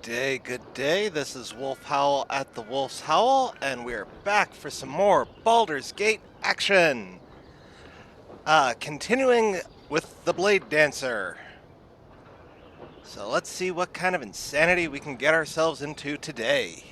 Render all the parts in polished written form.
Good day. This is Wolf Howl at the Wolf's Howl, and we're back for some more Baldur's Gate action. Continuing with the Blade Dancer. So let's see what kind of insanity we can get ourselves into today.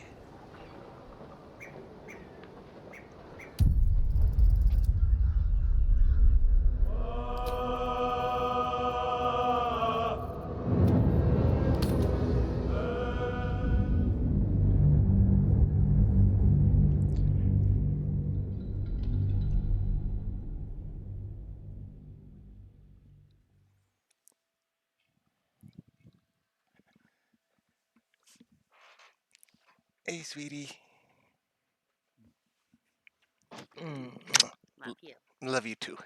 Hey, sweetie. Mm, Love you. love you too.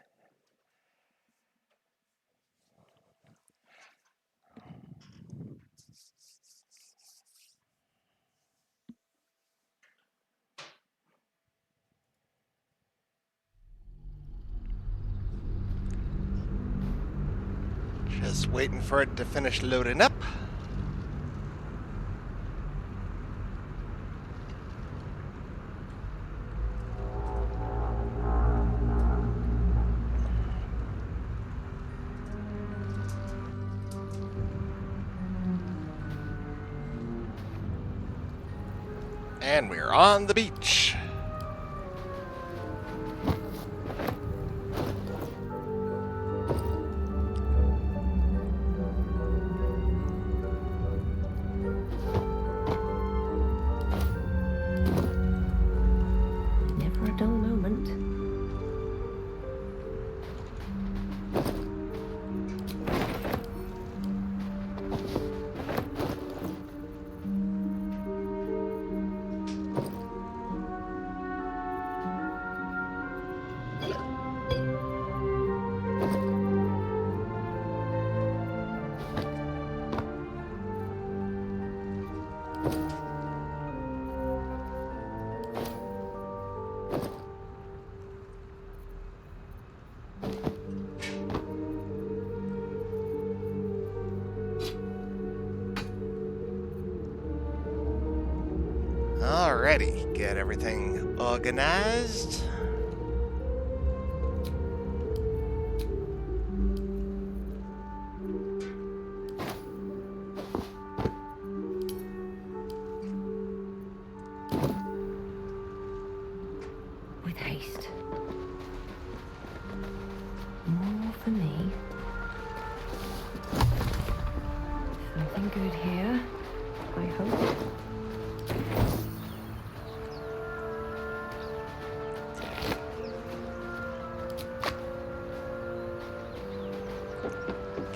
Just waiting for it to finish loading up. And we're on the beach. Never a dull moment. Alrighty, get everything organized. With haste. More for me. Something good here, I hope.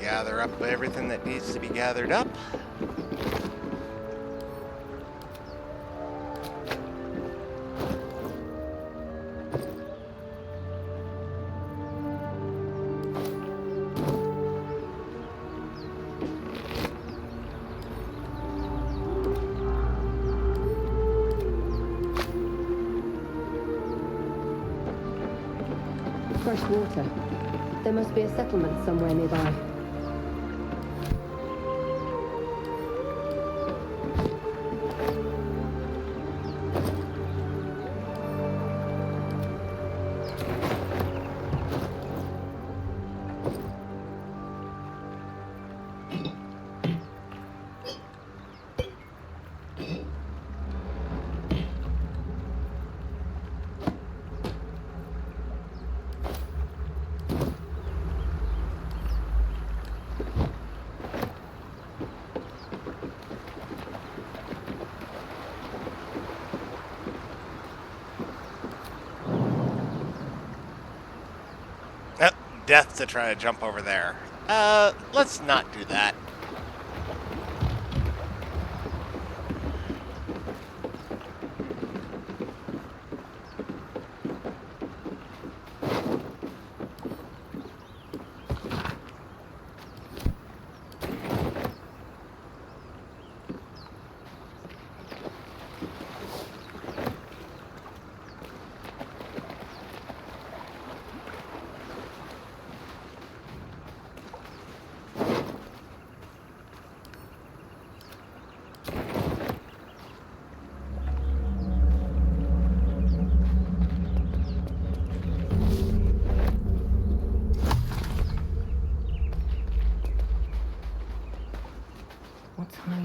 Gather up everything that needs to be gathered up. Fresh water. There must be a settlement somewhere nearby. Death to try to jump over there. Let's not do that.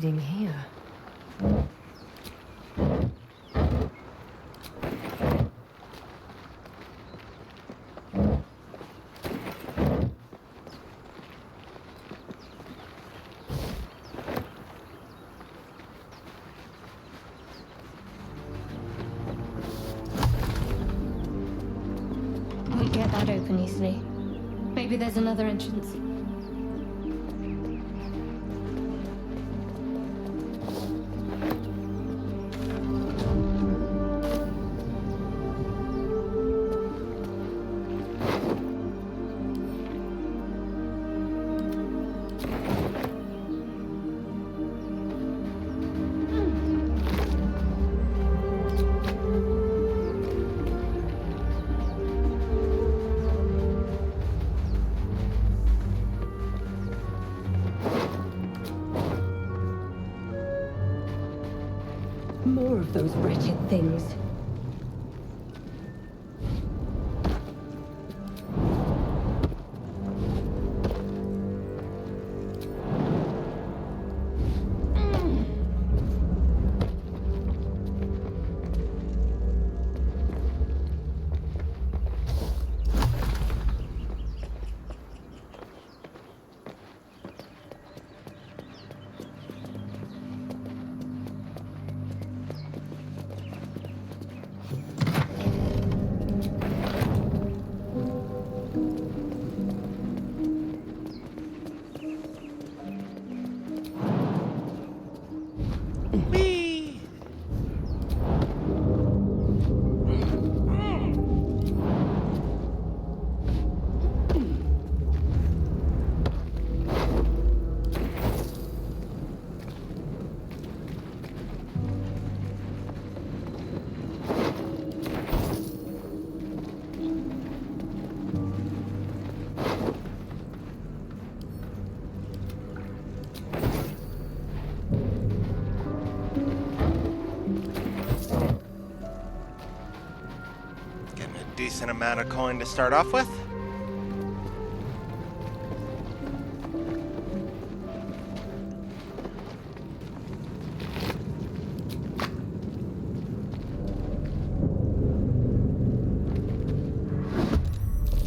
hiding here? Won't get that open easily. Maybe there's another entrance. More of those wretched things. Whee! Getting a decent amount of coin to start off with.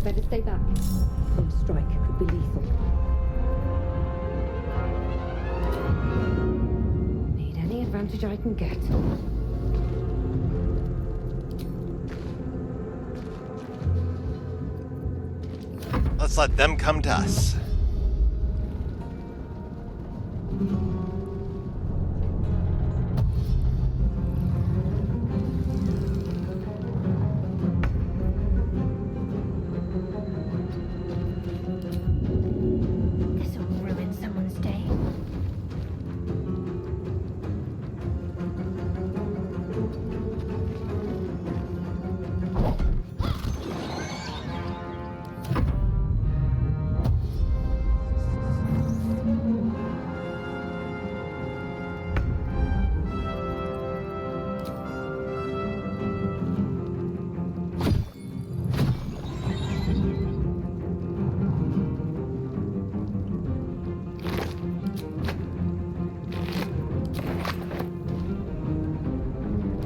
Better stay back. One strike could be lethal. Need any advantage I can get. Let's let them come to us. This'll ruin someone's day.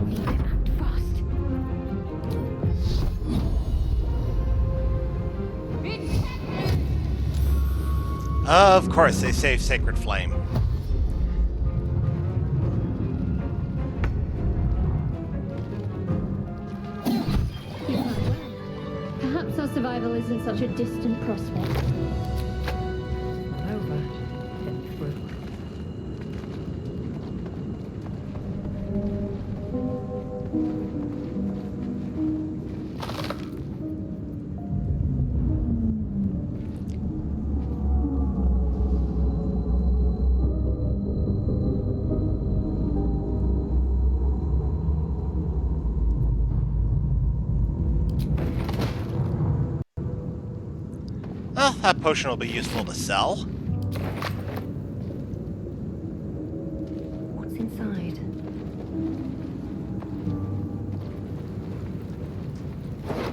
Need to act fast. Of course, they save Sacred Flame. Perhaps our survival isn't such a distant prospect. Not over. Get through. Well, that potion will be useful to sell. What's inside?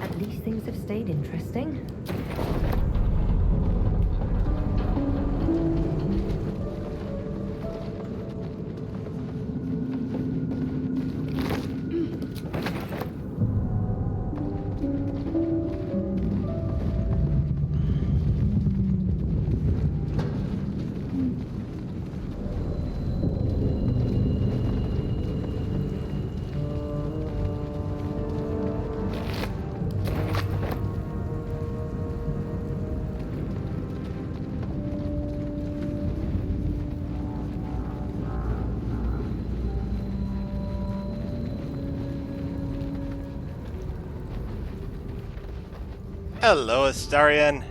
At least things have stayed interesting. Hello, Astarion.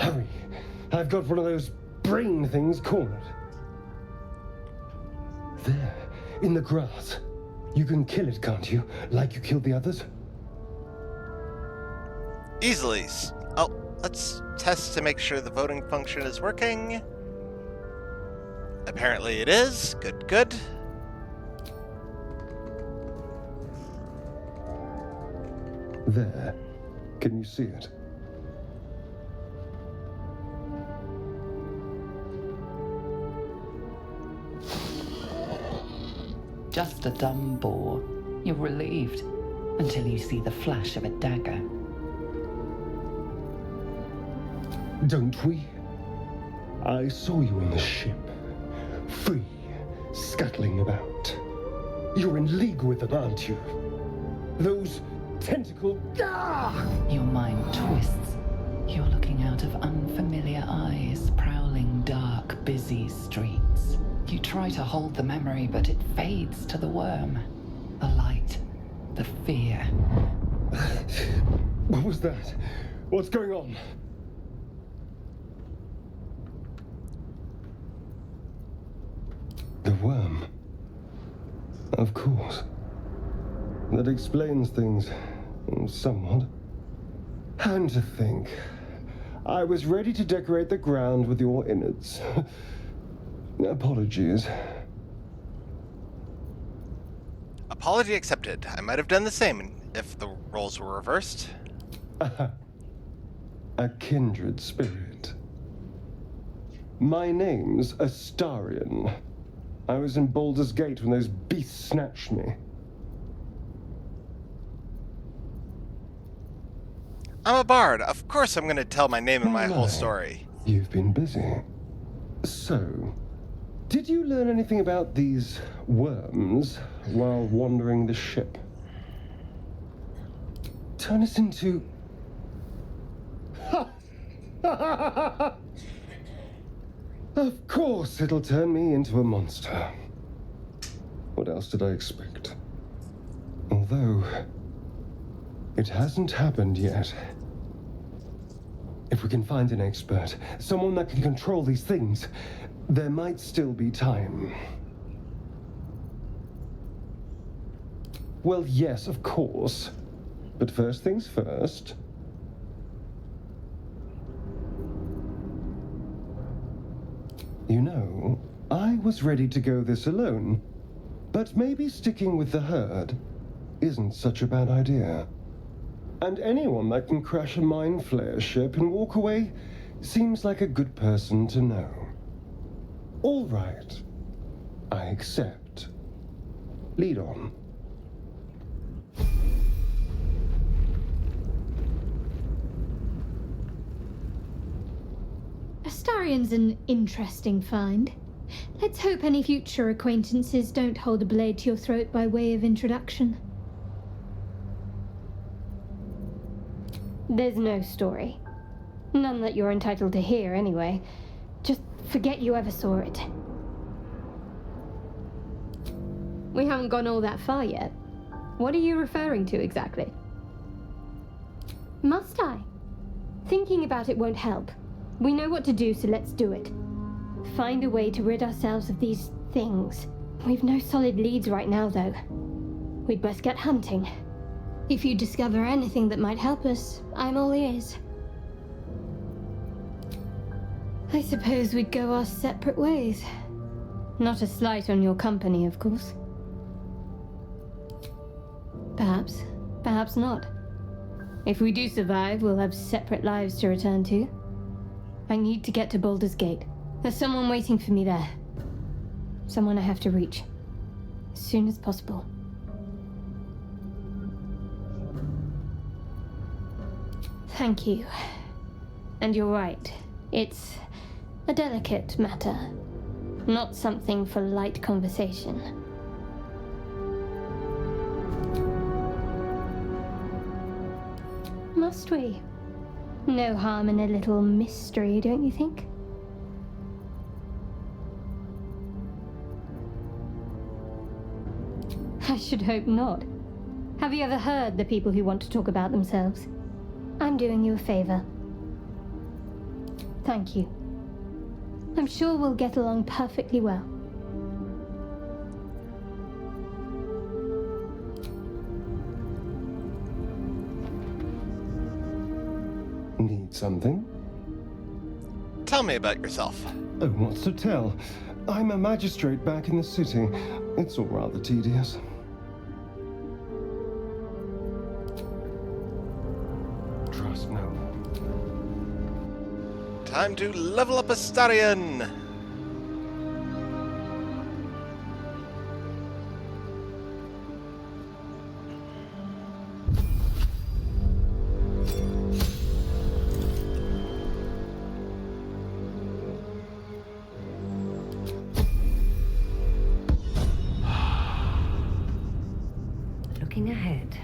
Hurry! I've got one of those brain things cornered. There, in the grass. You can kill it, can't you? Like you killed the others? Easily. Oh, let's test to make sure the voting function is working. Apparently it is. Good, good. There. Can you see it? Just a dumb boar. You're relieved until you see the flash of a dagger. Don't we? I saw you on the ship. Free, scuttling about. You're in league with them, aren't you? Those tentacle... Ah! Your mind twists. You're looking out of unfamiliar eyes, prowling dark, busy streets. You try to hold the memory, but it fades to the worm. The light, the fear. What was that? What's going on? The worm. Of course. That explains things somewhat. And to think, I was ready to decorate the ground with your innards. Apologies. Apology accepted. I might have done the same if the roles were reversed. A kindred spirit. My name's Astarion. I was in Baldur's Gate when those beasts snatched me. I'm a bard. Of course I'm going to tell my name and my whole story. You've been busy. So, did you learn anything about these worms while wandering the ship? Turn us into... Of course it'll turn me into a monster. What else did I expect? Although, it hasn't happened yet. If we can find an expert, someone that can control these things, there might still be time. Well, yes, of course. But first things first. You know, I was ready to go this alone, but maybe sticking with the herd isn't such a bad idea. And anyone that can crash a mind flare ship and walk away seems like a good person to know. All right, I accept. Lead on. Astarion's an interesting find. Let's hope any future acquaintances don't hold a blade to your throat by way of introduction. There's no story. None that you're entitled to hear, anyway. Just forget you ever saw it. We haven't gone all that far yet. What are you referring to exactly? Must I? Thinking about it won't help. We know what to do, so let's do it. Find a way to rid ourselves of these things. We've no solid leads right now, though. We'd best get hunting. If you discover anything that might help us, I'm all ears. I suppose we'd go our separate ways. Not a slight on your company, of course. Perhaps. Perhaps not. If we do survive, we'll have separate lives to return to. I need to get to Baldur's Gate. There's someone waiting for me there. Someone I have to reach. As soon as possible. Thank you. And you're right. It's a delicate matter. Not something for light conversation. Must we? No harm in a little mystery, don't you think? should hope not. Have you ever heard the people who want to talk about themselves? I'm doing you a favor. Thank you. I'm sure we'll get along perfectly well. Need something? Tell me about yourself. Oh, what's to tell? I'm a magistrate back in the city. It's all rather tedious. Trust no one. Time to level up Astarion! Looking ahead.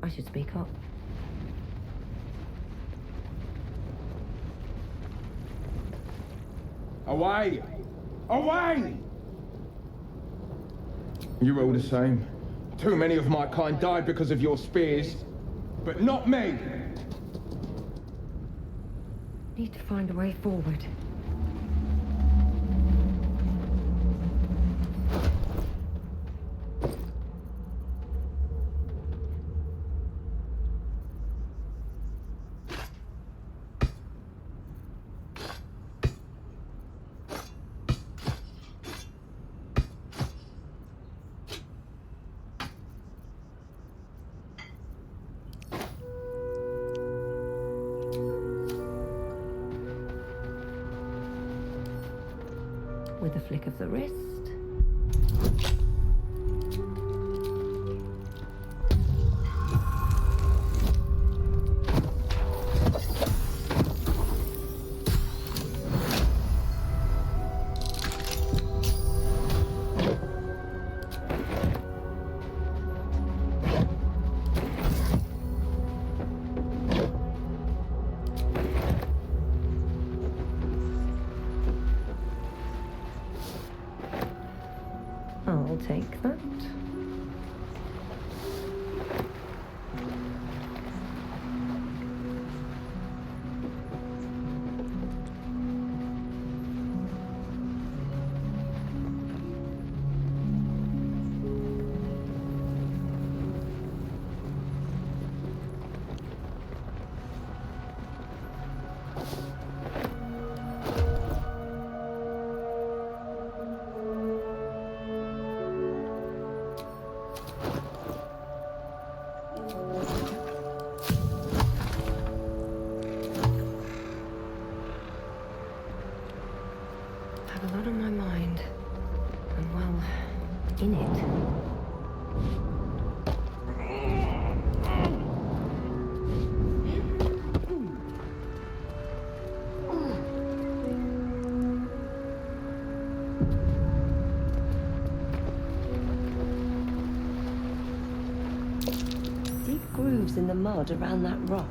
I should speak up. Away! Away! You're all the same. Too many of my kind died because of your spears, but not me! Need to find a way forward. With a flick of the wrist. I'll take that. I have a lot on my mind. And well, in it. Deep grooves in the mud around that rock.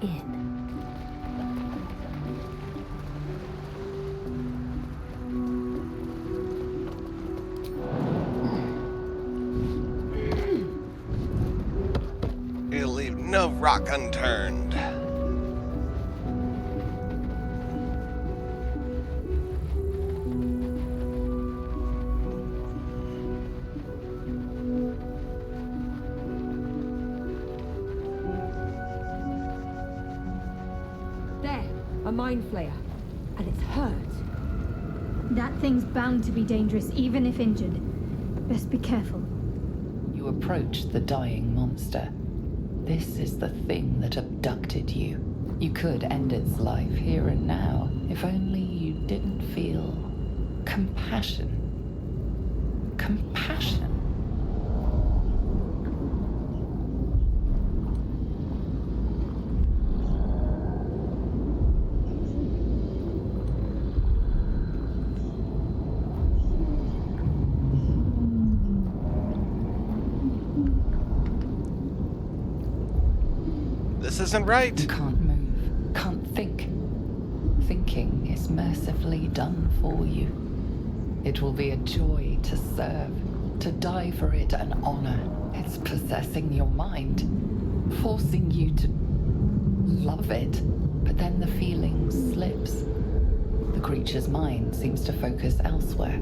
in. We'll leave no rock unturned. There, a mind flayer. And it's hurt. That thing's bound to be dangerous, even if injured. Best be careful. You approach the dying monster. This is the thing that abducted you. You could end its life here and now, if only you didn't feel compassion. Compassion. This isn't right. You can't move, can't think. Thinking is mercifully done for you. It will be a joy to serve, to die for it an honor. It's possessing your mind, forcing you to love it. But then the feeling slips. The creature's mind seems to focus elsewhere.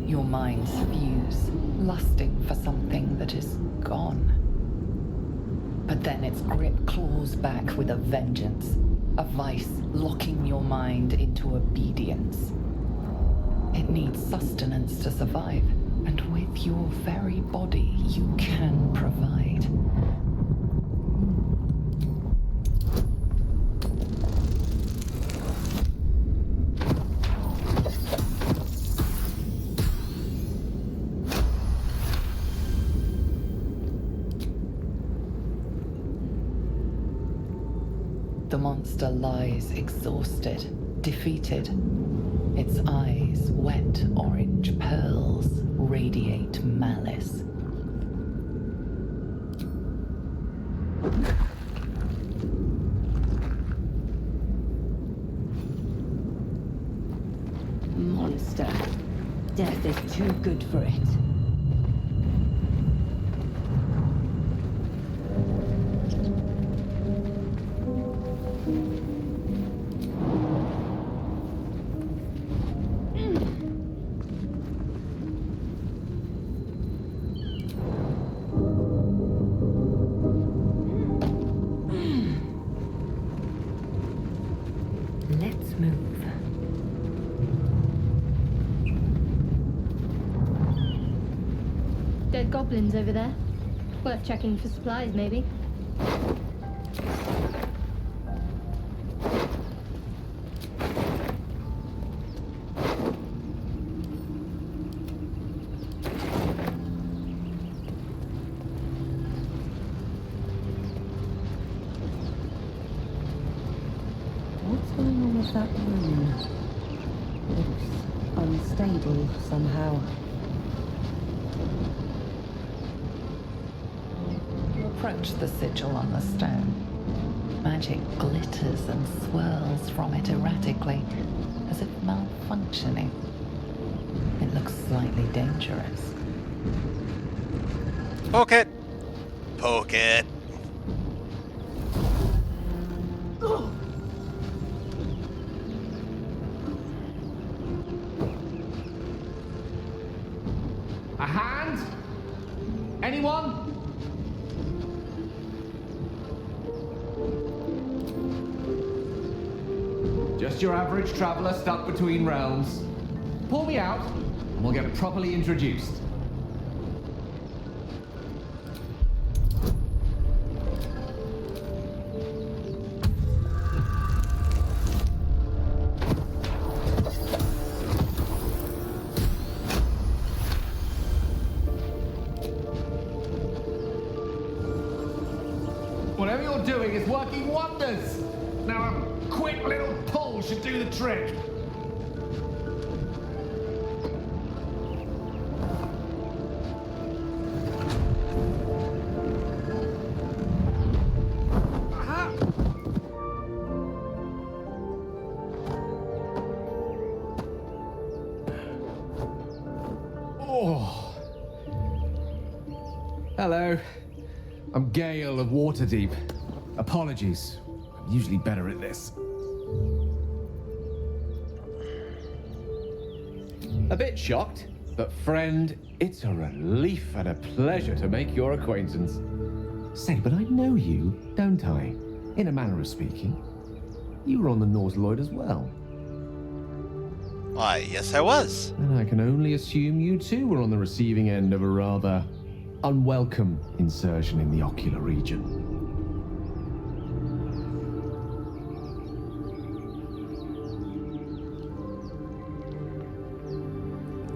Your minds fuse, lusting for something that is gone. But then its grip claws back with a vengeance, a vice locking your mind into obedience. It needs sustenance to survive, and with your very body you can provide. The monster lies exhausted, defeated. Its eyes, wet orange pearls, radiate malice. Monster. Death is too good for it. Let's move. Dead goblins over there. Worth checking for supplies, maybe. What's going on with that room? Looks unstable somehow. You approach the sigil on the stone. Magic glitters and swirls from it erratically, as if malfunctioning. It looks slightly dangerous. Poke it. Poke it. A hand? Anyone? Just your average traveler stuck between realms. Pull me out, and we'll get properly introduced. Whatever you're doing is It's working wonders! Now a quick little pull should do the trick. Oh. Hello. I'm Gale of Waterdeep. Apologies. I'm usually better at this. A bit shocked, but friend, it's a relief and a pleasure to make your acquaintance. Say, but I know you, don't I? In a manner of speaking. You were on the Nautiloid as well. Why, yes I was. And I can only assume you too were on the receiving end of a rather unwelcome insertion in the ocular region.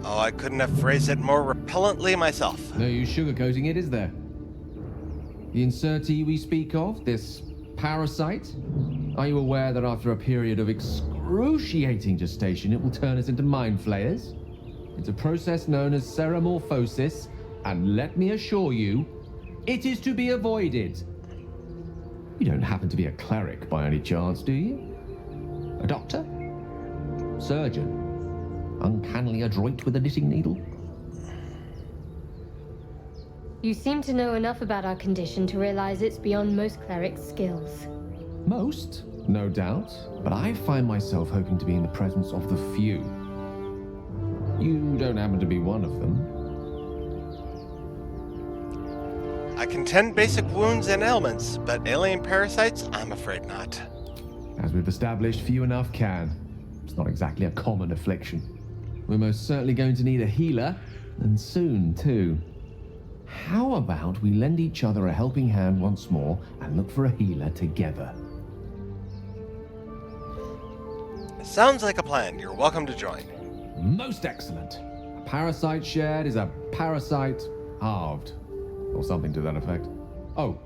Oh, I couldn't have phrased it more repellently myself. No use sugarcoating it, is there? The insertee we speak of, this parasite, are you aware that after a period of excruciating gestation, it will turn us into mind flayers? It's a process known as ceramorphosis, and let me assure you, it is to be avoided. You don't happen to be a cleric by any chance, do you? A doctor? Surgeon? Uncannily adroit with a knitting needle? You seem to know enough about our condition to realize it's beyond most clerics' skills. Most, no doubt, but I find myself hoping to be in the presence of the few. You don't happen to be one of them. I can tend basic wounds and ailments, but alien parasites, I'm afraid not. As we've established, few enough can. It's not exactly a common affliction. We're most certainly going to need a healer, and soon, too. How about we lend each other a helping hand once more and look for a healer together? Sounds like a plan. You're welcome to join. Most excellent. A parasite shared is a parasite halved. Or something to that effect. Oh,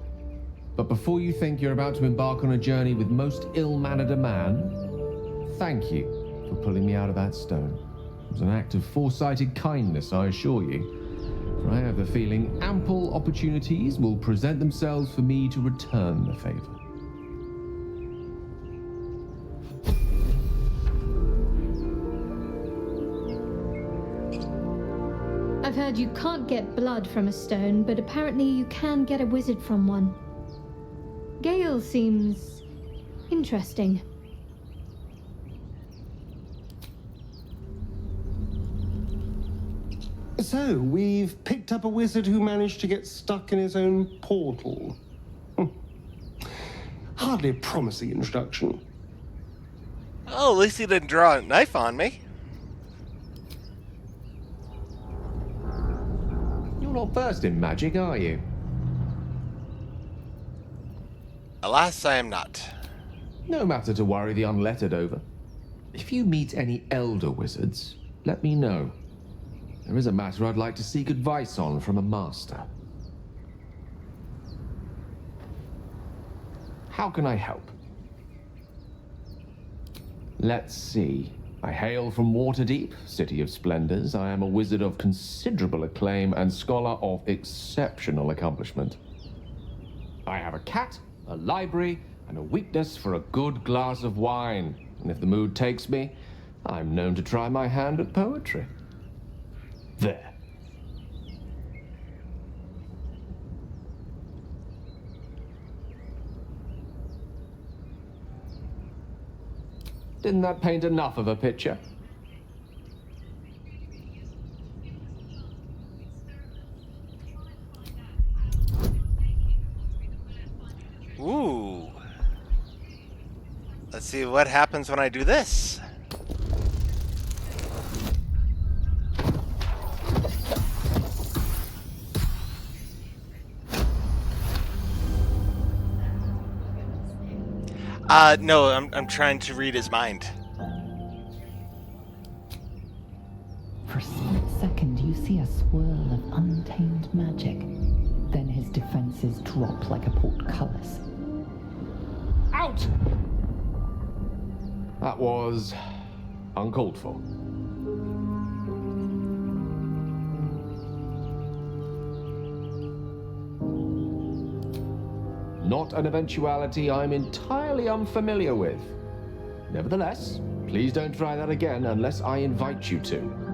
but before you think you're about to embark on a journey with most ill-mannered a man, thank you for pulling me out of that stone. It was an act of foresighted kindness, I assure you. For I have the feeling ample opportunities will present themselves for me to return the favor. I've heard you can't get blood from a stone, but apparently you can get a wizard from one. Gale seems interesting. So, we've picked up a wizard who managed to get stuck in his own portal. Hardly a promising introduction. Oh, at least he didn't draw a knife on me. You're not versed in magic, are you? Alas, I am not. No matter to worry the unlettered over. If you meet any elder wizards, let me know. There is a matter I'd like to seek advice on from a master. How can I help? Let's see. I hail from Waterdeep, City of Splendors. I am a wizard of considerable acclaim and scholar of exceptional accomplishment. I have a cat, a library, and a weakness for a good glass of wine. And if the mood takes me, I'm known to try my hand at poetry. There. Didn't that paint enough of a picture? Ooh. Let's see what happens when I do this. No, I'm trying to read his mind. For a split second, you see a swirl of untamed magic. Then his defenses drop like a portcullis. Out! That was uncalled for. Not an eventuality I'm entirely unfamiliar with. Nevertheless, please don't try that again unless I invite you to.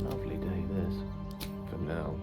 Lovely day this, for now.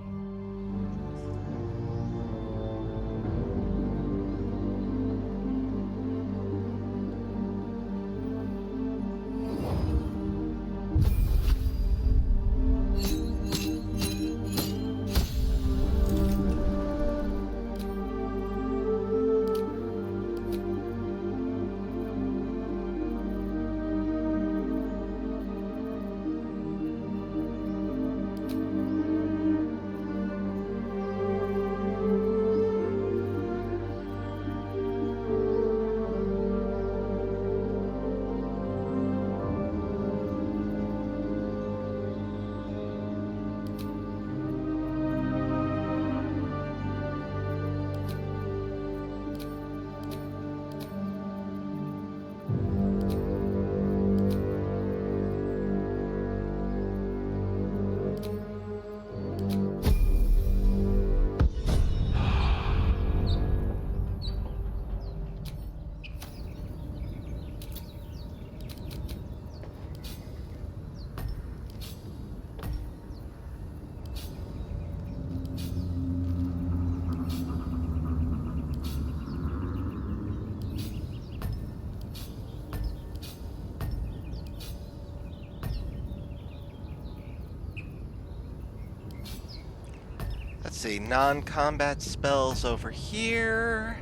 Let's see, non-combat spells over here.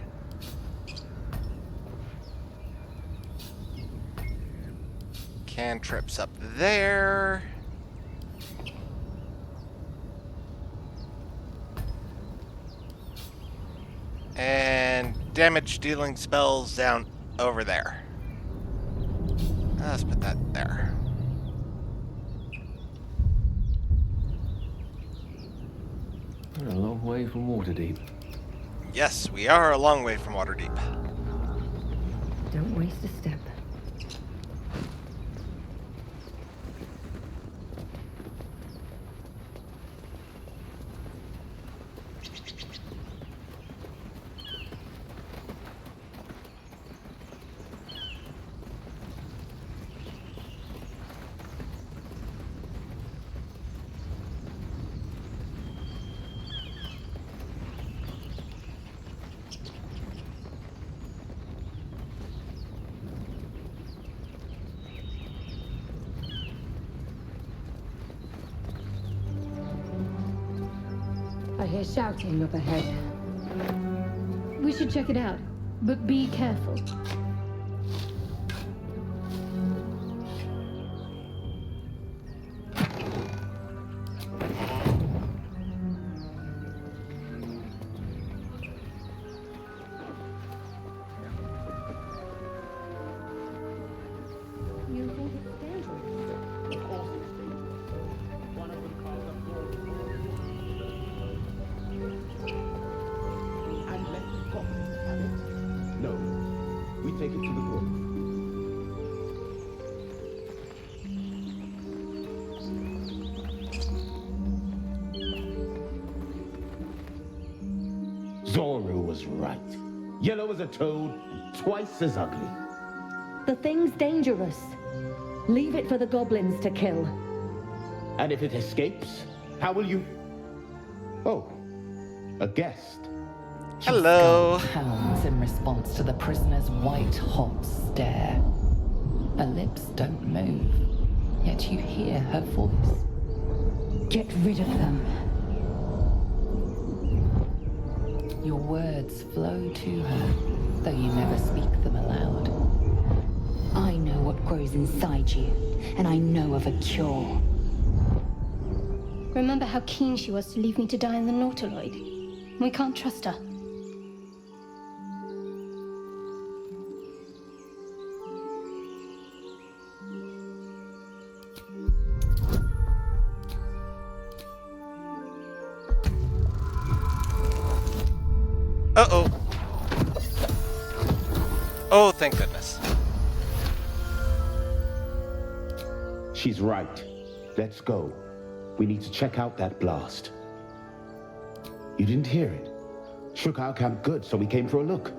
Cantrips up there. And damage dealing spells down over there. Let's put that there. We're a long way from Waterdeep. Yes, we are a long way from Waterdeep. Don't waste a step. I hear shouting up ahead. We should check it out, but be careful. You think it's dangerous? And let the goblins have it? No. We take it to the room. Zoru was right. Yellow as a toad, twice as ugly. The thing's dangerous. Leave it for the goblins to kill. And if it escapes, how will you... Oh, a guest. Hello. Pounds in response to the prisoner's white-hot stare. Her lips don't move, yet you hear her voice. Get rid of them. Your words flow to her, though you never speak them aloud. I know what grows inside you, and I know of a cure. Remember how keen she was to leave me to die in the Nautiloid? We can't trust her. Uh-oh. Oh, thank goodness. She's right. Let's go. We need to check out that blast. You didn't hear it? Shook our camp good, so we came for a look.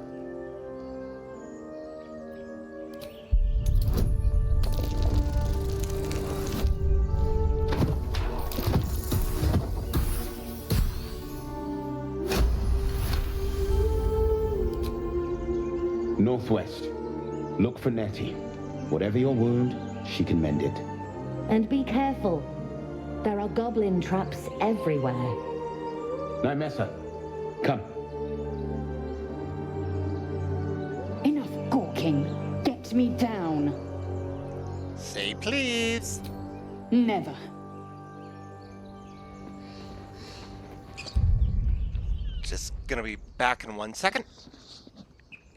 Northwest. Look for Nettie. Whatever your wound, she can mend it. And be careful. There are goblin traps everywhere. Nymessa, come. Enough gawking. Get me down. Say please. Never. Just gonna be back in 1 second.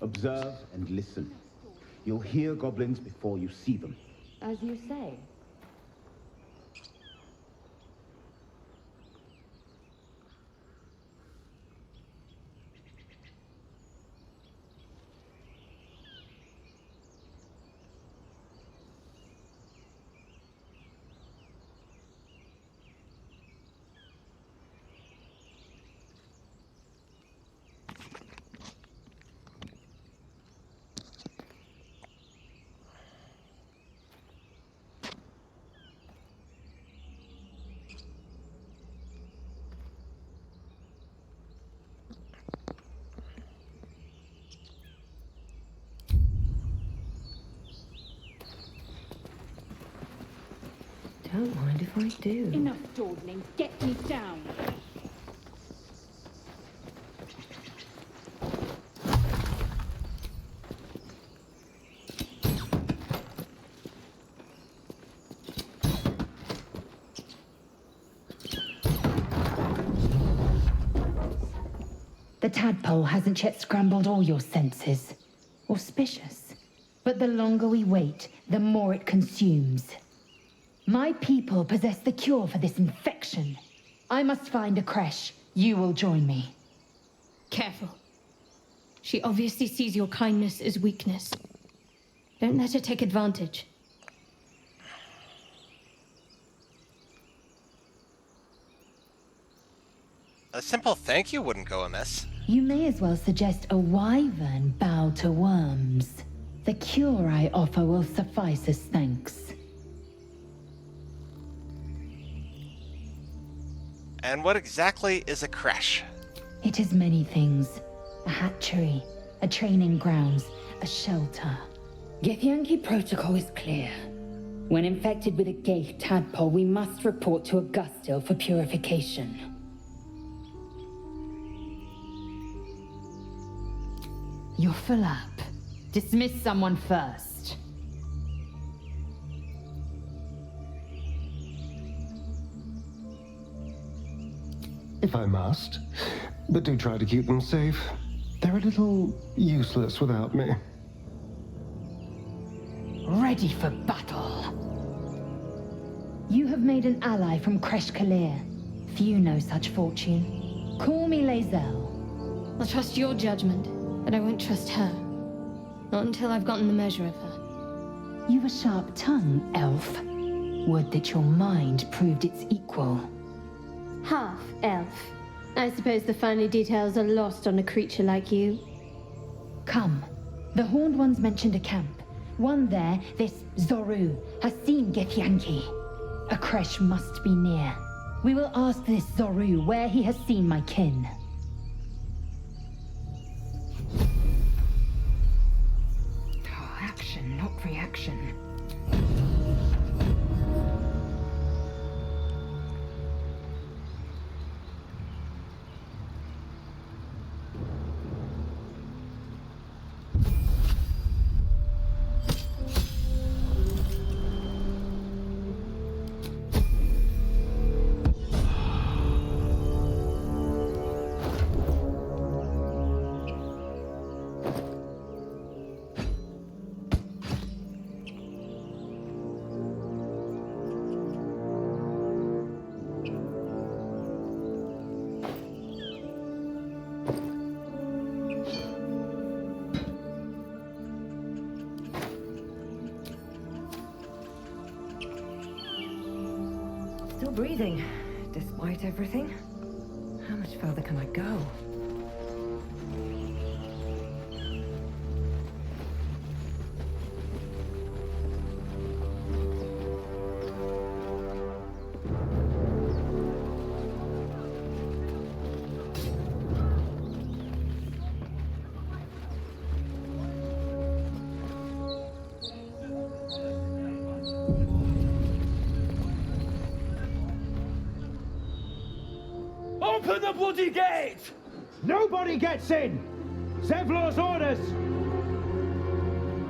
Observe and listen. You'll hear goblins before you see them. As you say. Don't mind if I do. Enough dawdling. Get me down. The tadpole hasn't yet scrambled all your senses. Auspicious. But the longer we wait, the more it consumes. My people possess the cure for this infection. I must find a creche. You will join me. Careful. She obviously sees your kindness as weakness. Don't let her take advantage. A simple thank you wouldn't go amiss. You may as well suggest a wyvern bow to worms. The cure I offer will suffice as thanks. And what exactly is a creche? It is many things. A hatchery, a training grounds, a shelter. Githyanki protocol is clear. When infected with a Ghaik tadpole, we must report to Augustil for purification. You're full up. Dismiss someone first. If I must. But do try to keep them safe. They're a little useless without me. Ready for battle. You have made an ally from Kresh Kalir. Few know such fortune. Call me Lae'zel. I'll trust your judgment, but I won't trust her. Not until I've gotten the measure of her. You've a sharp tongue, elf. Would that your mind proved its equal. Half elf. I suppose the finer details are lost on a creature like you. Come. The Horned Ones mentioned a camp. One there, this Zorru, has seen Githyanki. A creche must be near. We will ask this Zorru where he has seen my kin. Action, not reaction. Still breathing, despite everything. How much further can I go? Open the bloody gate! Nobody gets in! Zevlor's orders!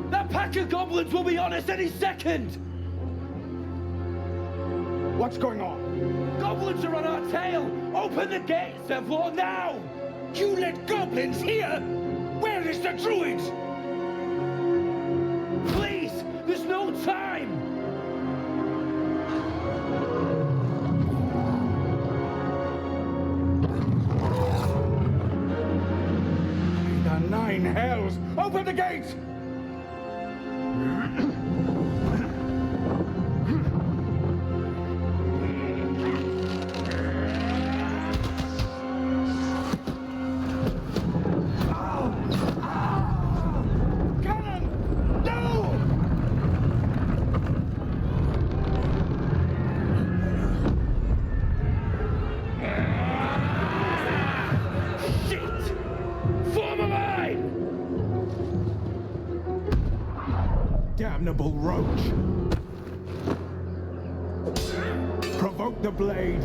That pack of goblins will be on us any second! What's going on? Goblins are on our tail! Open the gate, Zevlor, now! You let goblins here? Where is the druid? Please! There's no time! Nine hells! Open the gate! Cannon! No! Shit! Form a line! Damnable roach! Provoke the blade!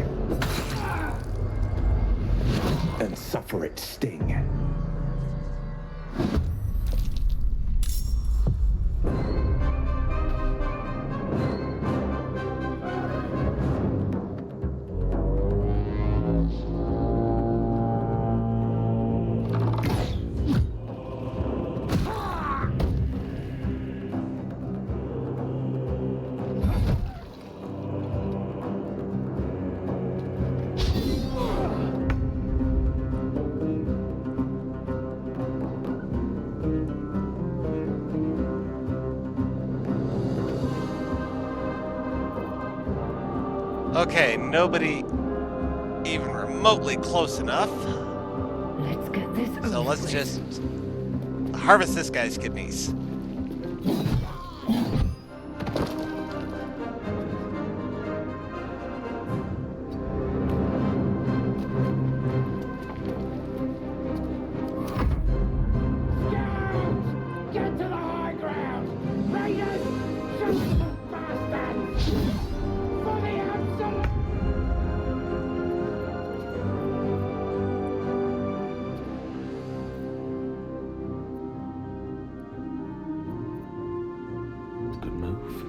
And suffer its sting. Okay, nobody even remotely close enough. Let's get this over So let's with. just harvest this guy's kidneys. Get to the high ground! Raiders! Shoot the bastards! For the absolute... Good move.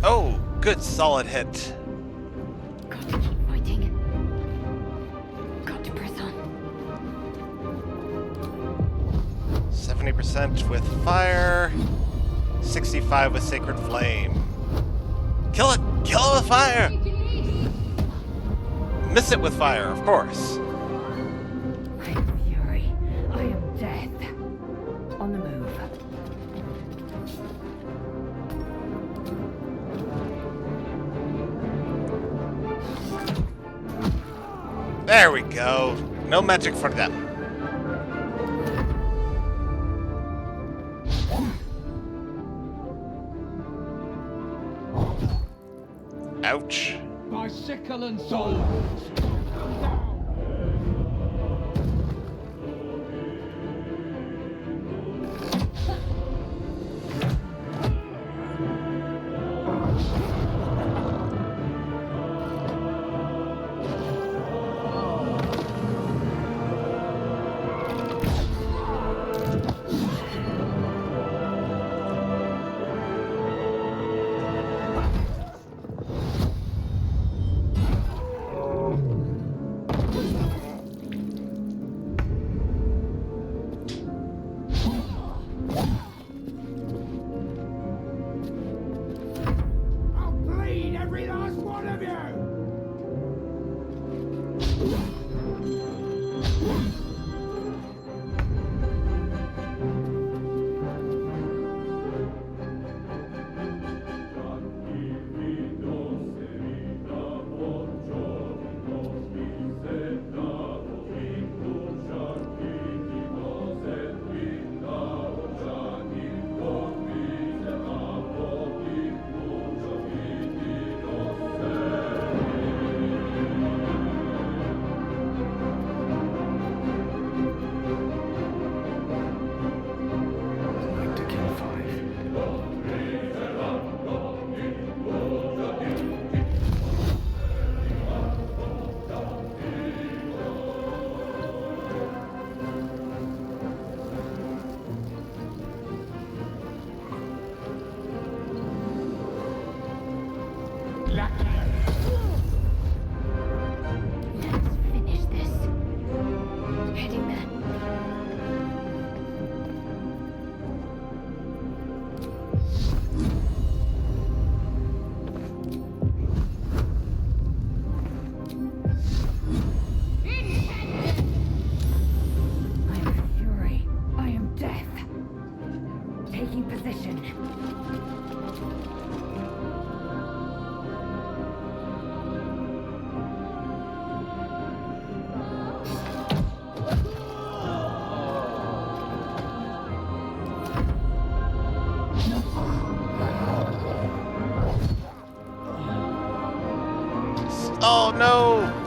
Oh, good solid hit. Got to keep fighting. Got to press on. 70% with fire, 65 with sacred flame. Kill it! Kill it with fire! Miss it with fire, of course. I am fury. I am death. On the move. There we go. No magic for them. Ouch. By sickle and sword! Let's finish this. Heading there. I am fury. I am death. Taking position. Oh no!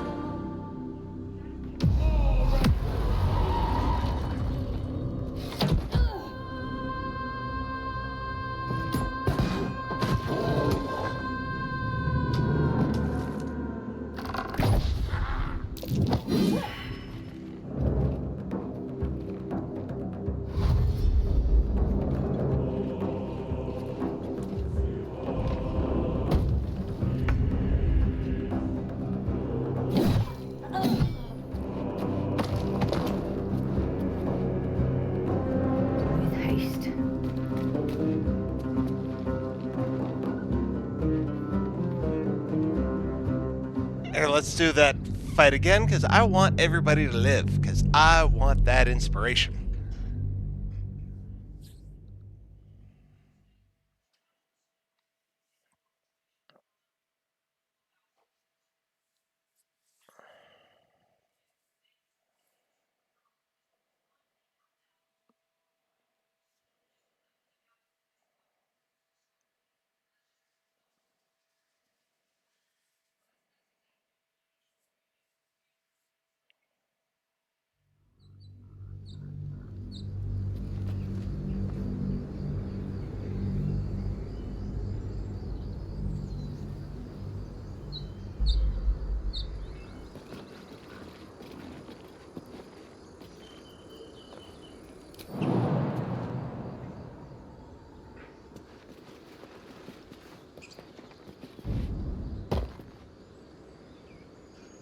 With haste. Here, let's do that fight again, because I want everybody to live, because I want that inspiration.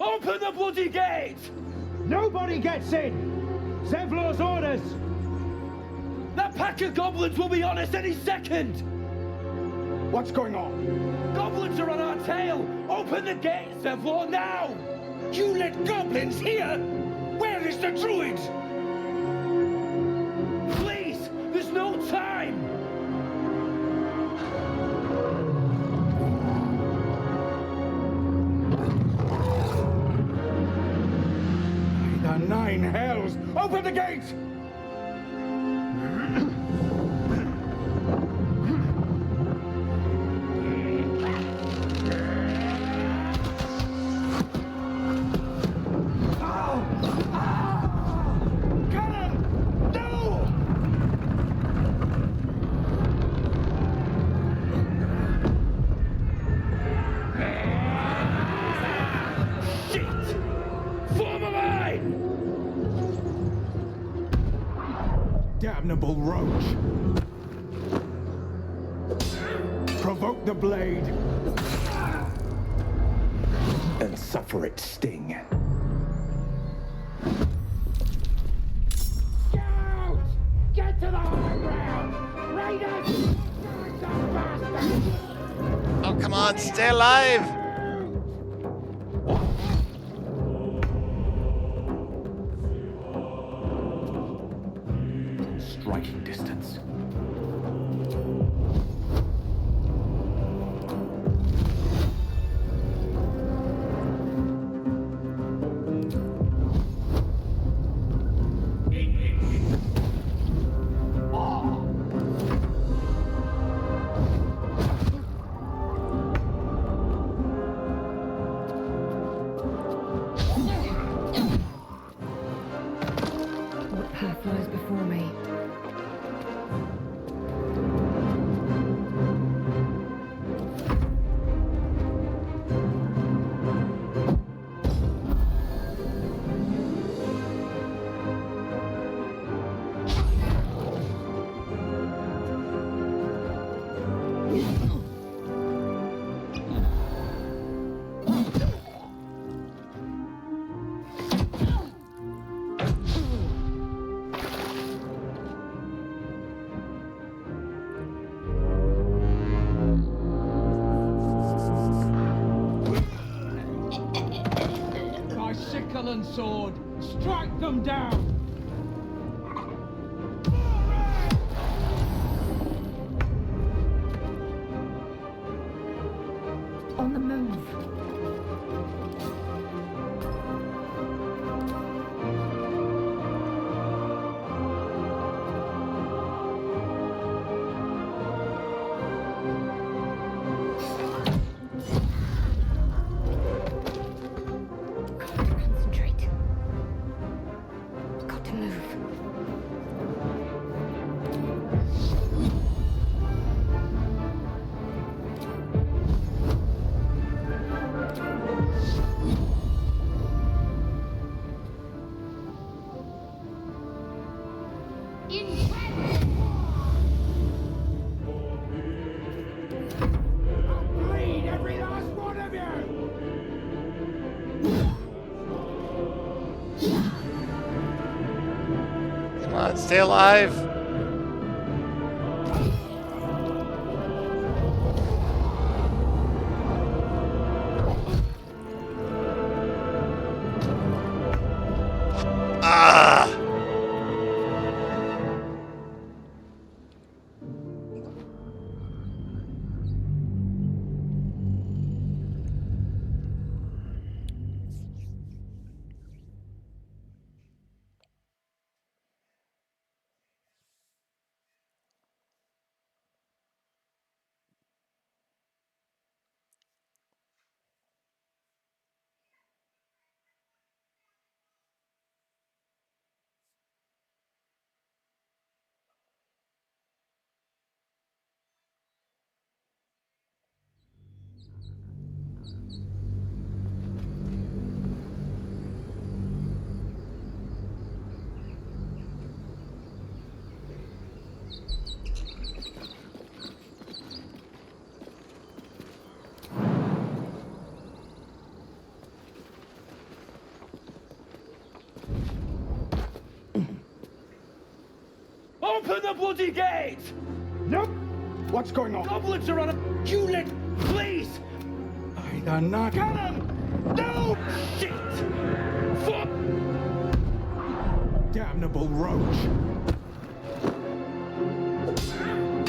Open the bloody gate! Nobody gets in! Zevlor's orders! That pack of goblins will be on us any second! What's going on? Goblins are on our tail! Open the gate, Zevlor, now! You let goblins here? Where is the druid? Please! There's no time! By the nine hells! Open the gate! Damnable roach! Provoke the blade and suffer its sting. Scout! Get to the high ground! Raiders! Oh, come on, stay alive! Striking distance. What path lies before me? sword! Strike them down! On the move. Concentrate. Got to move. Bleed every last one of you! Come on, stay alive. Ah! Open the bloody gate! Nope. What's going on? Goblins are on a... Juliet, please! Either not... Get him! No! Shit! Fuck! Damnable roach!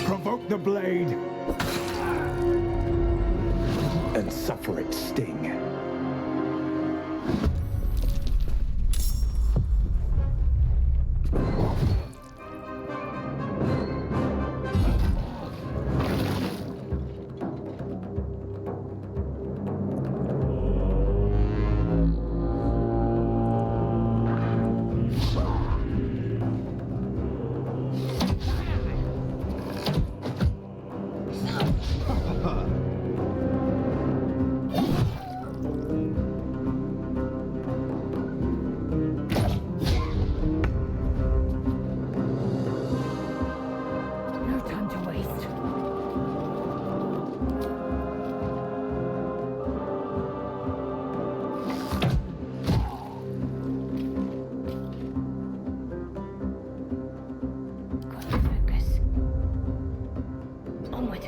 Provoke the blade! And suffer its sting. No time to waste. Got to focus. Onward.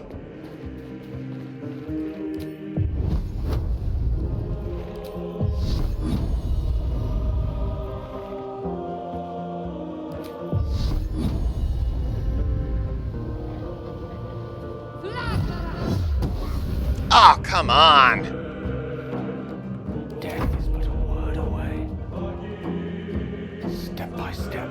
Oh, come on. Death is but a word away. Step by step.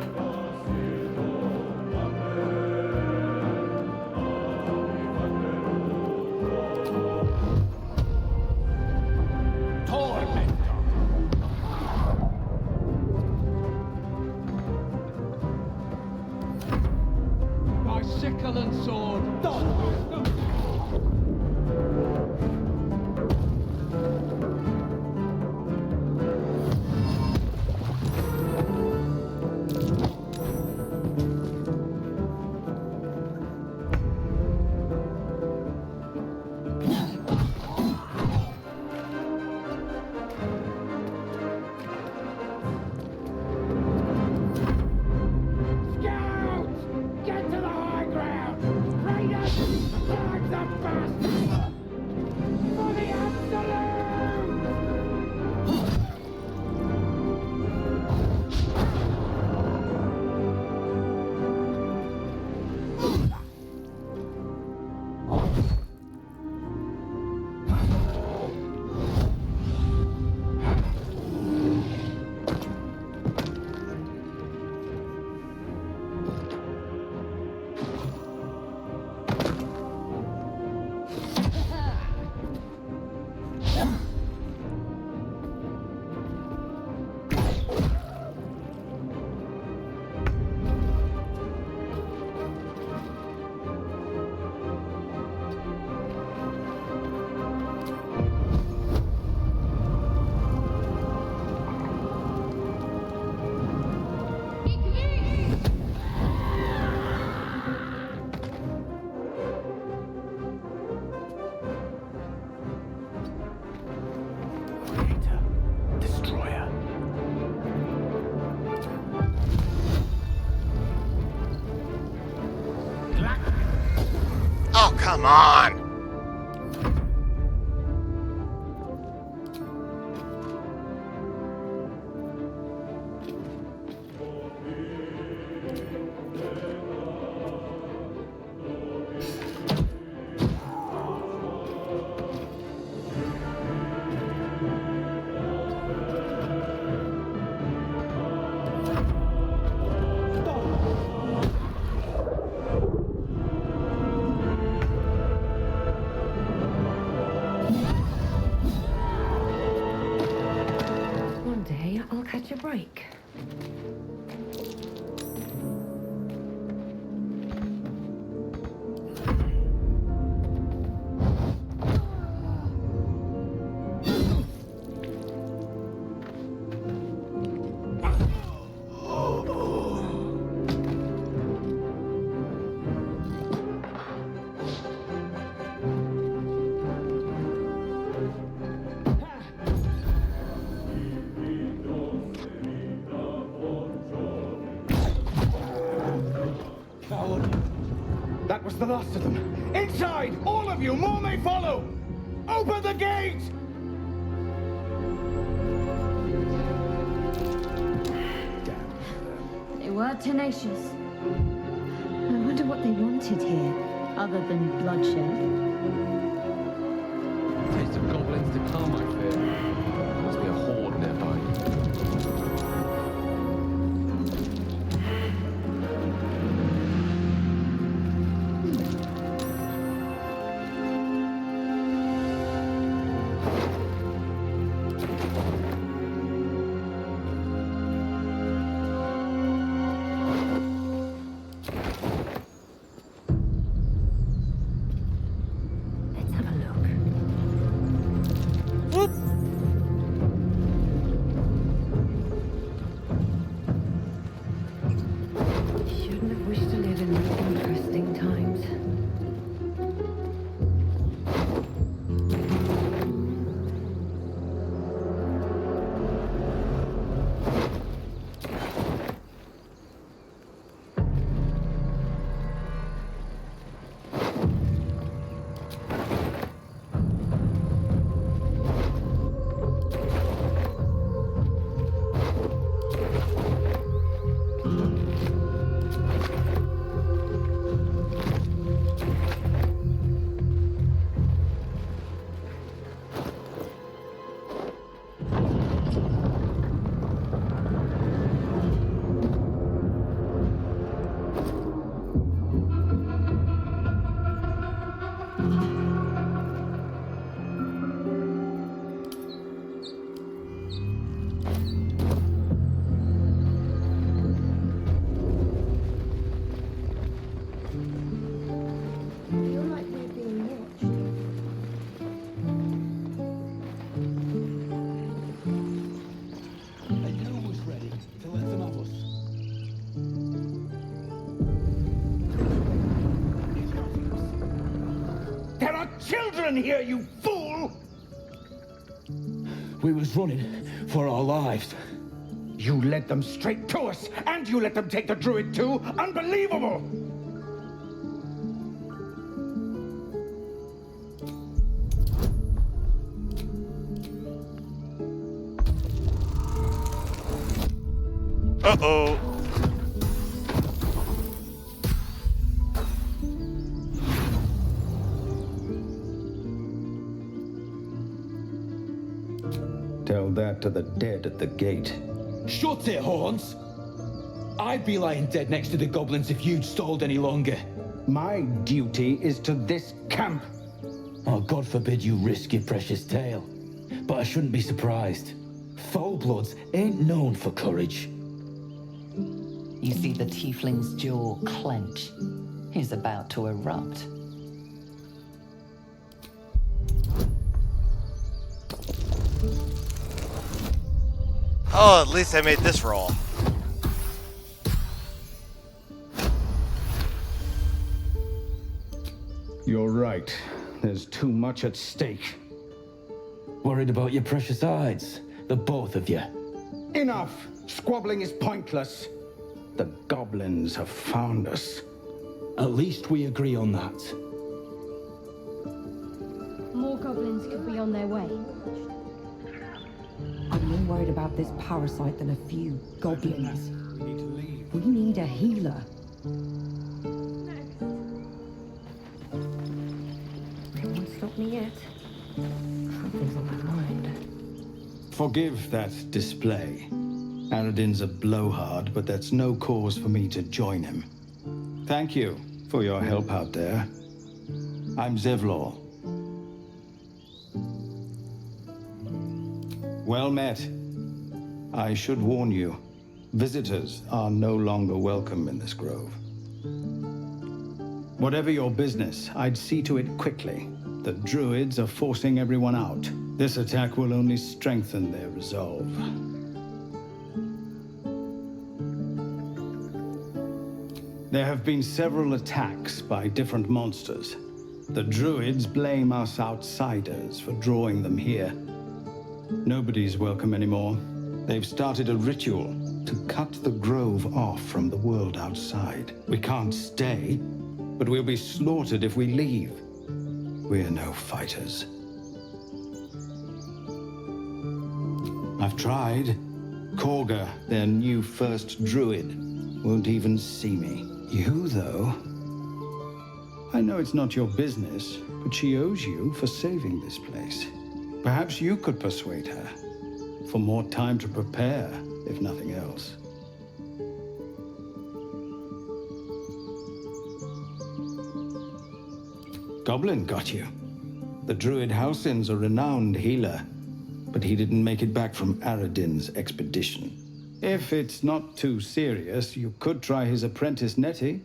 Tormentor! My sickle and sword! come on! One day I'll catch a break. That was the last of them. Inside! All of you! More may follow! Open the gate! They were tenacious. I wonder what they wanted here, other than bloodshed. Taste of goblins to come, I fear. Must be a horde nearby. Let's have a look. Whoop! Shouldn't have wished to live in these interesting times. Feel like we're being watched. I knew it was ready to let them have us. There are children here, you fool! We was running for our lives. You led them straight to us, and you let them take the druid too? Unbelievable! Uh-oh. Tell that to the dead at the gate. Shut it, Horns! I'd be lying dead next to the goblins if you'd stalled any longer. My duty is to this camp. Oh, God forbid you risk your precious tail. But I shouldn't be surprised. Foulbloods ain't known for courage. You see the tiefling's jaw clench. He's about to erupt. Oh, at least I made this roll. You're right. There's too much at stake. Worried about your precious hides? The both of you. Enough! Squabbling is pointless. The goblins have found us. At least we agree on that. more goblins could be on their way. I'm more worried about this parasite than a few goblins. We need a healer. They won't stop me yet. Something's on my mind. Forgive that display. Aradin's a blowhard, but that's no cause for me to join him. Thank you for your help out there. I'm Zevlor. Well met. I should warn you, visitors are no longer welcome in this grove. Whatever your business, I'd see to it quickly. The druids are forcing everyone out. This attack will only strengthen their resolve. There have been several attacks by different monsters. The druids blame us outsiders for drawing them here. Nobody's welcome anymore. They've started a ritual to cut the grove off from the world outside. We can't stay, but we'll be slaughtered if we leave. We're no fighters. I've tried. Korga, their new first druid, won't even see me. You, though... I know it's not your business, but she owes you for saving this place. Perhaps you could persuade her. For more time to prepare, if nothing else. Goblin got you. The druid Halsin's a renowned healer, but he didn't make it back from Aradin's expedition. If it's not too serious, you could try his apprentice Nettie.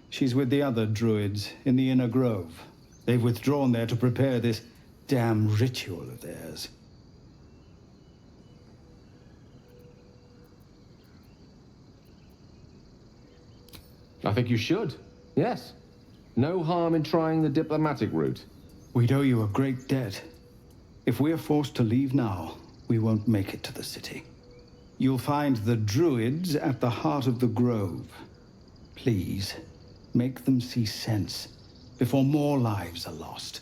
She's with the other druids in the Inner Grove. They've withdrawn there to prepare this damn ritual of theirs. I think you should. Yes. No harm in trying the diplomatic route. We'd owe you a great debt. If we're forced to leave now, we won't make it to the city. You'll find the druids at the heart of the grove. Please, make them see sense before more lives are lost.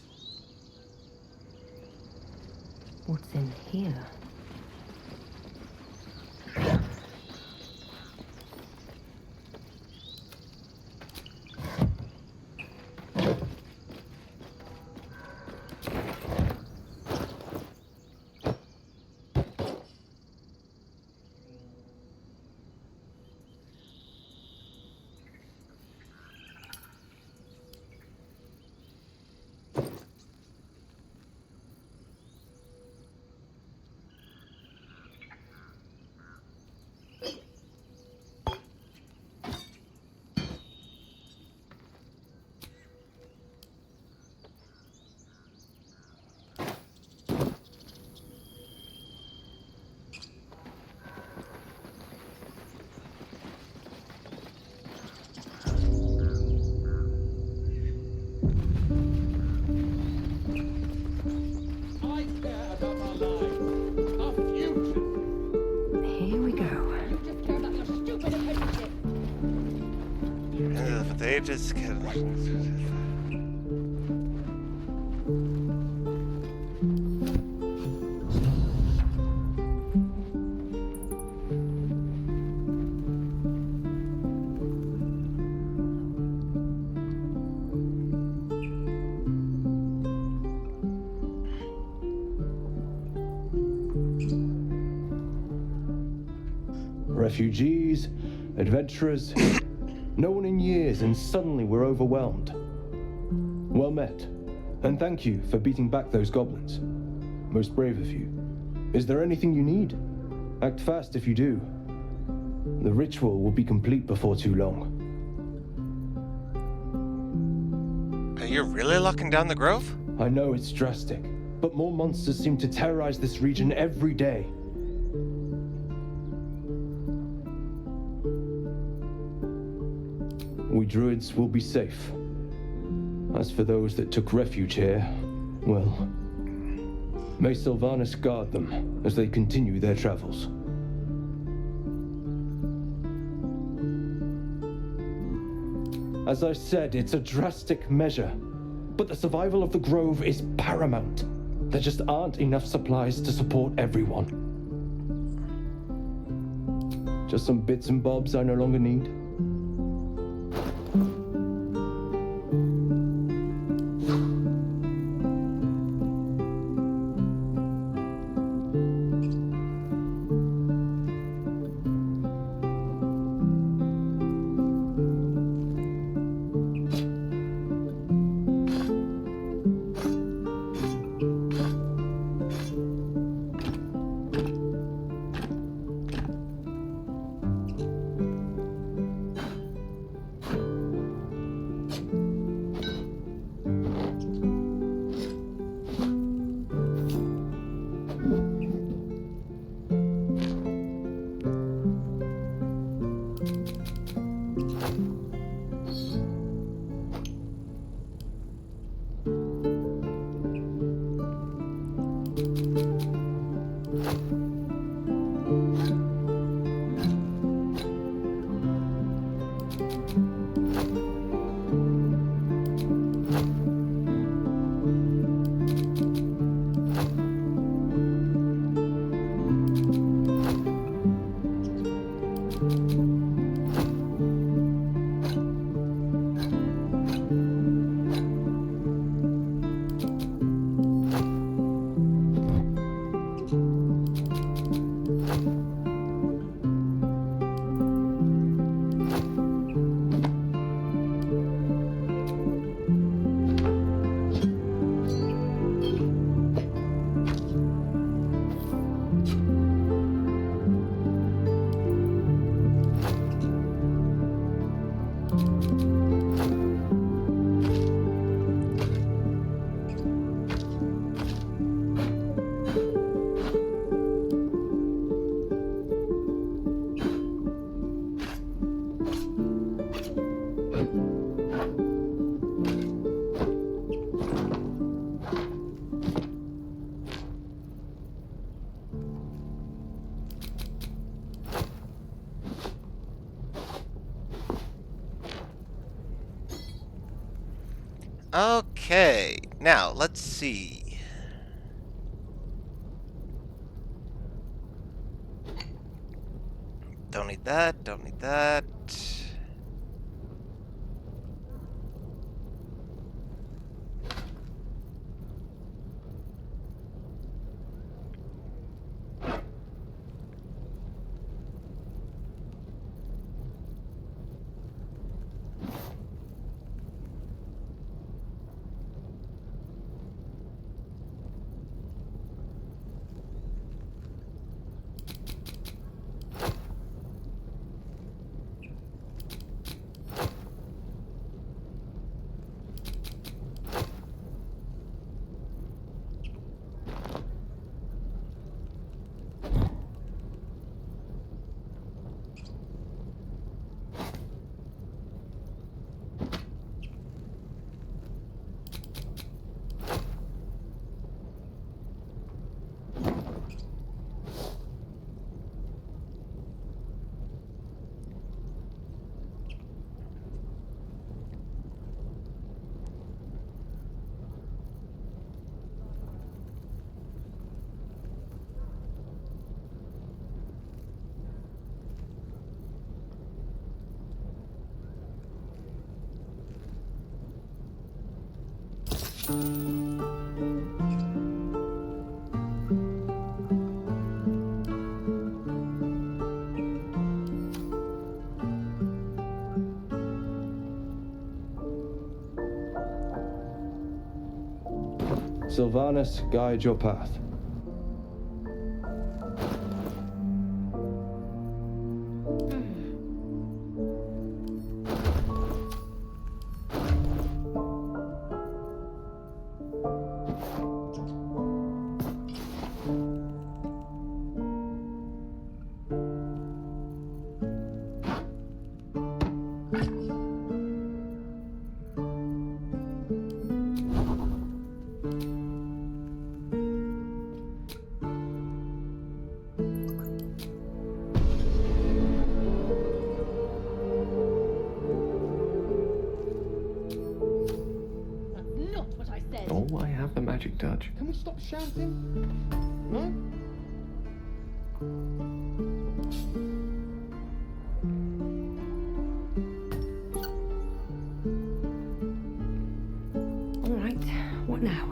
What's in here? They just kind of... Refugees, adventurers, no one in years, and suddenly we're overwhelmed. Well met, and thank you for beating back those goblins. Most brave of you. Is there anything you need? Act fast if you do. The ritual will be complete before too long. You're really locking down the grove? I know it's drastic, but more monsters seem to terrorize this region every day. We druids will be safe. As for those that took refuge here, well, may Sylvanas guard them as they continue their travels. As I said, it's a drastic measure, but the survival of the grove is paramount. There just aren't enough supplies to support everyone. Just some bits and bobs I no longer need. Okay, now let's see. Don't need that, don't need that. Sylvanas, guide your path. That's not what I said. Oh, I have the magic touch. Can we stop shouting? No? All right, what now?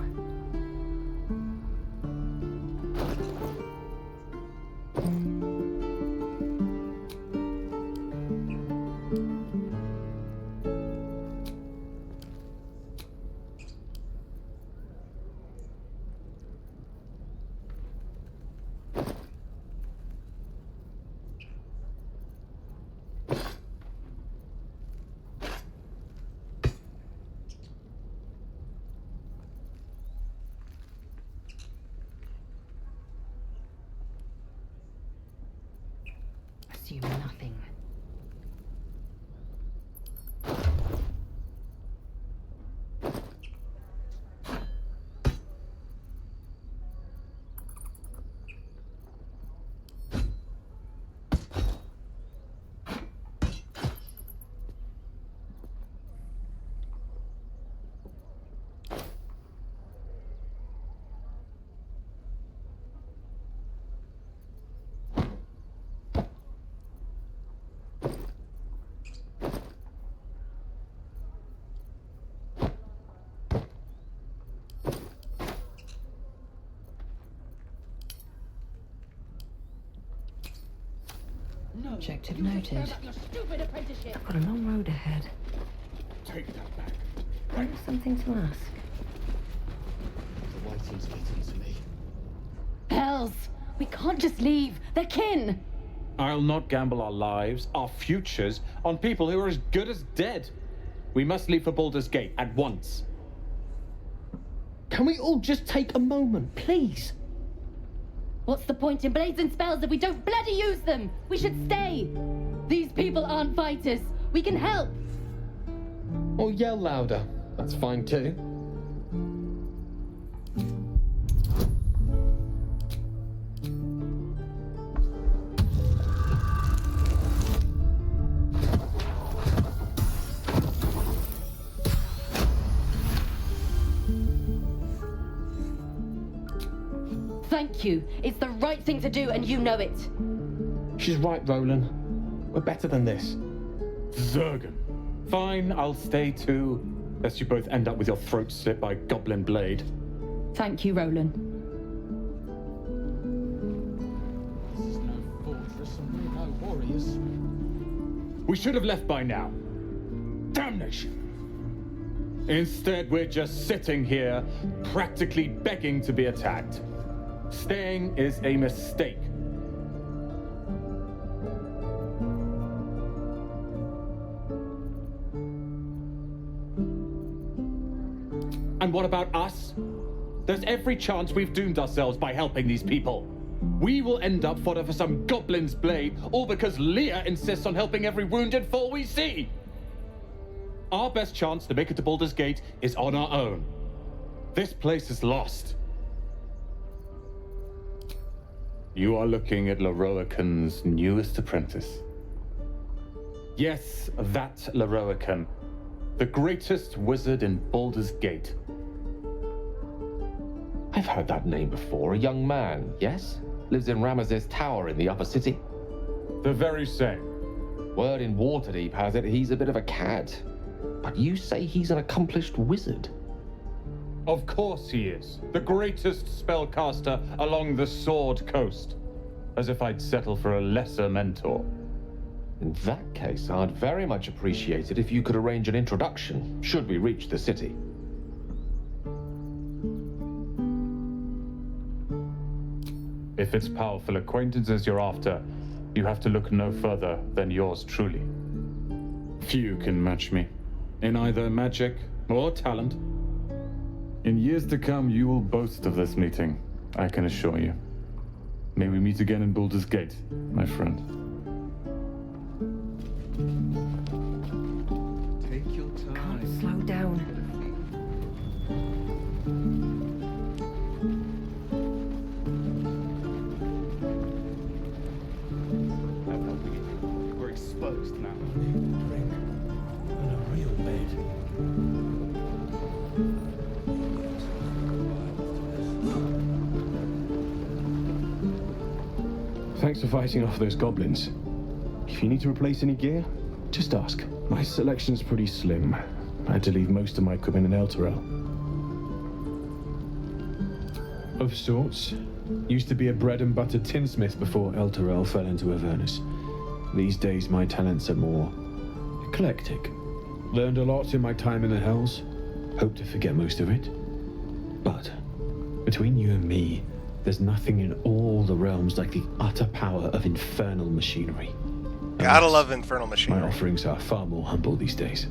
Assume nothing. Objective noted. I've got a long road ahead. Take that back. I have something to ask. The Whiting's getting to me. Hells! We can't just leave. They're kin! I'll not gamble our lives, our futures, on people who are as good as dead. We must leave for Baldur's Gate at once. Can we all just take a moment, please? What's the point in blades and spells if we don't bloody use them? We should stay! These people aren't fighters. We can help! Or yell louder. That's fine too. Thank you. It's the right thing to do, and you know it. She's right, Roland. We're better than this. Zurgen. Fine, I'll stay too. Lest you both end up with your throat slit by Goblin Blade. Thank you, Roland. This is no fortress and we're no warriors. We should have left by now. Damnation! Instead, we're just sitting here, practically begging to be attacked. Staying is a mistake. And what about us? There's every chance we've doomed ourselves by helping these people. We will end up fodder for some goblin's blade, all because Leah insists on helping every wounded foe we see. Our best chance to make it to Baldur's Gate is on our own. This place is lost. You are looking at Lorroakan's newest apprentice. Yes, that Lorroakan. The greatest wizard in Baldur's Gate. I've heard that name before. A young man, yes? Lives in Ramaz's Tower in the upper city. The very same. Word in Waterdeep has it he's a bit of a cad. But you say he's an accomplished wizard. Of course he is. The greatest spellcaster along the Sword Coast. As if I'd settle for a lesser mentor. In that case, I'd very much appreciate it if you could arrange an introduction, should we reach the city. If it's powerful acquaintances you're after, you have to look no further than yours truly. Few can match me, in either magic or talent. In years to come, you will boast of this meeting, I can assure you. May we meet again in Baldur's Gate, my friend. Take your time. Can't slow down. We're exposed now. Drink. And a real bed. Thanks for fighting off those goblins. If you need to replace any gear, just ask. My selection's pretty slim. I had to leave most of my equipment in Elturel. Of sorts. Used to be a bread and butter tinsmith before Elturel fell into Avernus. These days my talents are more eclectic. Learned a lot in my time in the Hells. Hope to forget most of it. But between you and me, there's nothing in all the realms like the utter power of infernal machinery. Gotta love infernal machinery. My offerings are far more humble these days.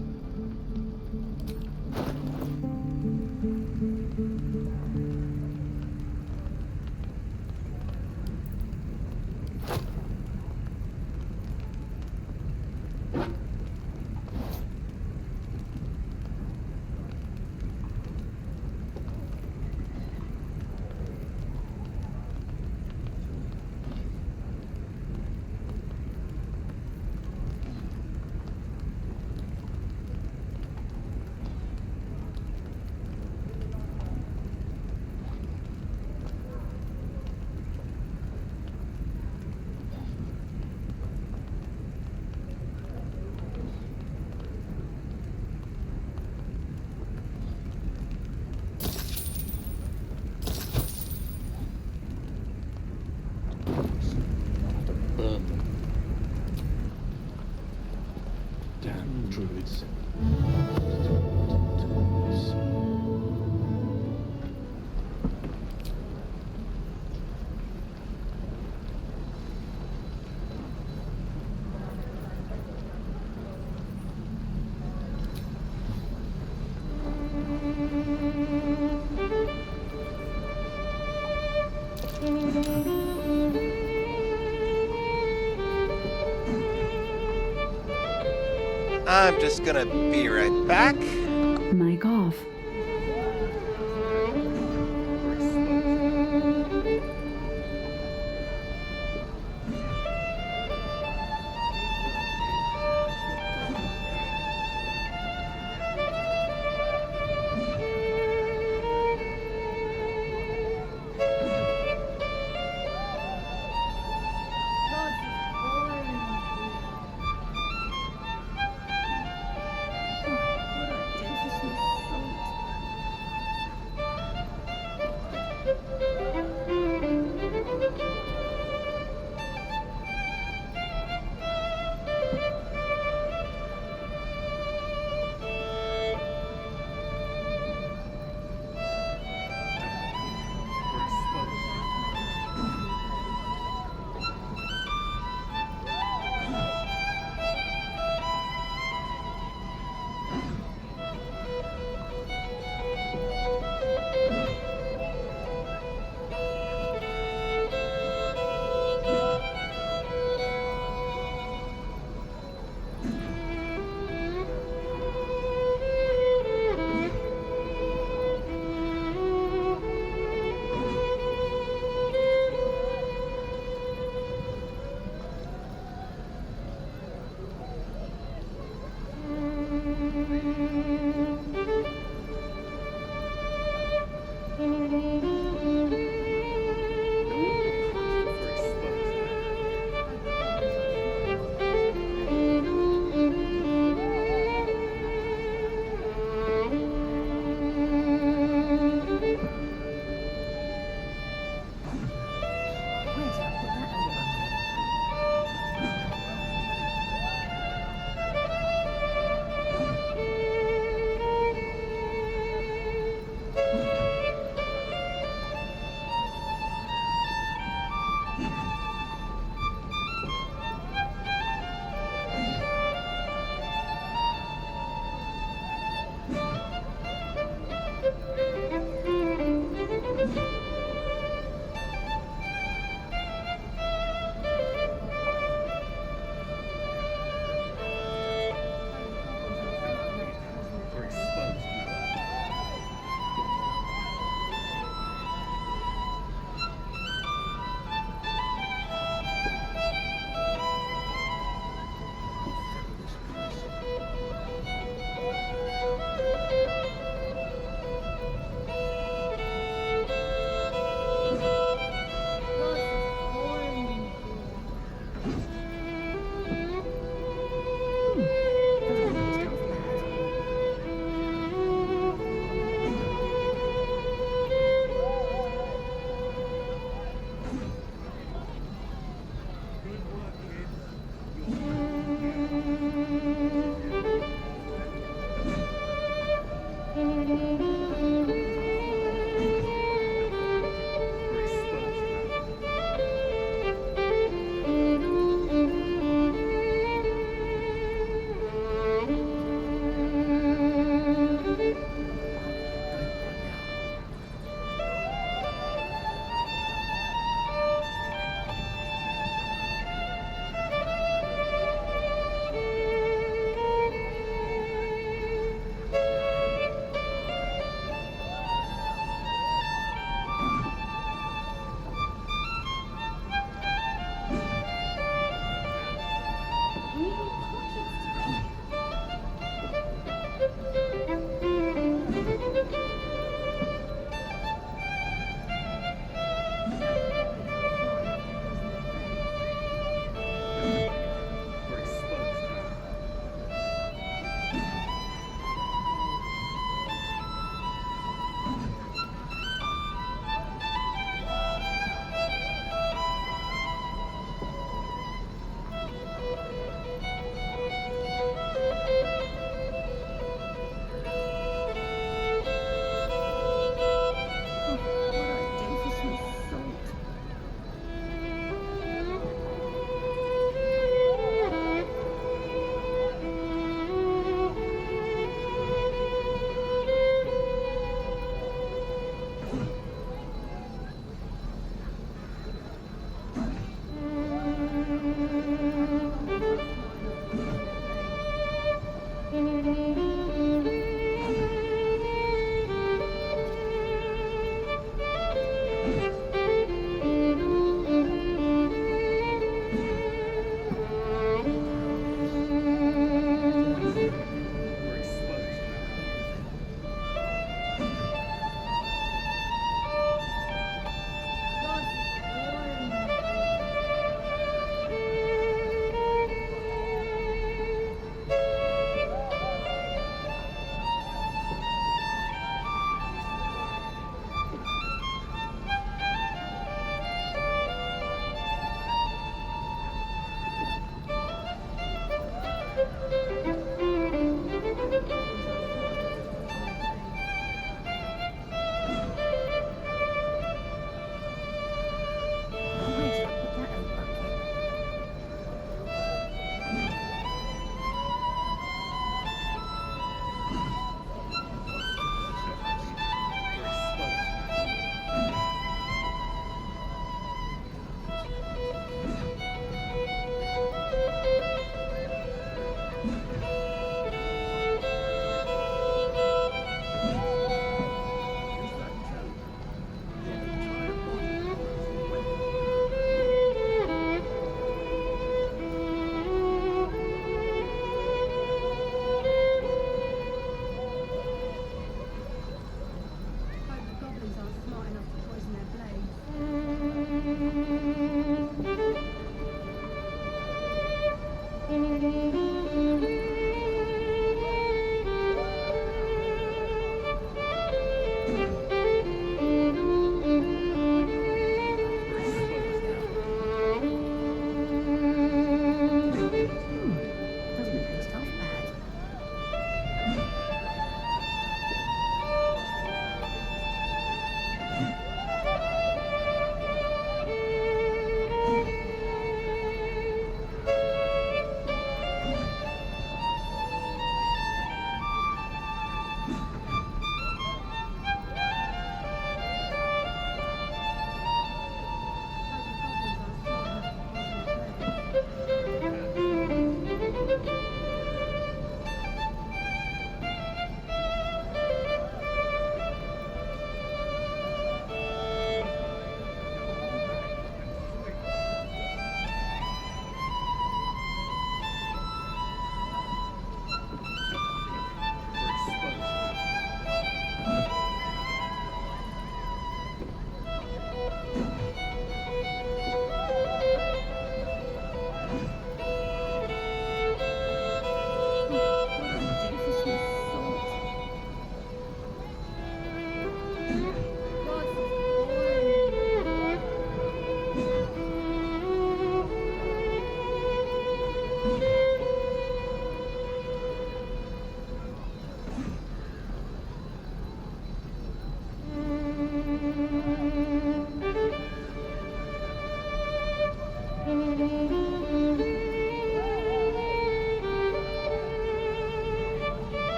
Damn druids. I'm just gonna be right back. Mic off.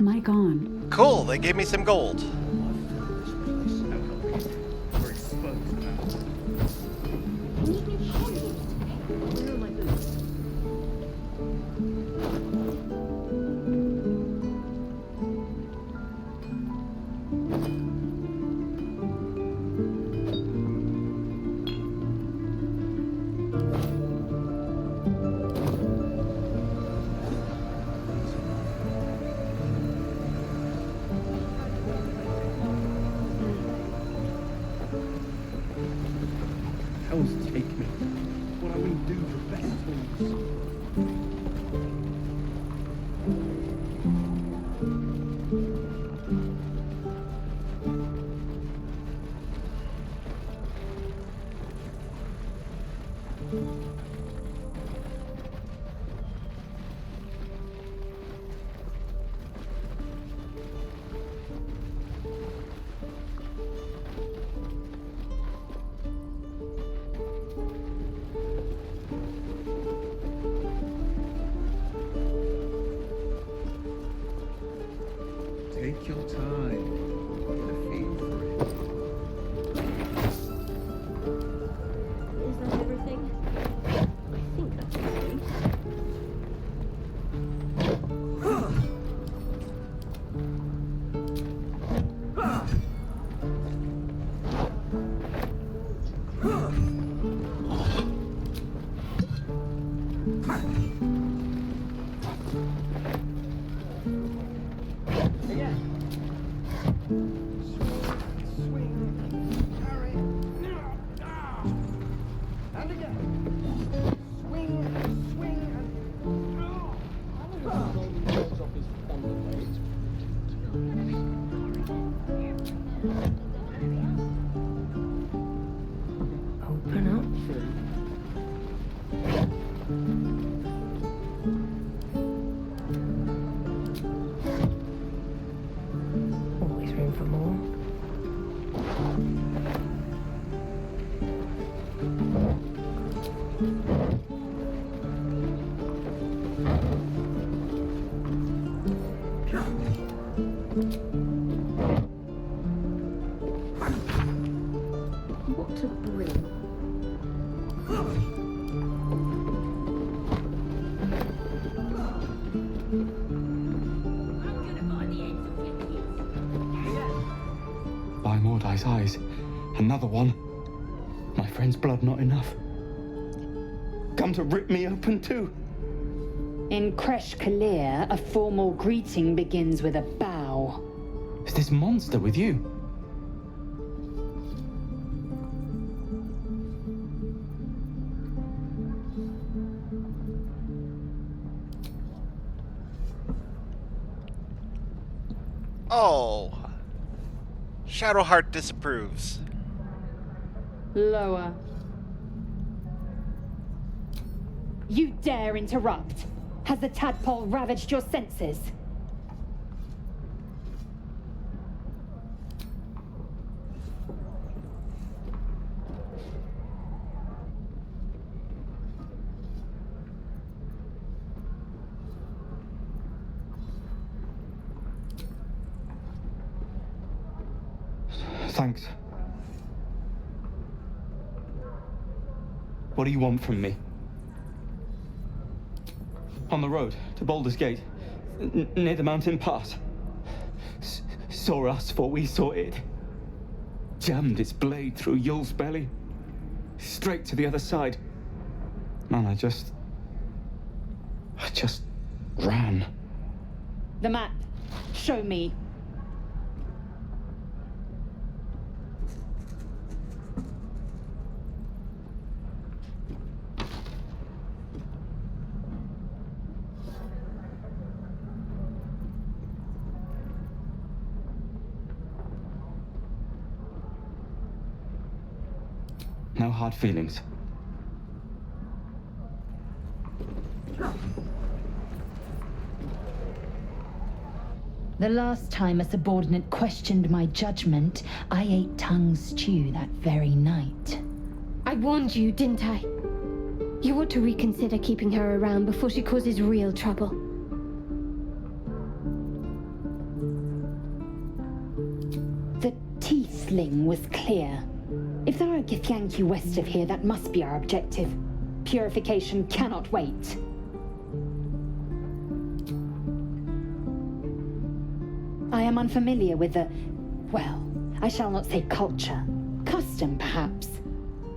Mic on. Cool, they gave me some gold. Hell's take me. What I wouldn't do for best tools. Take your time. Get a feel for it. Is that everything? I think that's everything. Open up. Always room for more. What to bring? By Mordai's eyes, another one. My friend's blood not enough. Come to rip me open too. In Kresh Kalir, a formal greeting begins with a bow. Is this monster with you? Oh. Shadowheart disapproves. Lower. You dare interrupt? Has the tadpole ravaged your senses? Thanks. What do you want from me? On the road to Baldur's Gate, near the mountain pass. Saw us, for we saw it. Jammed its blade through Yul's belly. Straight to the other side. Man, I just ran. The map. Show me. No hard feelings. The last time a subordinate questioned my judgment, I ate tongue stew that very night. I warned you, didn't I? You ought to reconsider keeping her around before she causes real trouble. The Tiefling was clear. If there are Githyanki west of here, that must be our objective. Purification cannot wait. I am unfamiliar with the... well, I shall not say culture. Custom, perhaps.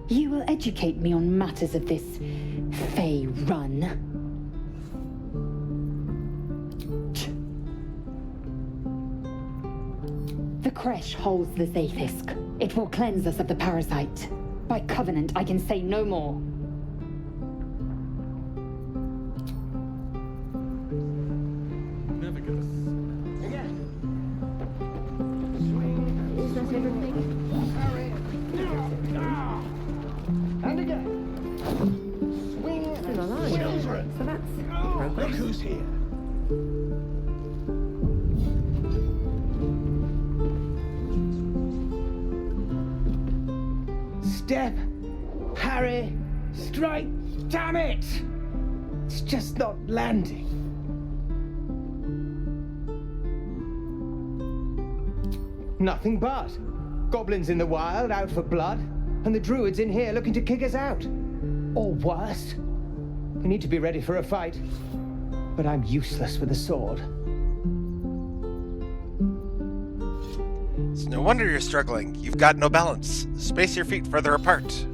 You will educate me on matters of this Fey run. The Kresh holds the Zaithisk. It will cleanse us of the parasite. By covenant, I can say no more. Is that everything? And again. Swing. Still alive. Children. So that's Look progress. who's here. Step, parry, strike. Damn it! It's just not landing. Nothing but goblins in the wild out for blood, and the druids in here looking to kick us out. Or worse. We need to be ready for a fight, but I'm useless with a sword. It's no wonder you're struggling. You've got no balance. Space your feet further apart.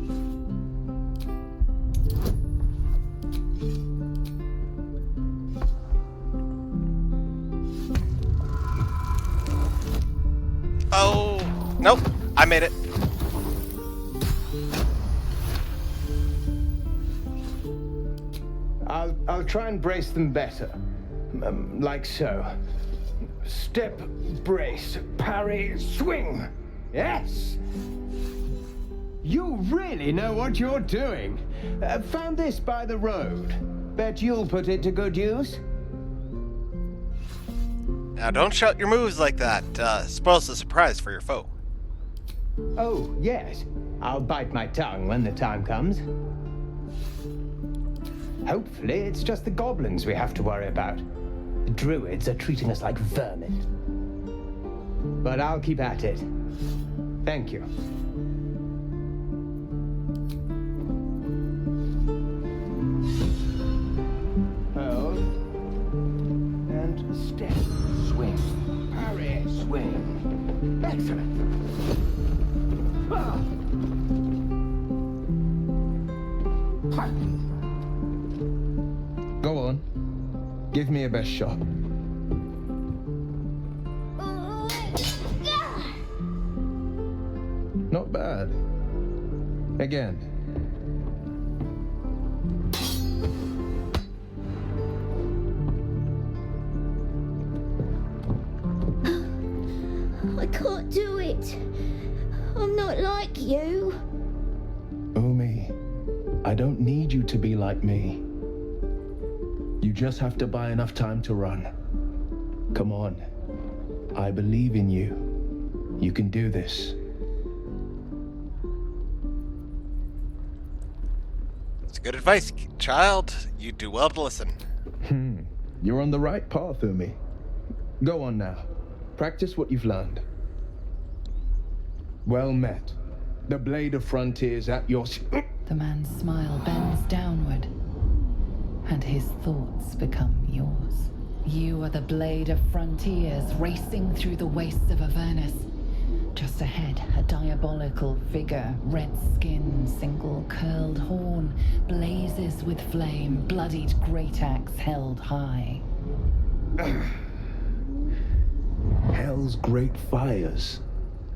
Oh, nope. I made it. I'll try and brace them better. Like so. Step, brace, parry, swing. Yes! You really know what you're doing. Found this by the road. Bet you'll put it to good use. Now don't shout your moves like that. Spoils the surprise for your foe. Oh, yes. I'll bite my tongue when the time comes. Hopefully, it's just the goblins we have to worry about. The druids are treating us like vermin. But I'll keep at it. Thank you. Hold. And step. Swing. Parry. Swing. Excellent. Ah. Go on. Give me a best shot. Not bad. Again. I can't do it. I'm not like you. Umi, I don't need you to be like me. You just have to buy enough time to run. Come on. I believe in you. You can do this. It's good advice, child. You do well to listen. You're on the right path, Umi. Go on now. Practice what you've learned. Well met. The Blade of Frontiers at your... The man's smile bends downward, and his thoughts become yours. You are the Blade of Frontiers, racing through the wastes of Avernus. Just ahead, a diabolical figure, red skin, single curled horn, blazes with flame, bloodied great axe held high. Hell's great fires.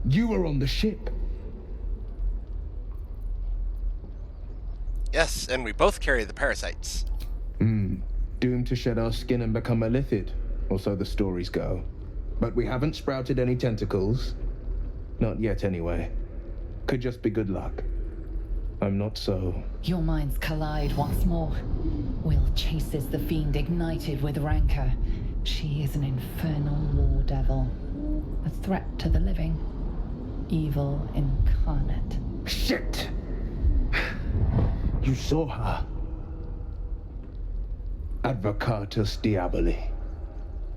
You were on the ship. Yes, and we both carry the parasites. Doomed to shed our skin and become a lithid, or so the stories go. But we haven't sprouted any tentacles. Not yet, anyway. Could just be good luck. I'm not so... Your minds collide once more. Will chases the fiend ignited with rancor. She is an infernal war devil. A threat to the living. Evil incarnate. Shit! You saw her. Advocatus Diaboli.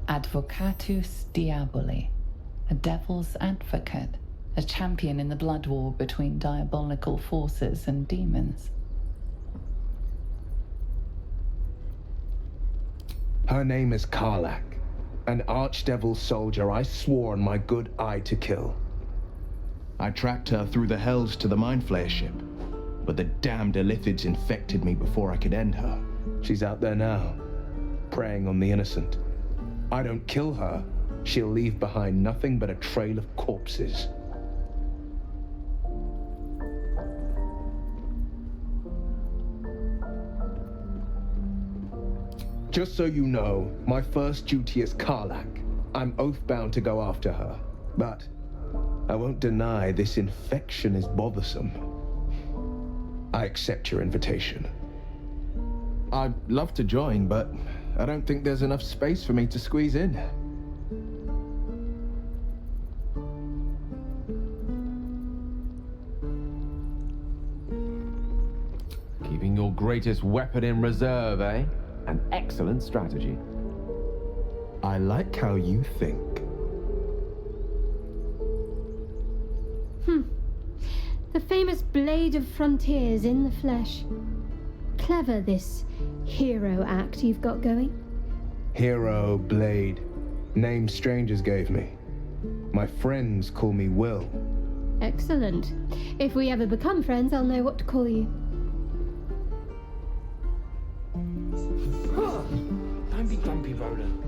Advocatus Diaboli. A devil's advocate. A champion in the blood war between diabolical forces and demons. Her name is Karlach, an archdevil soldier I swore on my good eye to kill. I tracked her through the hells to the Mind Flayer ship, but the damned Illithids infected me before I could end her. She's out there now, preying on the innocent. I don't kill her, she'll leave behind nothing but a trail of corpses. Just so you know, my first duty is Karlach. I'm oath-bound to go after her. But I won't deny this infection is bothersome. I accept your invitation. I'd love to join, but I don't think there's enough space for me to squeeze in. Keeping your greatest weapon in reserve, eh? An excellent strategy. I like how you think. The famous Blade of Frontiers in the flesh. Clever, this hero act you've got going. Hero, Blade. Name strangers gave me. My friends call me Will. Excellent. If we ever become friends, I'll know what to call you. Don't be grumpy, Roland.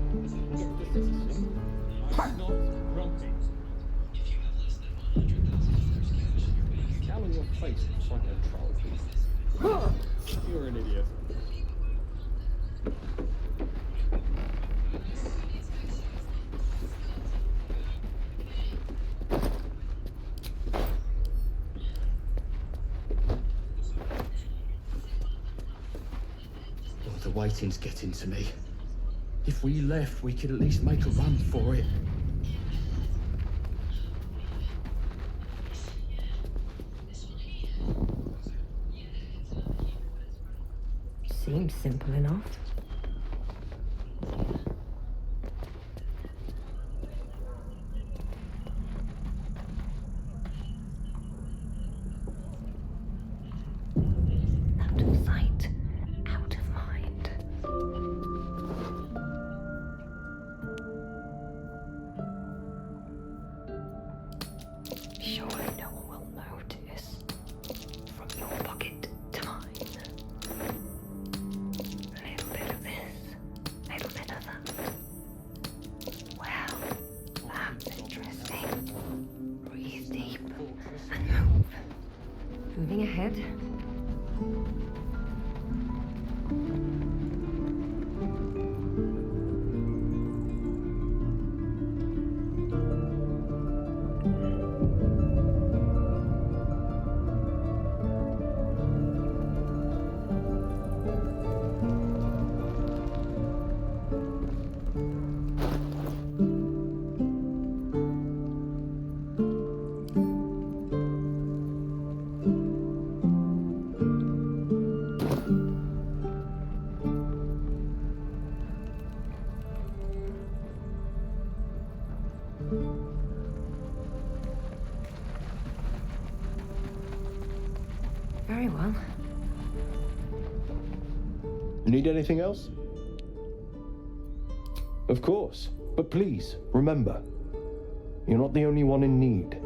Scowl on your face, like a troll. You're an idiot. The waiting's getting to me. If we left, we could at least make a run for it. Seems simple enough. Out of sight, out of mind. Surely no one will notice. From your pocket to mine. A little bit of this, a little bit of that. Well, that's interesting. Breathe deep and move. Moving ahead. Very well. Need anything else? Of course, but please, remember, you're not the only one in need.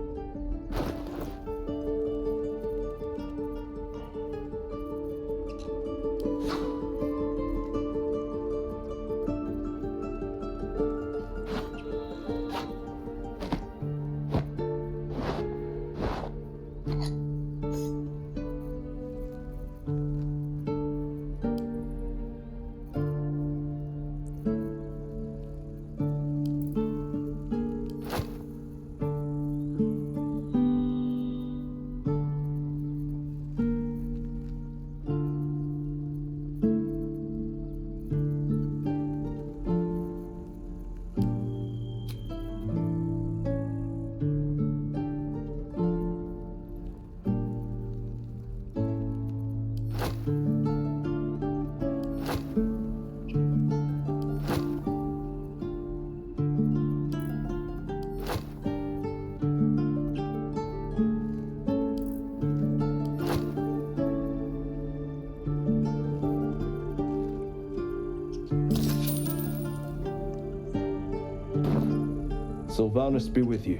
Sylvanus be with you.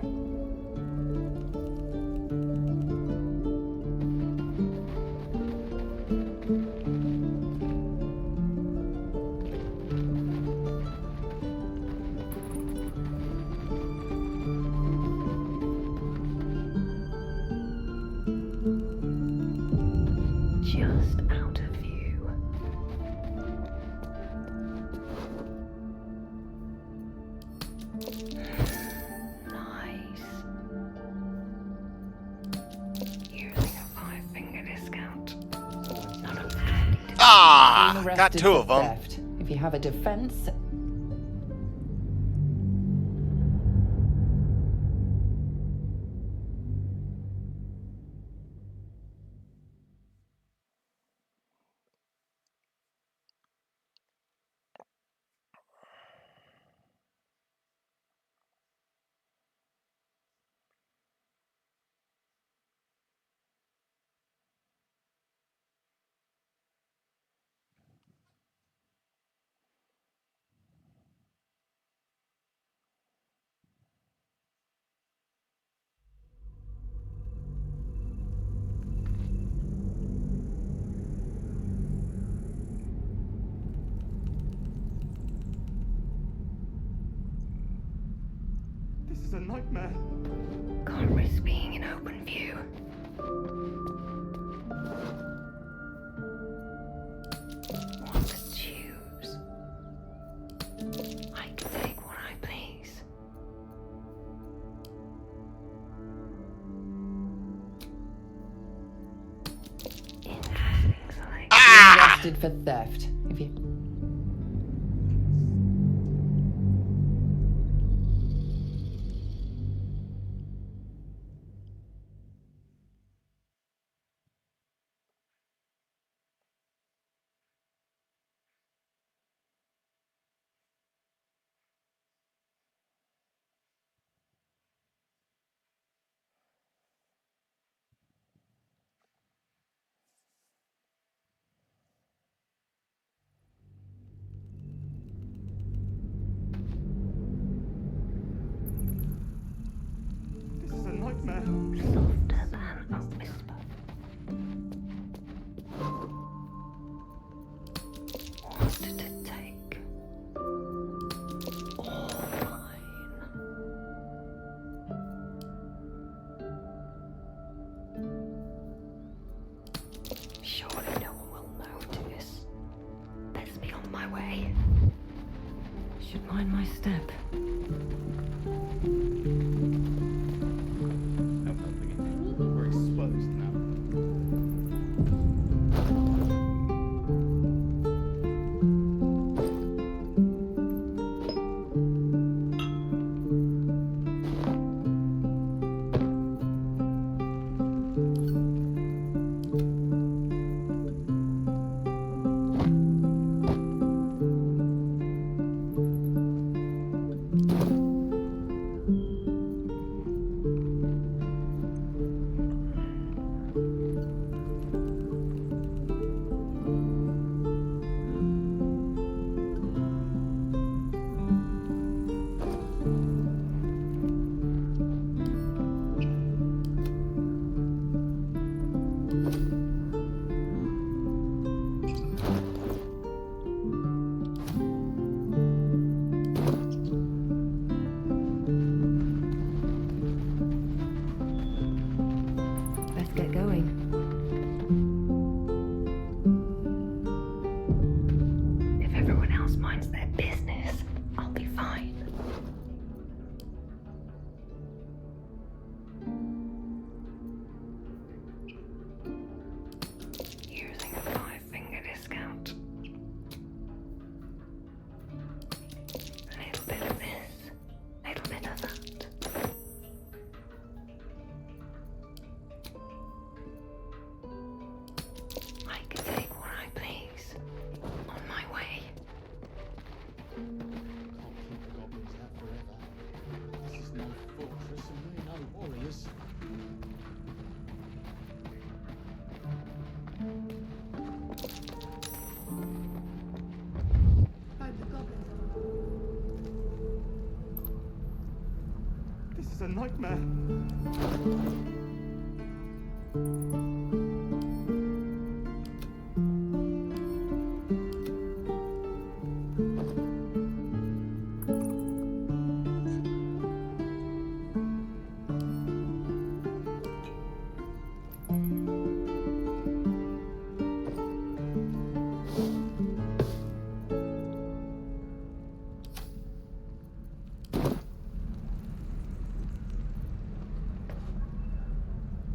Just out of view. Nice. Using a 5-finger discount. Ah! Being Got arrested 2 for of them. theft. If you have a defense, This is a nightmare. Can't risk being in open view. What to choose? I can take what I please. Interesting selection. being arrested for theft. If you This is a nightmare. Softer than a whisper. What to take? All mine. Surely no one will notice. Best be on my way. Should mind my step. We're exposed now. Let's get going. If everyone else minds their business, I'll be fine. Using a 5-finger discount. A little bit of this, a little bit of that. I can take what I please. On my way. This is no fortress and we're no warriors. This is a nightmare.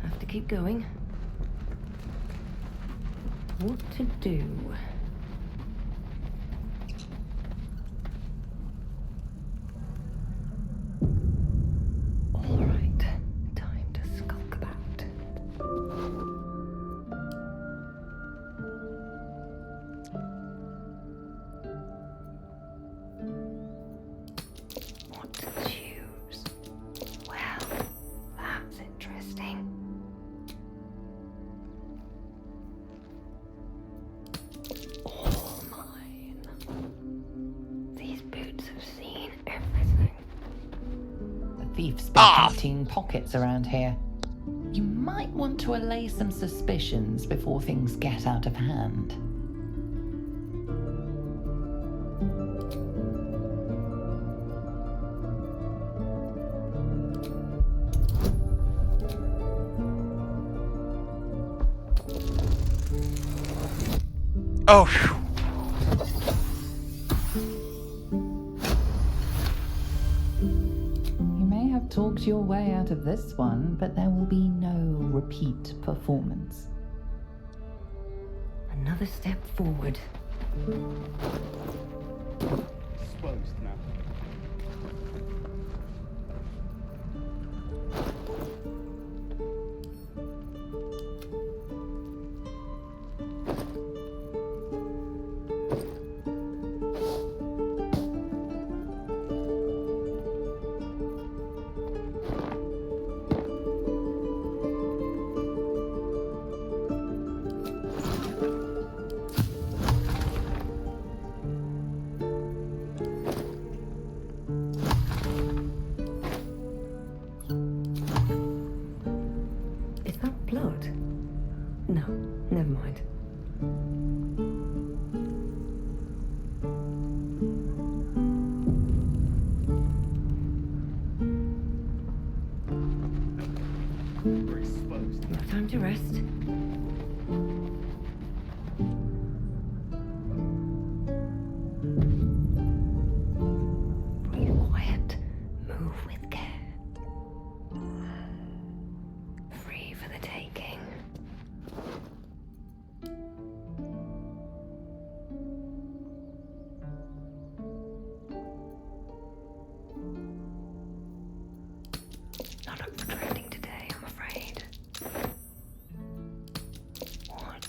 Have to keep going. What to do? All right, time to skulk about. What to choose? Well, that's interesting. All mine. These boots have seen everything. The thief's been emptying pockets around here. You might want to allay some suspicions before things get out of hand. Oh, phew. You may have talked your way out of this one, but there will be no repeat performance. Another step forward. Exposed now. Is that blood? No, never mind. We're exposed. No time to rest. Breathe quiet. Move with care. Free for the taking. Not up for trading today, I'm afraid. What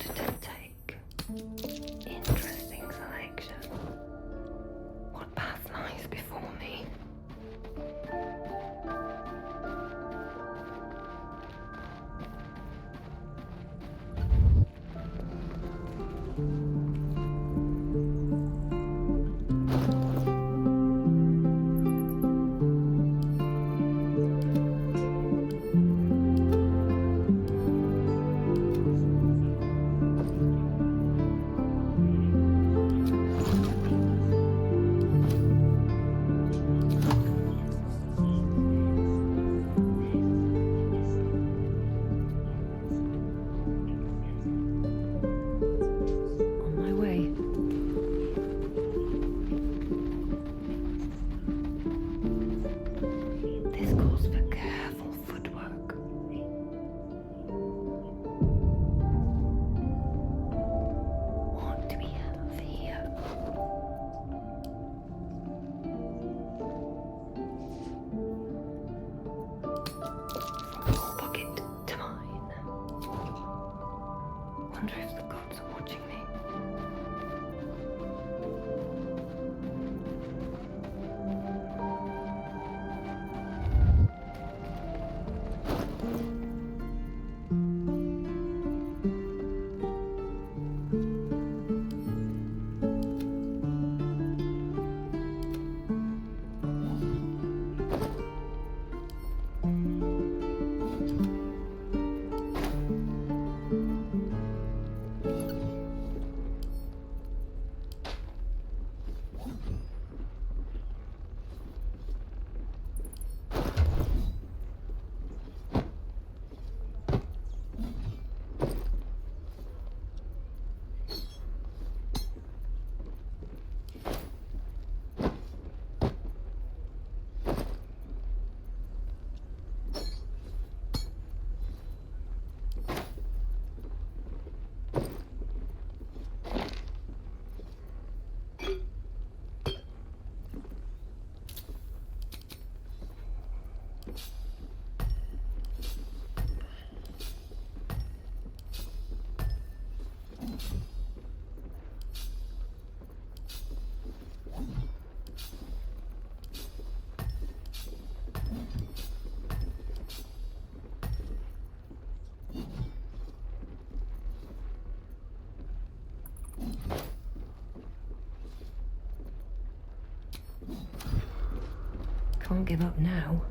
Can't give up now.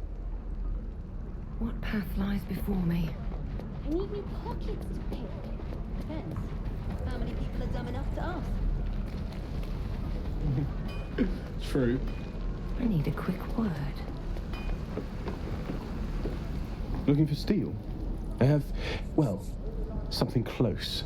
What path lies before me? I need new pockets to pick. Depends. How many people are dumb enough to ask? True. I need a quick word. Looking for steel? I have, well, something close.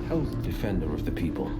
Hell's the defender of the people.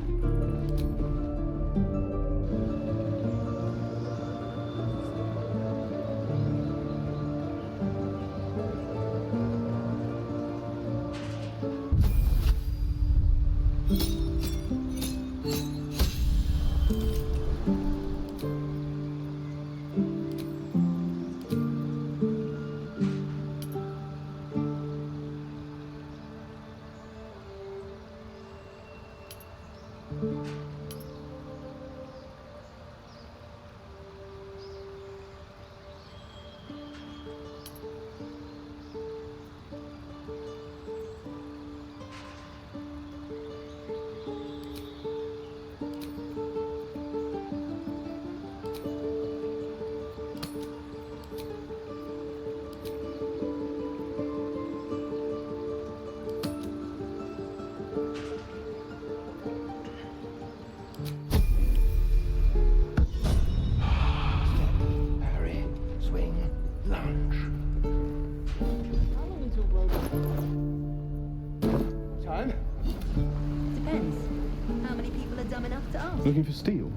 Looking for steel?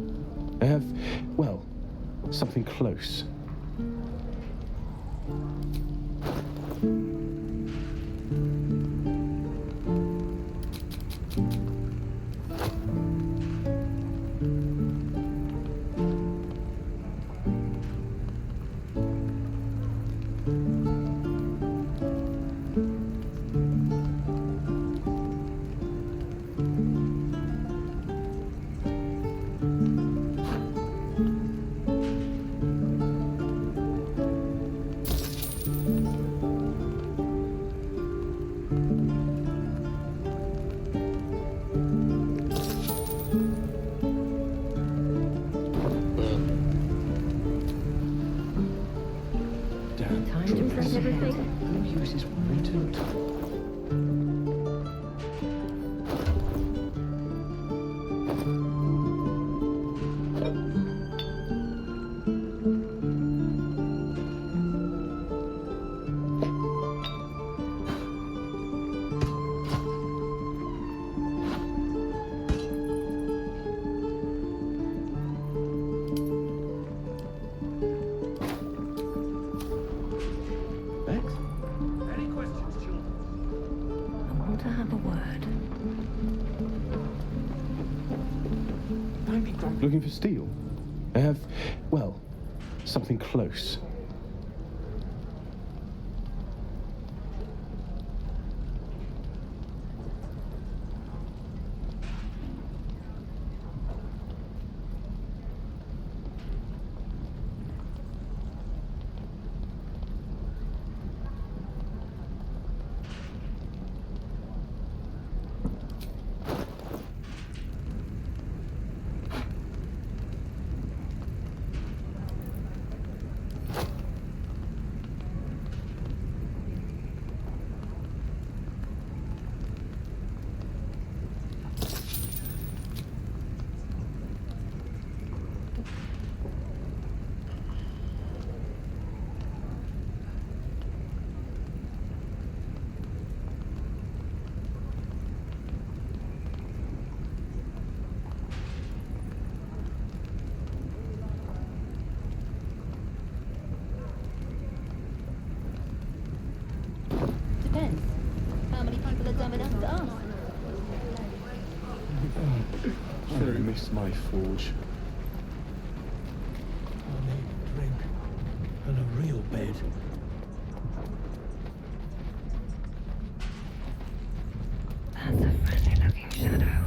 I have, well, something close. Looking for steel? I have, well, something close. Depends. How many people are dumb enough to ask? I miss my forge. I need a drink and a real bed. That's a friendly looking shadow.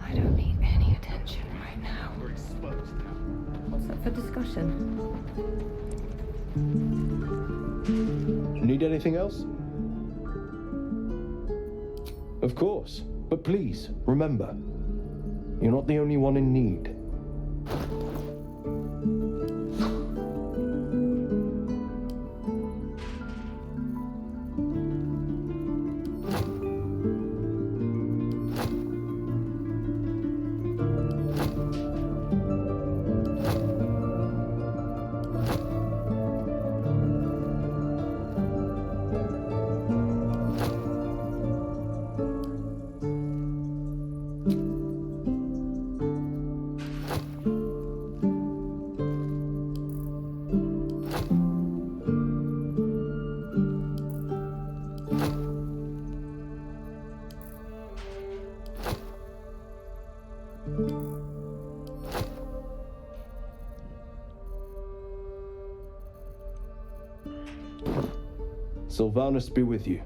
I don't need any attention right now. We're exposed now. What's up for discussion? Need anything else? Of course. But please, remember, you're not the only one in need. Sylvanus be with you.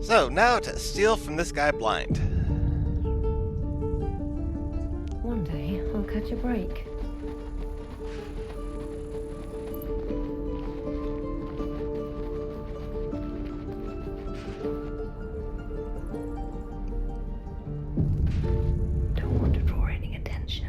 So, now to steal from this guy blind. One day, I'll catch a break. Don't want to draw any attention.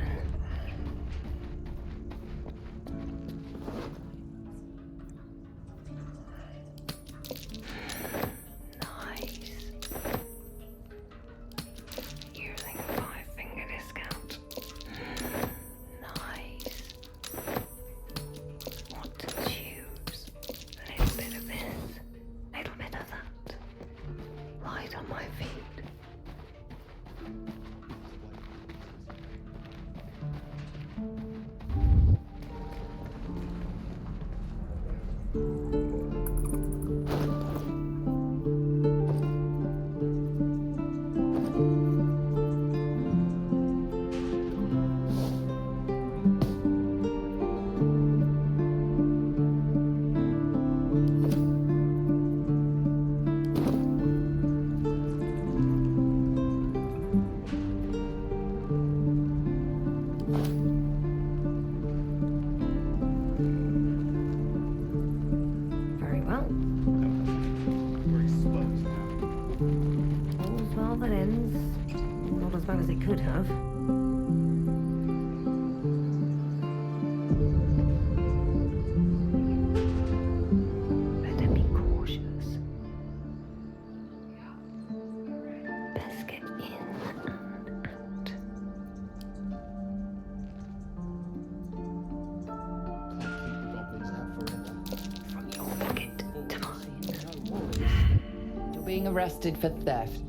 As it could have. Better be cautious. Best get in and out. From your pocket to mine. You're being arrested for theft.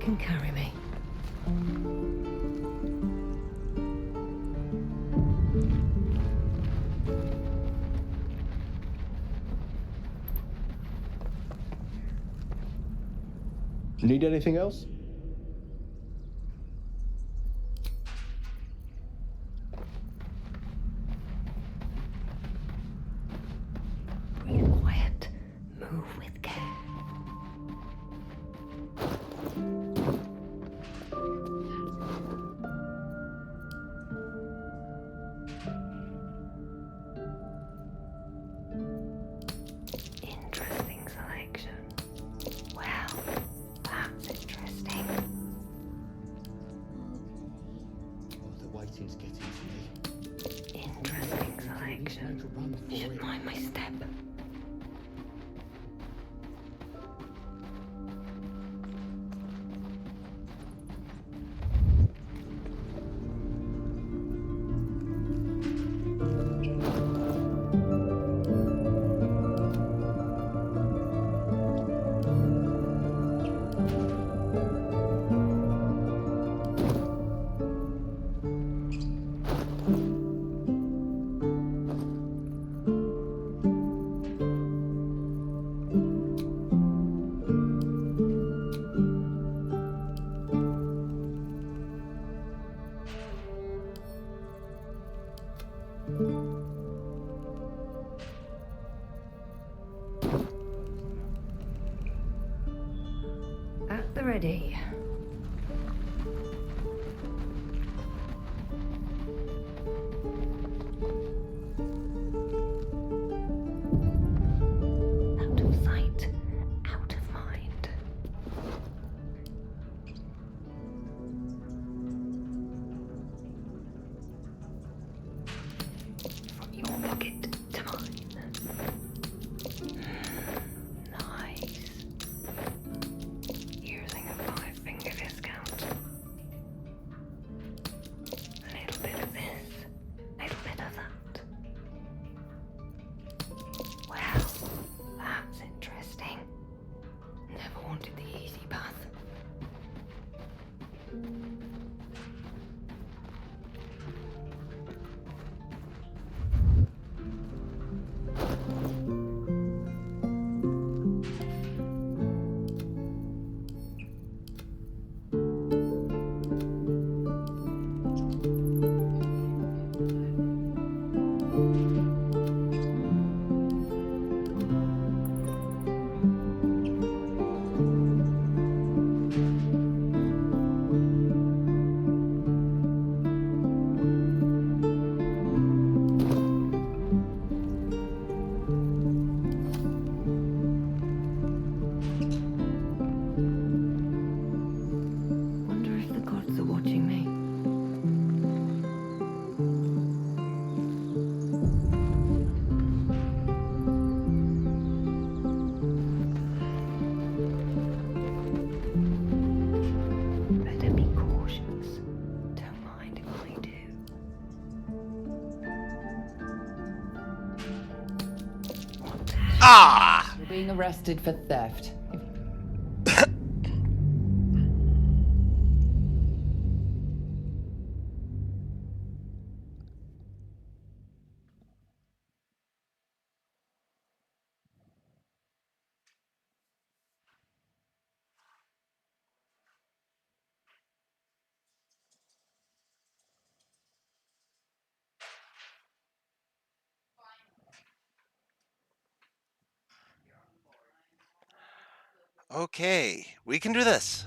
can carry me. Need anything else? Breathe quiet. Move with care. Interesting selection. Well, that's interesting. Oh, the waiting's getting to me. Interesting selection. Should mind my step. At the ready. Out of sight, out of mind. From your pocket to mine. Nice. Using a 5-finger discount. A little bit of this, a little bit of that. Well, that's interesting. Never wanted the easy path. Wonder if the gods are watching me. Better be cautious. Don't mind if I do. Ah! You're being arrested for theft. Okay, we can do this.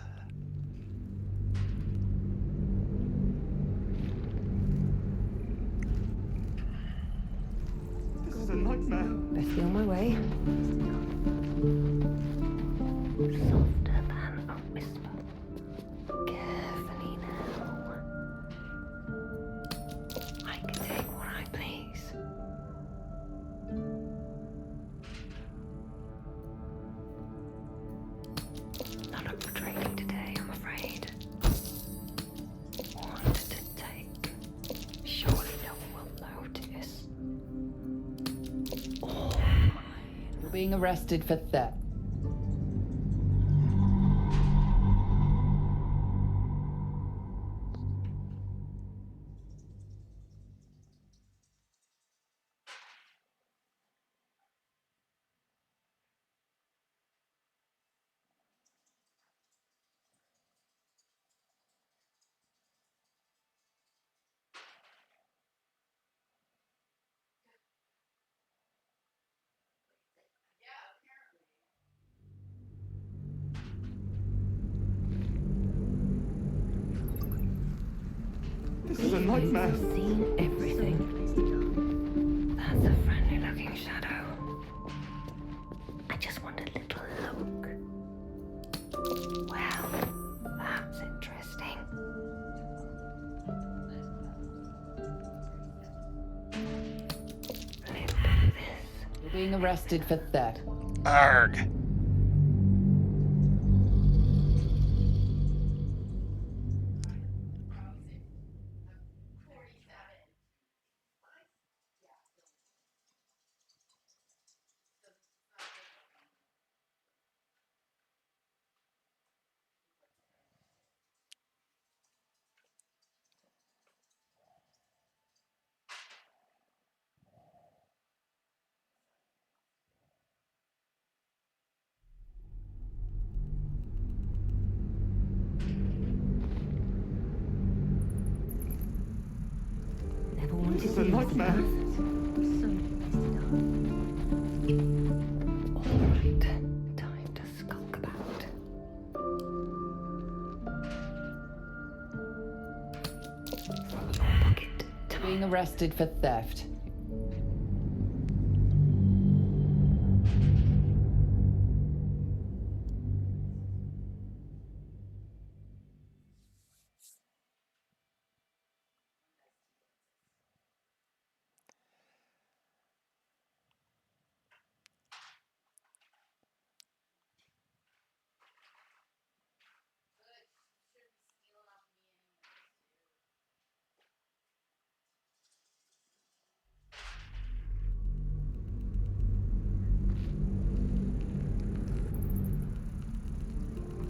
This is a nightmare. Best be on my way. Softer than a whisper. Carefully now. I can take what I please. Not up for trading today, I'm afraid. Want to take. Surely no one will notice. You're being arrested for theft. This is a nightmare. I've seen everything. That's a friendly-looking shadow. I just want a little look. Well, that's interesting. You're being arrested for theft. Arg. Never wanted This is to a do nightmare. Alright, time to skulk about. You're being arrested for theft.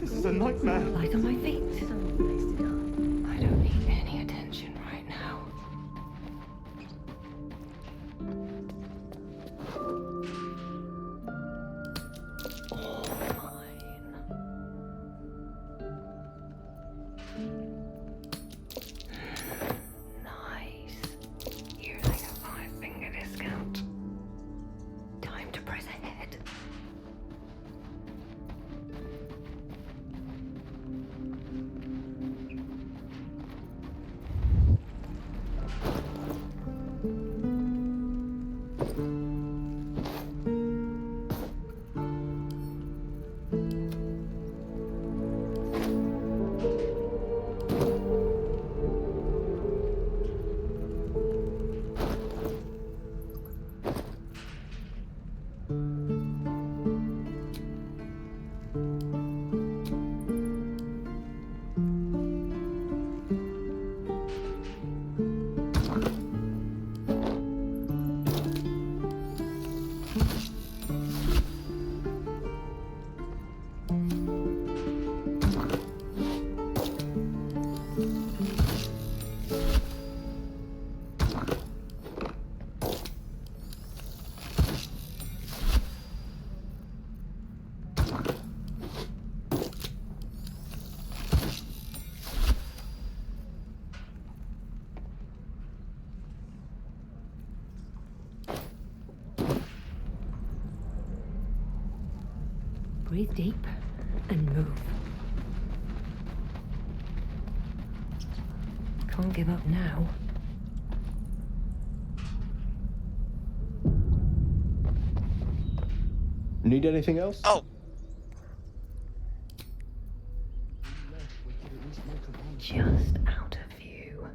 This is a nightmare. Light on my feet. I don't need any attention right now. All mine. Nice. Here's like a 5-finger discount. Time to press ahead. Breathe deep and move. Can't give up now. Need anything else? Oh. Just out of view.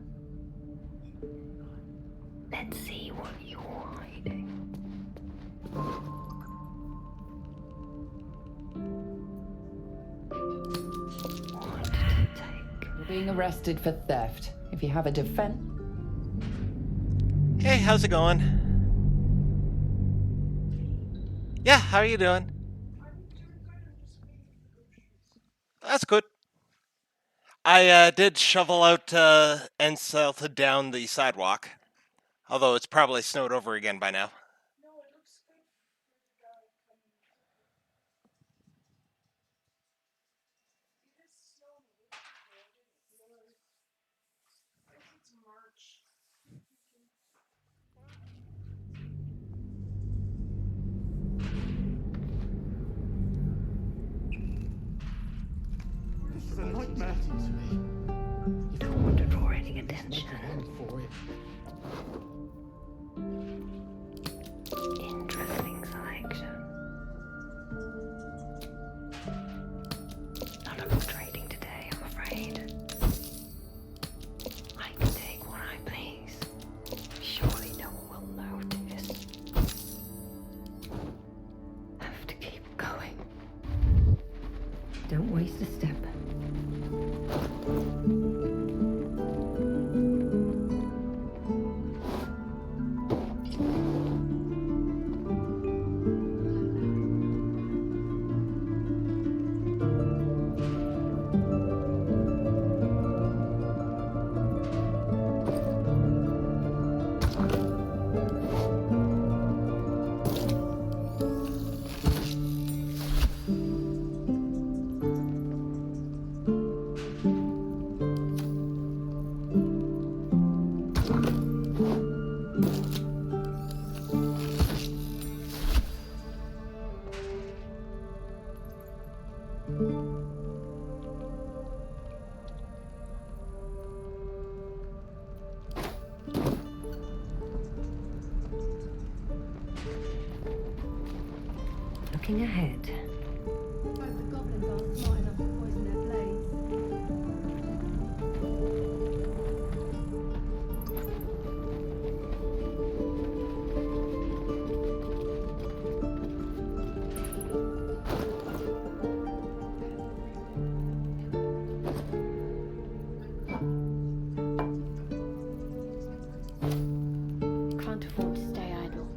Let's see what you're hiding. You're being arrested for theft. If you have a defense. Hey, how's it going? Yeah, how are you doing? That's good. I did shovel out and salted down the sidewalk. Although it's probably snowed over again by now. This is a nightmare. Don't want to draw any attention. Interesting selection. Not a lot of trading today, I'm afraid. I can take what I please. Surely no one will notice. Have to keep going. Don't waste a step. Looking ahead. Hope the goblins aren't smart enough to poison their blades. Can't afford to stay idle.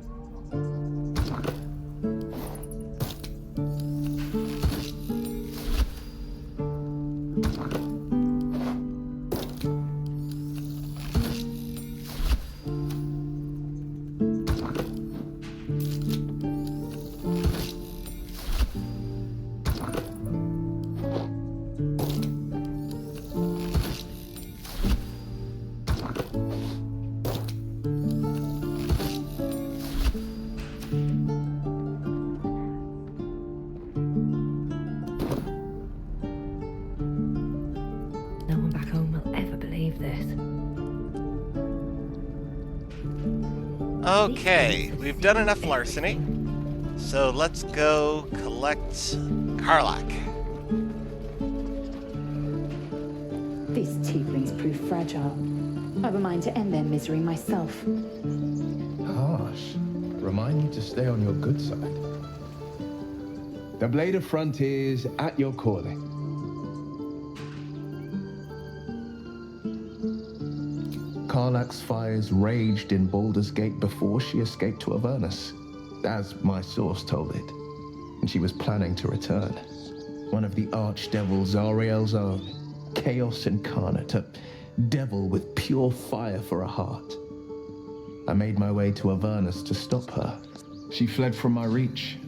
No one back home will ever believe this. Okay, we've done enough larceny. So let's go collect Karlach. These tieflings prove fragile. I've a mind to end their misery myself. Harsh. Remind me to stay on your good side. The Blade of Frontiers at your calling. Karlach's fires raged in Baldur's Gate before she escaped to Avernus, as my source told it, and she was planning to return. One of the archdevil Zariel's own, Chaos Incarnate, a devil with pure fire for a heart. I made my way to Avernus to stop her. She fled from my reach,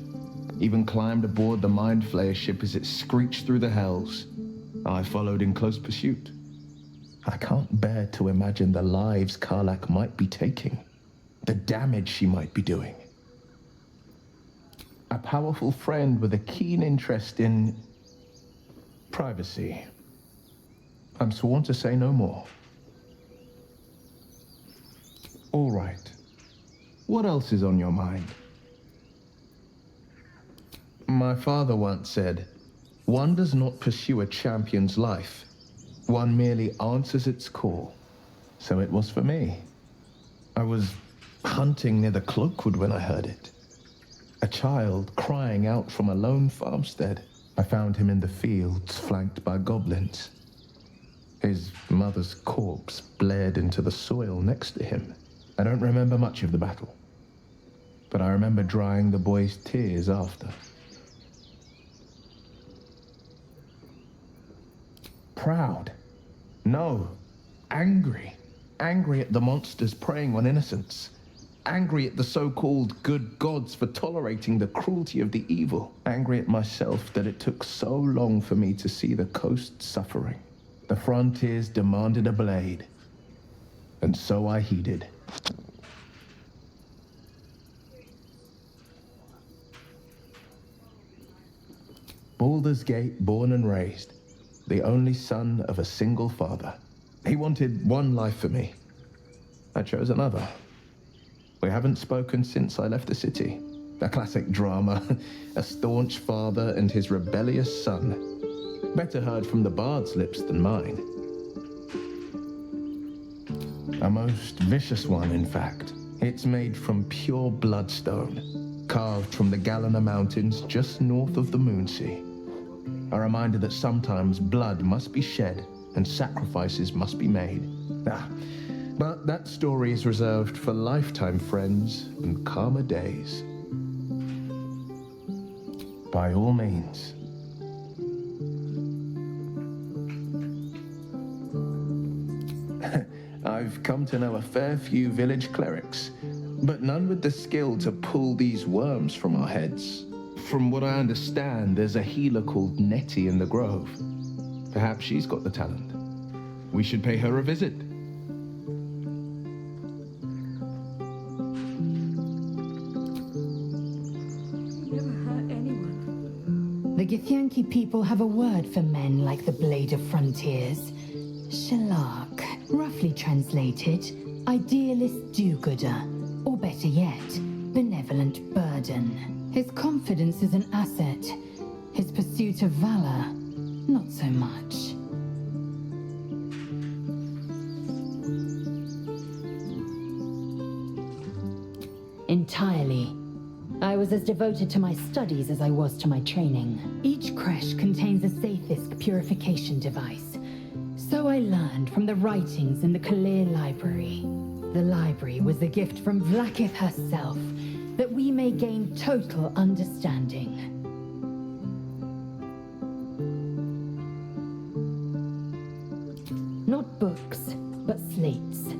even climbed aboard the Mind Flayer ship as it screeched through the hells. I followed in close pursuit. I can't bear to imagine the lives Karlach might be taking, the damage she might be doing. A powerful friend with a keen interest in privacy. I'm sworn to say no more. All right. What else is on your mind? My father once said, one does not pursue a champion's life. One merely answers its call. So it was for me. I was hunting near the Cloakwood when I heard it. A child crying out from a lone farmstead. I found him in the fields, flanked by goblins. His mother's corpse blared into the soil next to him. I don't remember much of the battle, but I remember drying the boy's tears after. Proud? No. Angry. Angry at the monsters preying on innocents. Angry at the so-called good gods for tolerating the cruelty of the evil. Angry at myself that it took so long for me to see the coast suffering. The frontiers demanded a blade, and so I heeded. Baldur's Gate, born and raised, the only son of a single father. He wanted one life for me. I chose another. We haven't spoken since I left the city. A classic drama. A staunch father and his rebellious son. Better heard from the bard's lips than mine. A most vicious one, in fact. It's made from pure bloodstone, carved from the Galena Mountains just north of the Moonsea. A reminder that sometimes blood must be shed and sacrifices must be made. But that story is reserved for lifetime friends and calmer days. By all means. I've come to know a fair few village clerics, but none with the skill to pull these worms from our heads. From what I understand, there's a healer called Nettie in the Grove. Perhaps she's got the talent. We should pay her a visit. The Githyanki people have a word for men like the Blade of Frontiers. Shalak, roughly translated, idealist do-gooder, or better yet, benevolent burden. His confidence is an asset. His pursuit of valor, not so much. Entirely. I was as devoted to my studies as I was to my training. Each creche contains a Sathisk purification device. So I learned from the writings in the Kalir Library. The library was a gift from Vlaakith herself, that we may gain total understanding. Not books, but slates.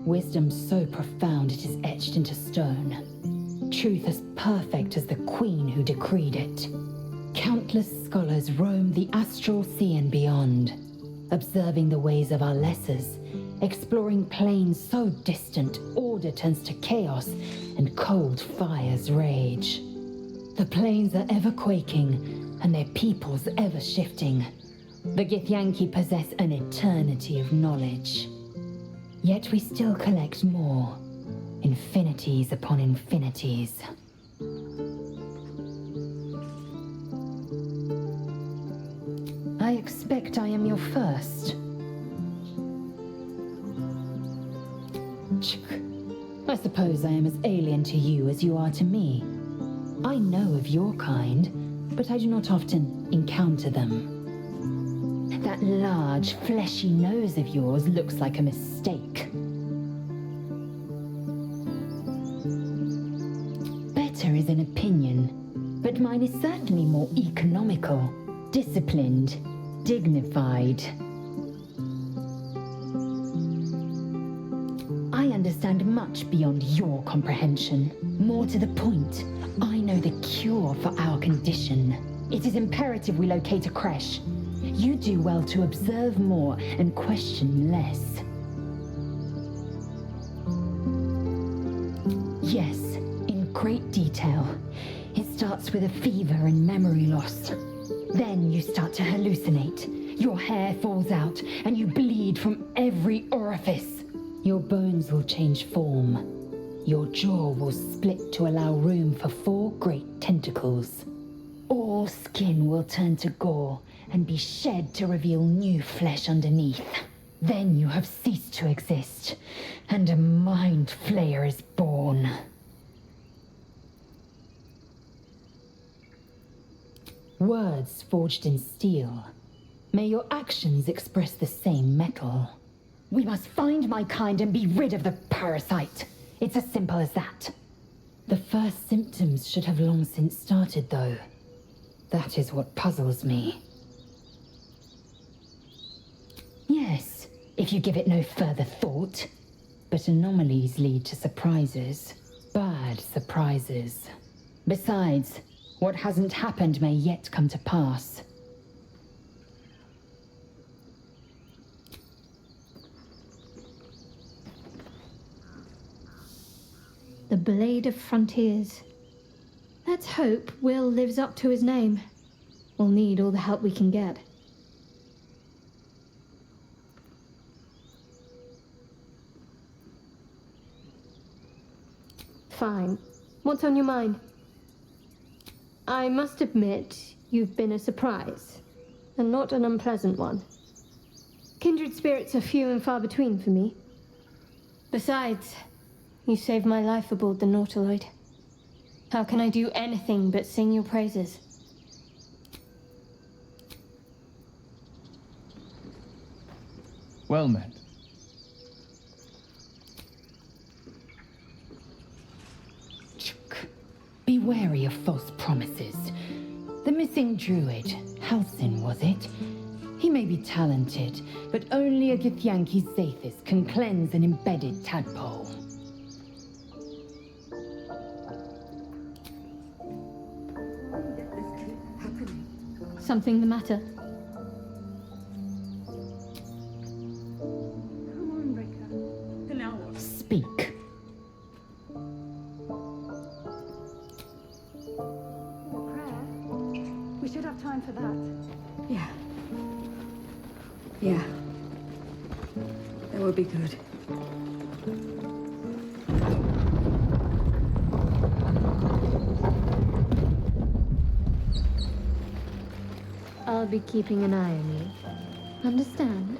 Wisdom so profound it is etched into stone. Truth as perfect as the queen who decreed it. Countless scholars roam the astral sea and beyond, observing the ways of our lessers, exploring planes so distant order turns to chaos and cold fires rage. The planes are ever quaking and their peoples ever shifting. The Githyanki possess an eternity of knowledge. Yet we still collect more. Infinities upon infinities. I expect I am your first. I suppose I am as alien to you as you are to me. I know of your kind, but I do not often encounter them. That large, fleshy nose of yours looks like a mistake. Better is an opinion, but mine is certainly more economical, disciplined, dignified. I understand much beyond your comprehension. More to the point, I know the cure for our condition. It is imperative we locate a creche. You do well to observe more and question less. Yes, in great detail. It starts with a fever and memory loss. Then you start to hallucinate. Your hair falls out and you bleed from every orifice. Your bones will change form. Your jaw will split to allow room for 4 great tentacles. All skin will turn to gore and be shed to reveal new flesh underneath. Then you have ceased to exist, and a mind flayer is born. Words forged in steel. May your actions express the same metal. We must find my kind and be rid of the parasite. It's as simple as that. The first symptoms should have long since started, though. That is what puzzles me. Yes, if you give it no further thought. But anomalies lead to surprises. Bad surprises. Besides, what hasn't happened may yet come to pass. The Blade of Frontiers. Let's hope Will lives up to his name. We'll need all the help we can get. fine. What's on your mind? I must admit, you've been a surprise, and not an unpleasant one. Kindred spirits are few and far between for me. Besides, you saved my life aboard the Nautiloid. How can I do anything but sing your praises? Well met. Be wary of false promises. The missing druid, Halsin, was it? He may be talented, but only a Githyanki Zathis can cleanse an embedded tadpole. Something the matter? Speak. We should have time for that. Yeah. Yeah. That would be good. I'll be keeping an eye on you. Understand?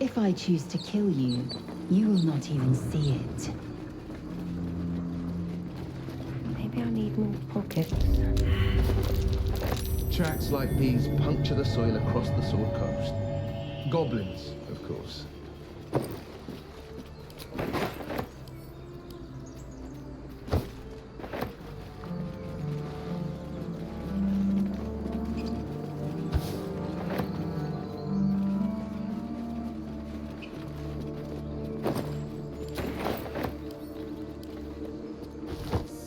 If I choose to kill you, you will not even see it. Maybe I need more pockets. Tracks like these puncture the soil across the Sword Coast. Goblins, of course.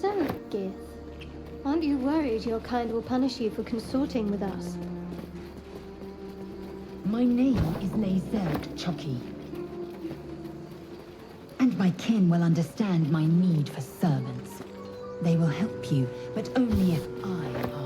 So, Gith, aren't you worried your kind will punish you for consorting with us? My name is Nazerg Chucky. And my kin will understand my need for servants. They will help you, but only if I ask.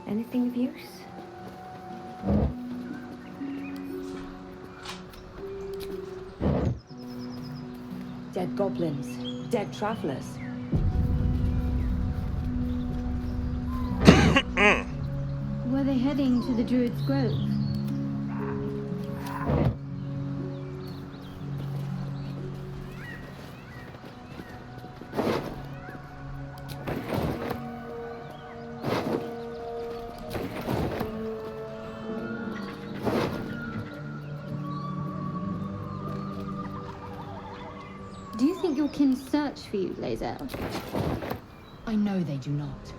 Anything of use? Dead goblins. Dead travelers. Were they heading to the Druid's Grove? Do you think your kin search for you, Lae'zel? I know they do not.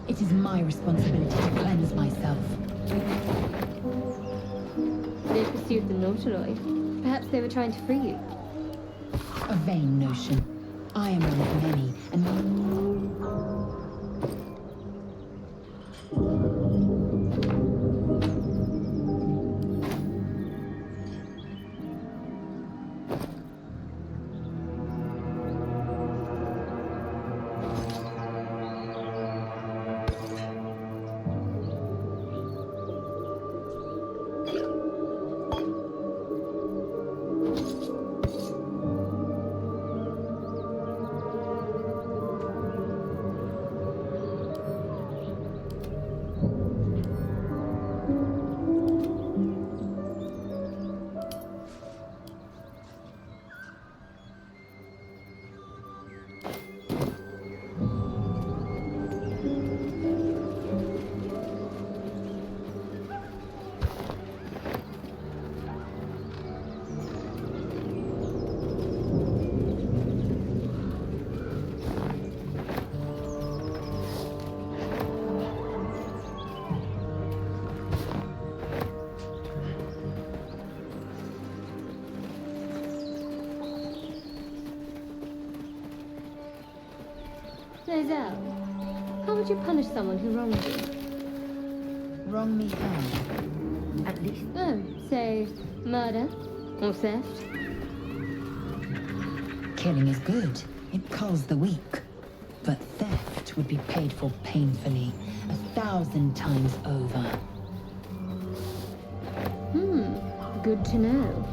It is my responsibility to cleanse myself. They pursued the Nautiloid. Perhaps they were trying to free you. A vain notion. I am one of many, and Lae'zel, how would you punish someone who wronged you? Wrong me how? At least. Oh, say, murder or theft? Killing is good. It culls the weak. But theft would be paid for painfully, 1,000 times over. Good to know.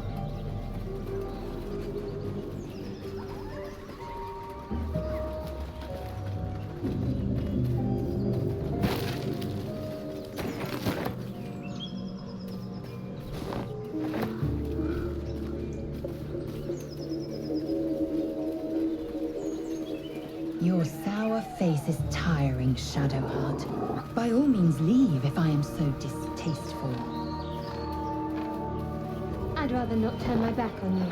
Your sour face is tiring, Shadowheart. By all means leave if I am so distasteful. I'd rather not turn my back on you,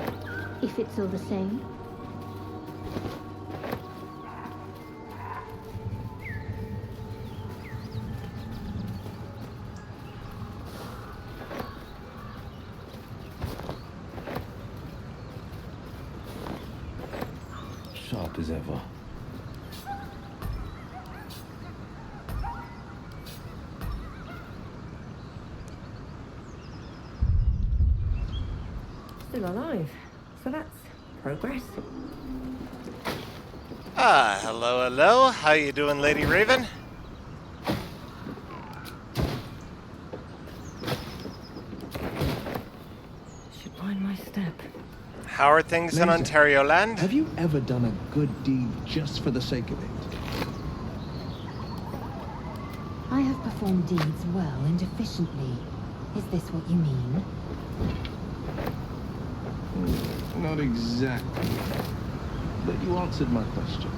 if it's all the same. Sharp as ever. Still alive. So that's progress. Ah, hello, hello. How you doing, Lady Raven? Should mind my step. How are things in Lae'zel, Ontario land? Have you ever done a good deed just for the sake of it? I have performed deeds well and efficiently. Is this what you mean? Not exactly. But you answered my question.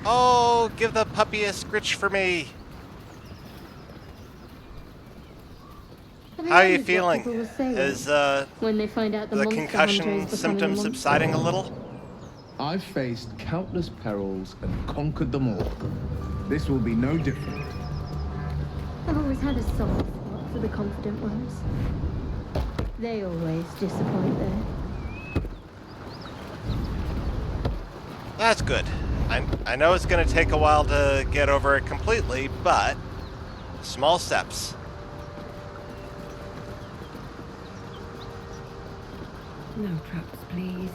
Oh, give the puppy a scritch for me. Have How are you noticed what feeling? people will say Is when they find out the the monster concussion hunter is becoming a symptoms monster? subsiding a little? I've faced countless perils and conquered them all. This will be no different. I've always had a soft spot for the confident ones. They always disappoint though. That's good. I know it's going to take a while to get over it completely, but small steps. No traps, please.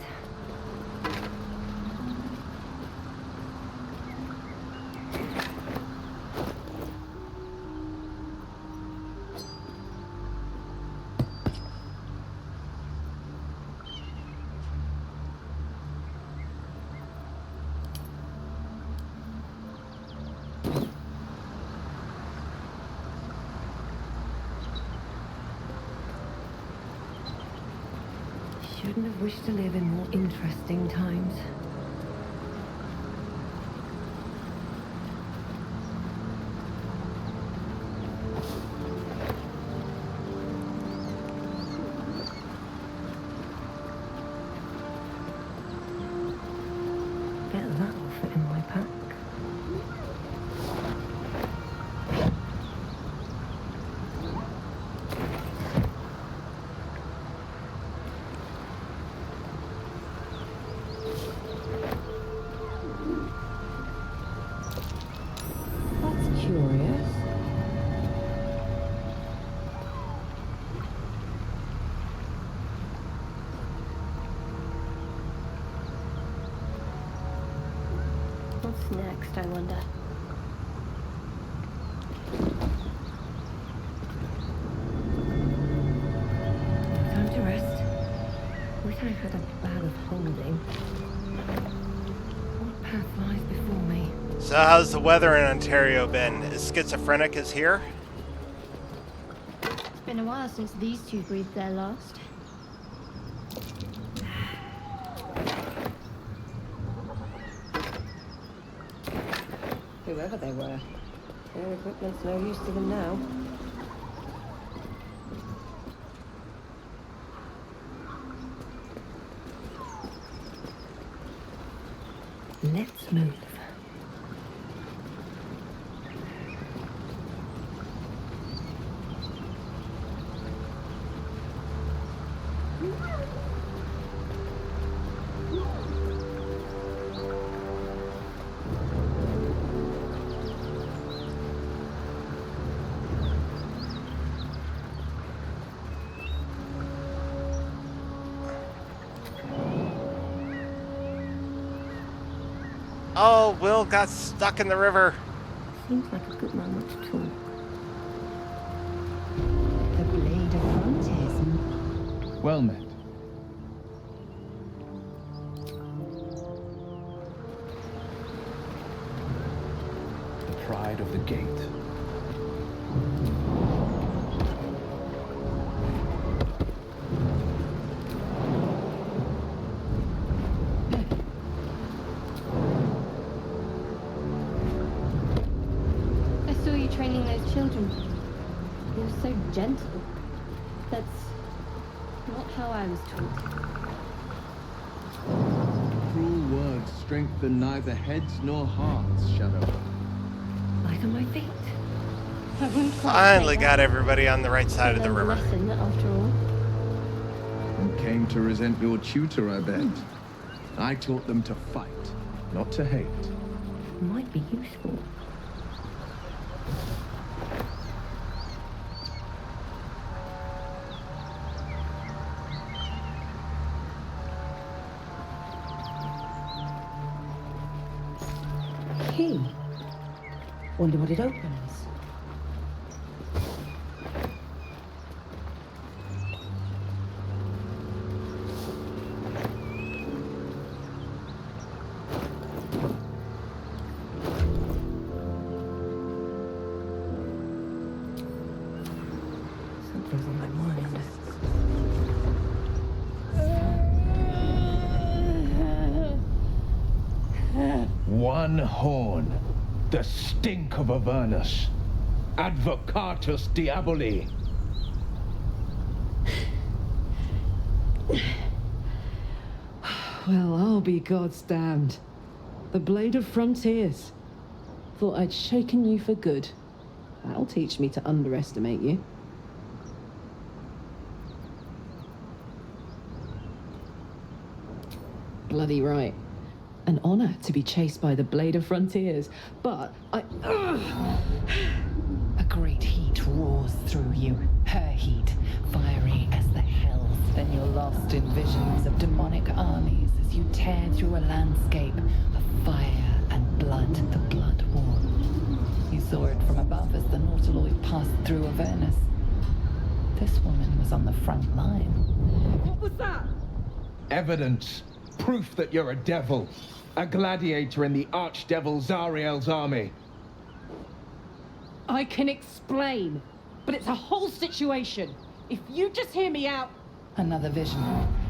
Shouldn't have wished to live in more interesting times. Bet that'll fit in my pack. That's curious. What's next, I wonder? Time to rest. Wish I had a bag of holding. What path lies before me? So how's the weather in Ontario been? Is Schizophrenic is here? It's been a while since these two breathed their last. Whoever they were. Their equipment's no use to them now. Let's move. Oh, Will got stuck in the river. Seems like a good moment to talk. The Blade of Frontiers. Well met. The pride of the gate. I saw you training those children. You were so gentle. That's not how I was taught. Cruel words strengthen neither heads nor hearts, Shadow. Light on my feet. I wouldn't quite Finally say got that. everybody on the right side of the Learned a river. lesson, after all. And came to resent your tutor, I bet. I taught them to fight, not to hate. Might be useful. Key. Wonder what it opens. Something's on my mind. One horn. The stink of Avernus. Advocatus Diaboli. Well, I'll be God's damned. The Blade of Frontiers. Thought I'd shaken you for good. That'll teach me to underestimate you. Bloody right. An honor to be chased by the Blade of Frontiers, but I... A great heat roars through you, her heat, fiery as the hells. Then you're lost in visions of demonic armies as you tear through a landscape of fire and blood, the Blood War. You saw it from above as the Nautiloid passed through Avernus. This woman was on the front line. What was that? Evidence. Proof that you're a devil. A gladiator in the Archdevil Zariel's army. I can explain, but it's a whole situation. If you just hear me out... Another vision.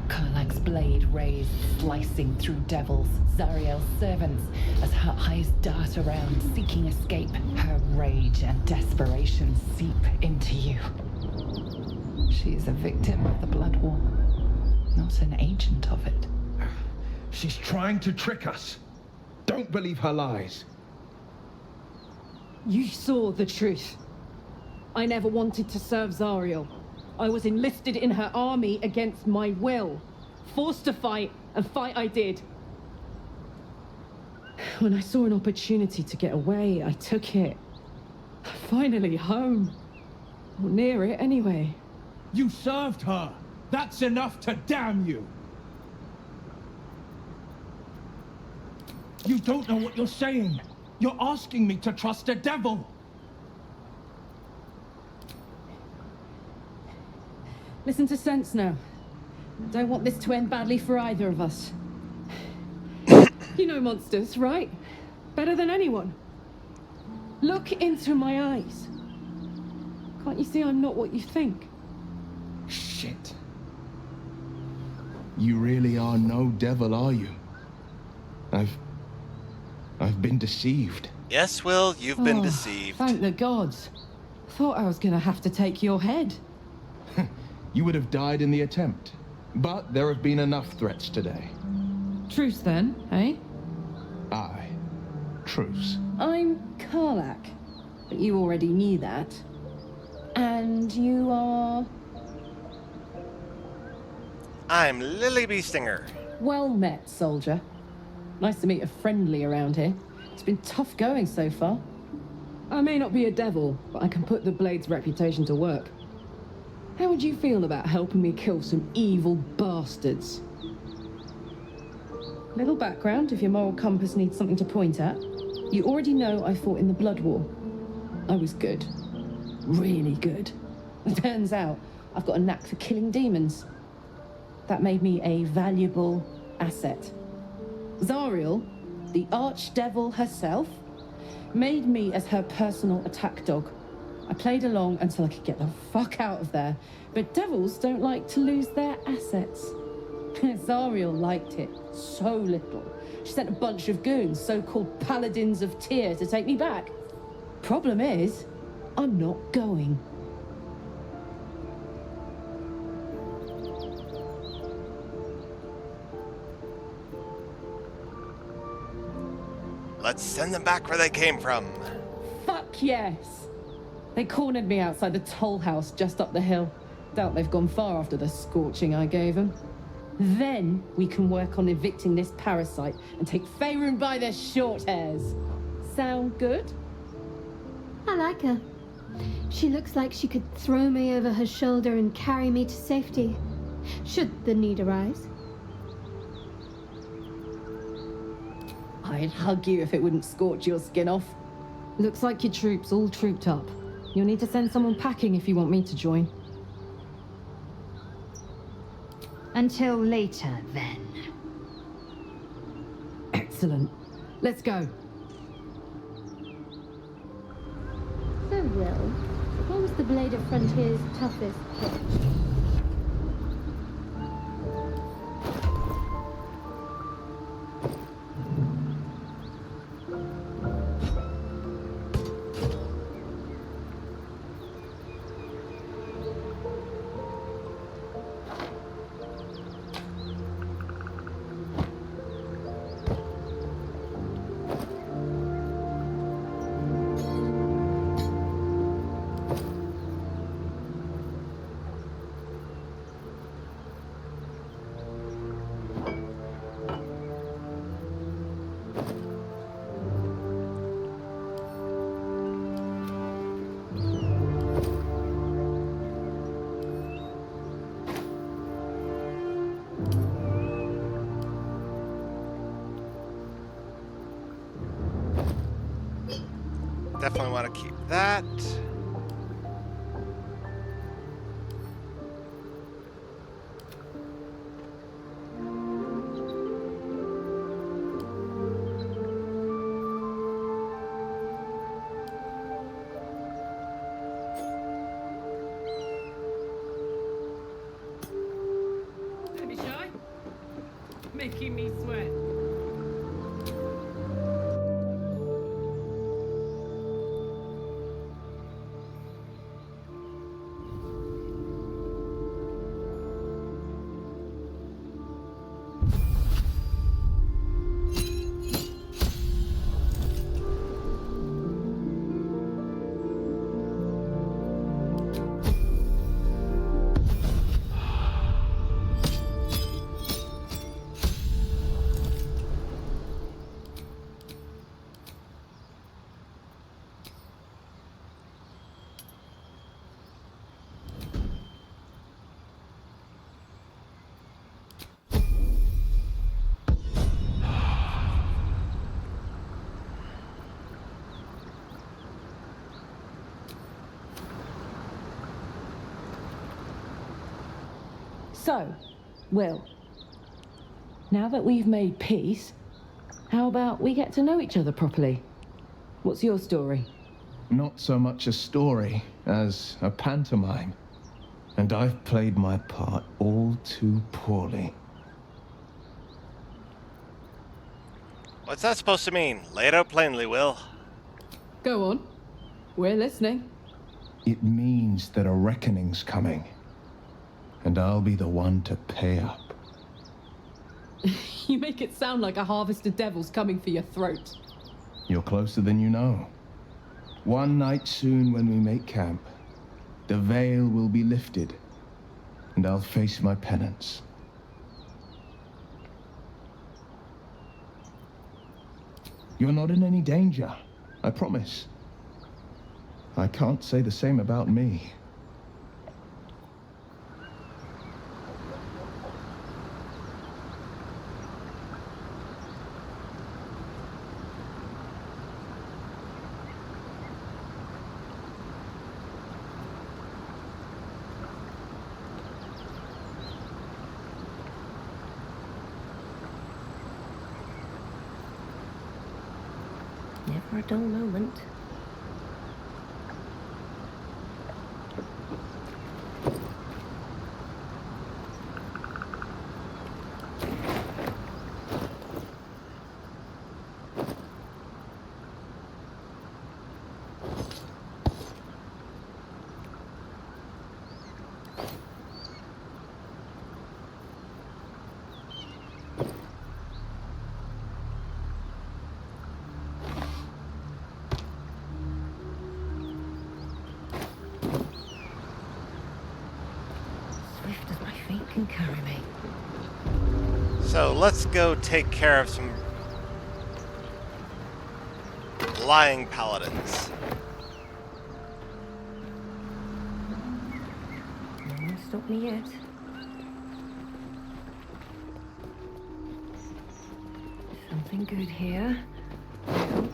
Karlach's blade raised, slicing through devils, Zariel's servants, as her eyes dart around, seeking escape. Her rage and desperation seep into you. She is a victim of the Blood War, not an agent of it. She's trying to trick us. Don't believe her lies. You saw the truth. I never wanted to serve Zariel. I was enlisted in her army against my will. Forced to fight, and fight I did. When I saw an opportunity to get away, I took it. Finally home. Or near it, anyway. You served her! That's enough to damn you! You don't know what you're saying! You're asking me to trust a devil! Listen to sense now. Don't want this to end badly for either of us. You know monsters, right? Better than anyone. Look into my eyes. Can't you see I'm not what you think? Shit. You really are no devil, are you? I've been deceived. Yes, Will, you've been Oh, deceived. Thank the gods. Thought I was gonna have to take your head. You would have died in the attempt. But there have been enough threats today. Truce then, eh? Aye. Truce. I'm Karlach, but you already knew that. And you are... I'm Lily Beestinger. Well met, soldier. Nice to meet a friendly around here. It's been tough going so far. I may not be a devil, but I can put the Blade's reputation to work. How would you feel about helping me kill some evil bastards? Little background if your moral compass needs something to point at. You already know I fought in the Blood War. I was good. Really good. Turns out I've got a knack for killing demons. That made me a valuable asset. Zariel, the archdevil herself, made me as her personal attack dog. I played along until I could get the fuck out of there. But devils don't like to lose their assets. Zariel liked it so little. She sent a bunch of goons, so-called Paladins of Tyr, to take me back. Problem is, I'm not going. Let's send them back where they came from. Fuck yes! They cornered me outside the toll house just up the hill. Doubt they've gone far after the scorching I gave them. Then we can work on evicting this parasite and take Faerun by their short hairs. Sound good? I like her. She looks like she could throw me over her shoulder and carry me to safety, should the need arise. I'd hug you if it wouldn't scorch your skin off. Looks like your troops all trooped up. You'll need to send someone packing if you want me to join. Until later, then. Excellent. Let's go. So, Will, what was the Blade of Frontier's toughest hit? Definitely want to keep that. Don't be shy. Making me sweat. So, Will, now that we've made peace, how about we get to know each other properly? What's your story? Not so much a story as a pantomime. And I've played my part all too poorly. What's that supposed to mean? Lay it out plainly, Will. Go on. We're listening. It means that a reckoning's coming. And I'll be the one to pay up. You make it sound like a harvest of devils coming for your throat. You're closer than you know. One night soon when we make camp, the veil will be lifted, and I'll face my penance. You're not in any danger, I promise. I can't say the same about me. a dull moment. Swift as my feet can carry me. So let's go take care of some lying paladins. No one stopped me yet. Something good here. I hope.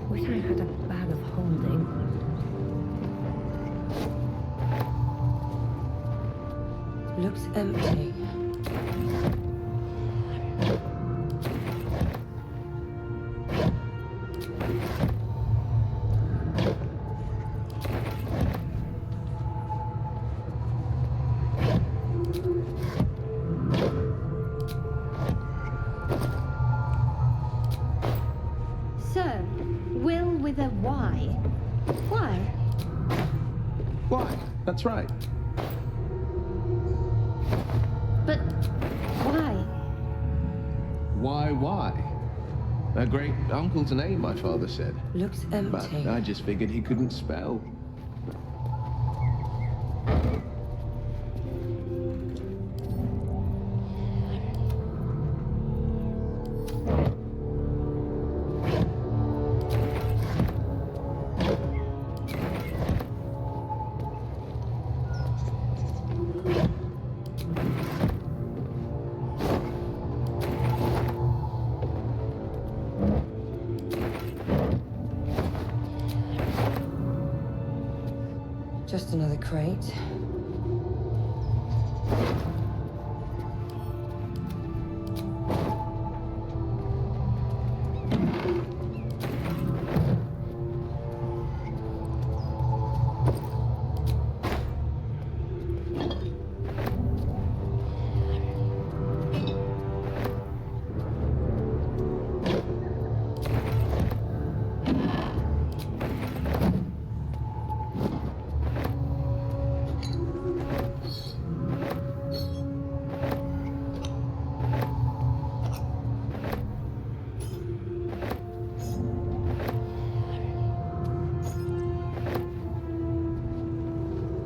Wish I had a bag of holding. Looks empty. So, Will with a Y. Why? Why? That's right. But why? Why? A great uncle's name, my father said. Looks But empty. I just figured he couldn't spell. Just another crate.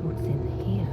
What's in here?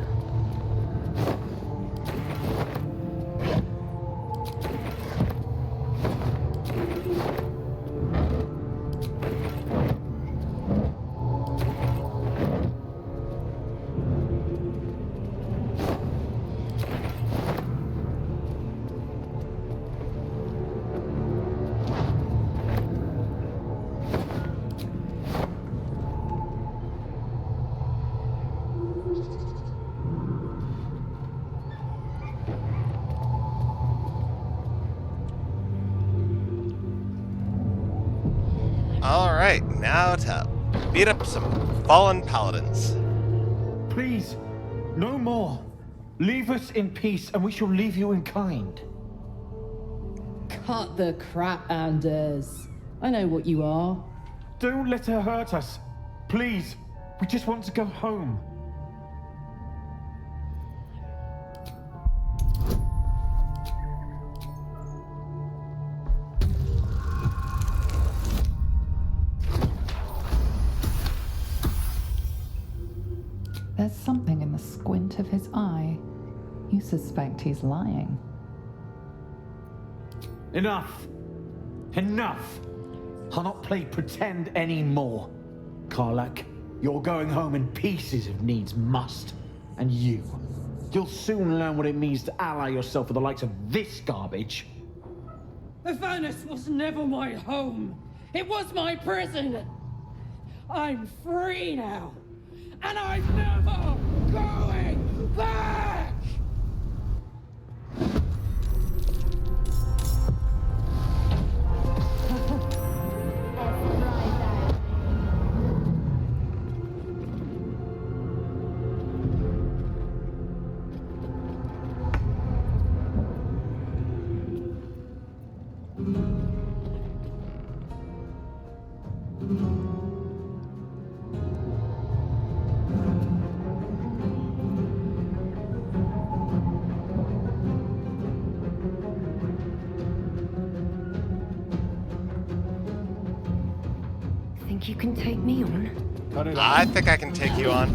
Alright, now to beat up some fallen paladins. Please, no more. Leave us in peace, and we shall leave you in kind. Cut the crap, Anders. I know what you are. Don't let her hurt us. Please, we just want to go home. There's something in the squint of his eye. You suspect he's lying. Enough! Enough! I'll not play pretend anymore. Karlach, You're going home in pieces if needs must. And you'll soon learn what it means to ally yourself with the likes of this garbage. Avernus was never my home. It was my prison. I'm free now. And I'm never going back! Think you can take me on? I think I can take you on.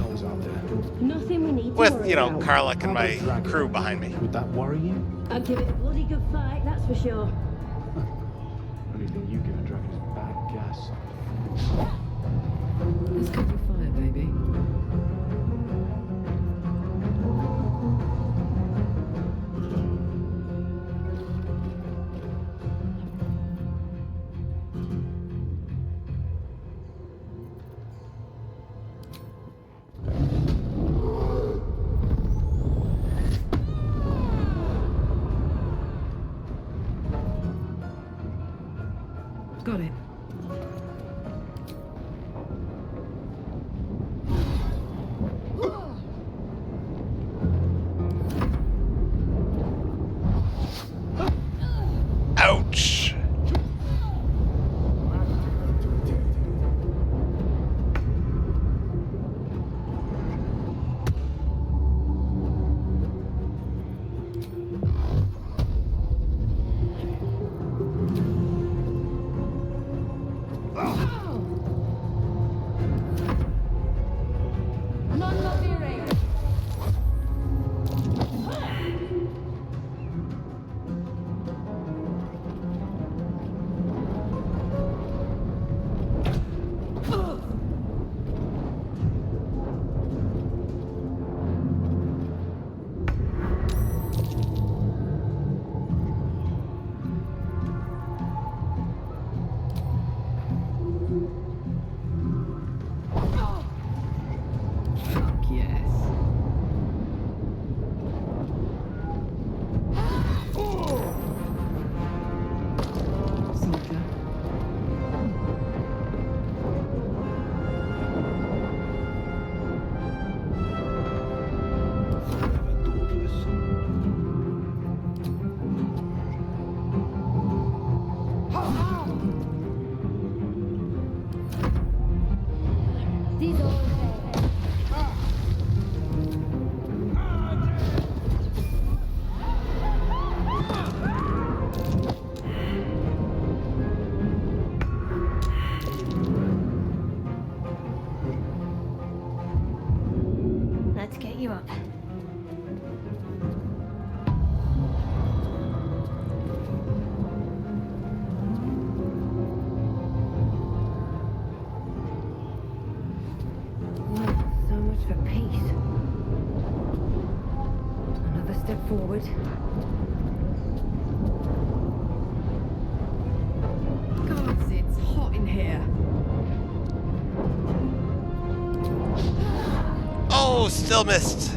Nothing we need to With, worry you know, about. Karlach and my crew behind me. Would that worry you? I'll give it a bloody good fight, that's for sure. Only thing you give a dragon is bad gas. Let's go for fire, baby. Got it. Ouch! Let's get you up. So much for peace. Another step forward. God, it's hot in here. Oh, still missed.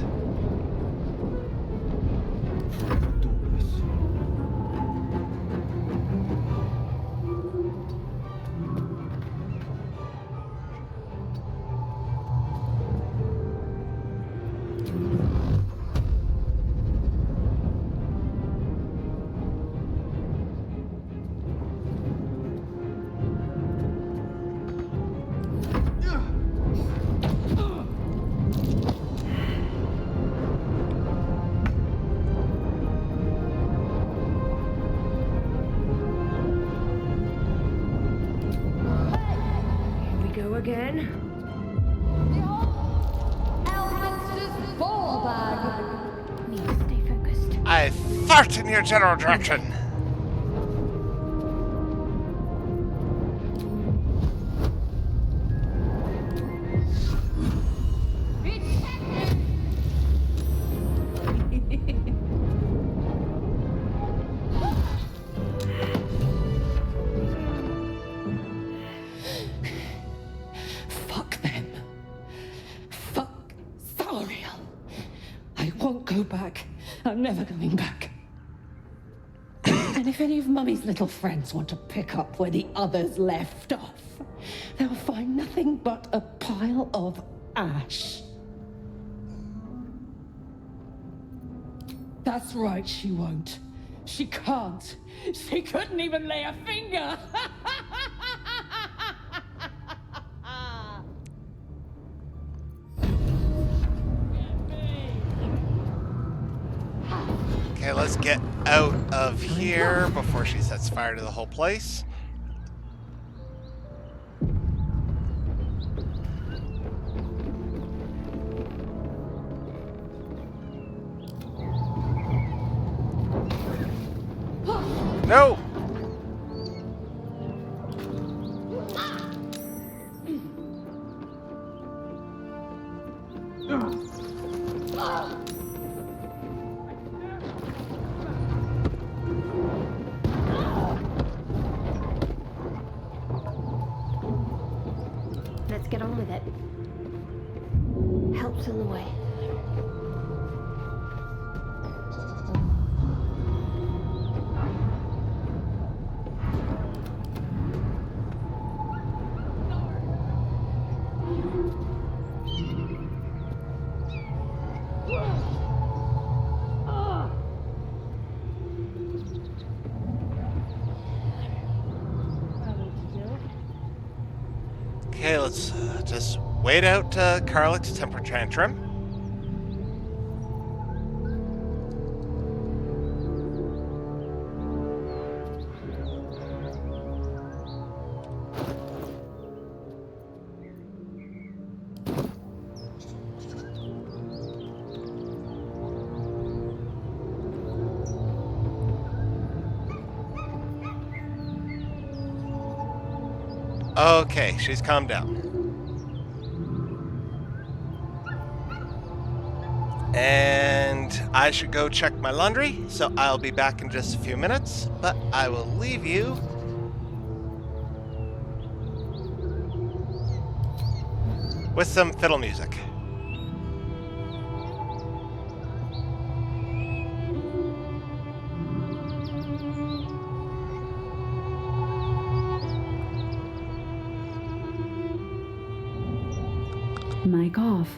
Again. Elminster's ball bag. Need to stay focused. I fart in your general direction. back. I'm never coming back. And if any of Mummy's little friends want to pick up where the others left off, they'll find nothing but a pile of ash. That's right, she won't. She can't. She couldn't even lay a finger. Okay, let's get out of here before she sets fire to the whole place. No! Let's get on with it. Help's on the way. Okay, let's just wait out Karlach's temper tantrum. Okay, she's calmed down. And I should go check my laundry, so I'll be back in just a few minutes, but I will leave you with some fiddle music. Mic off.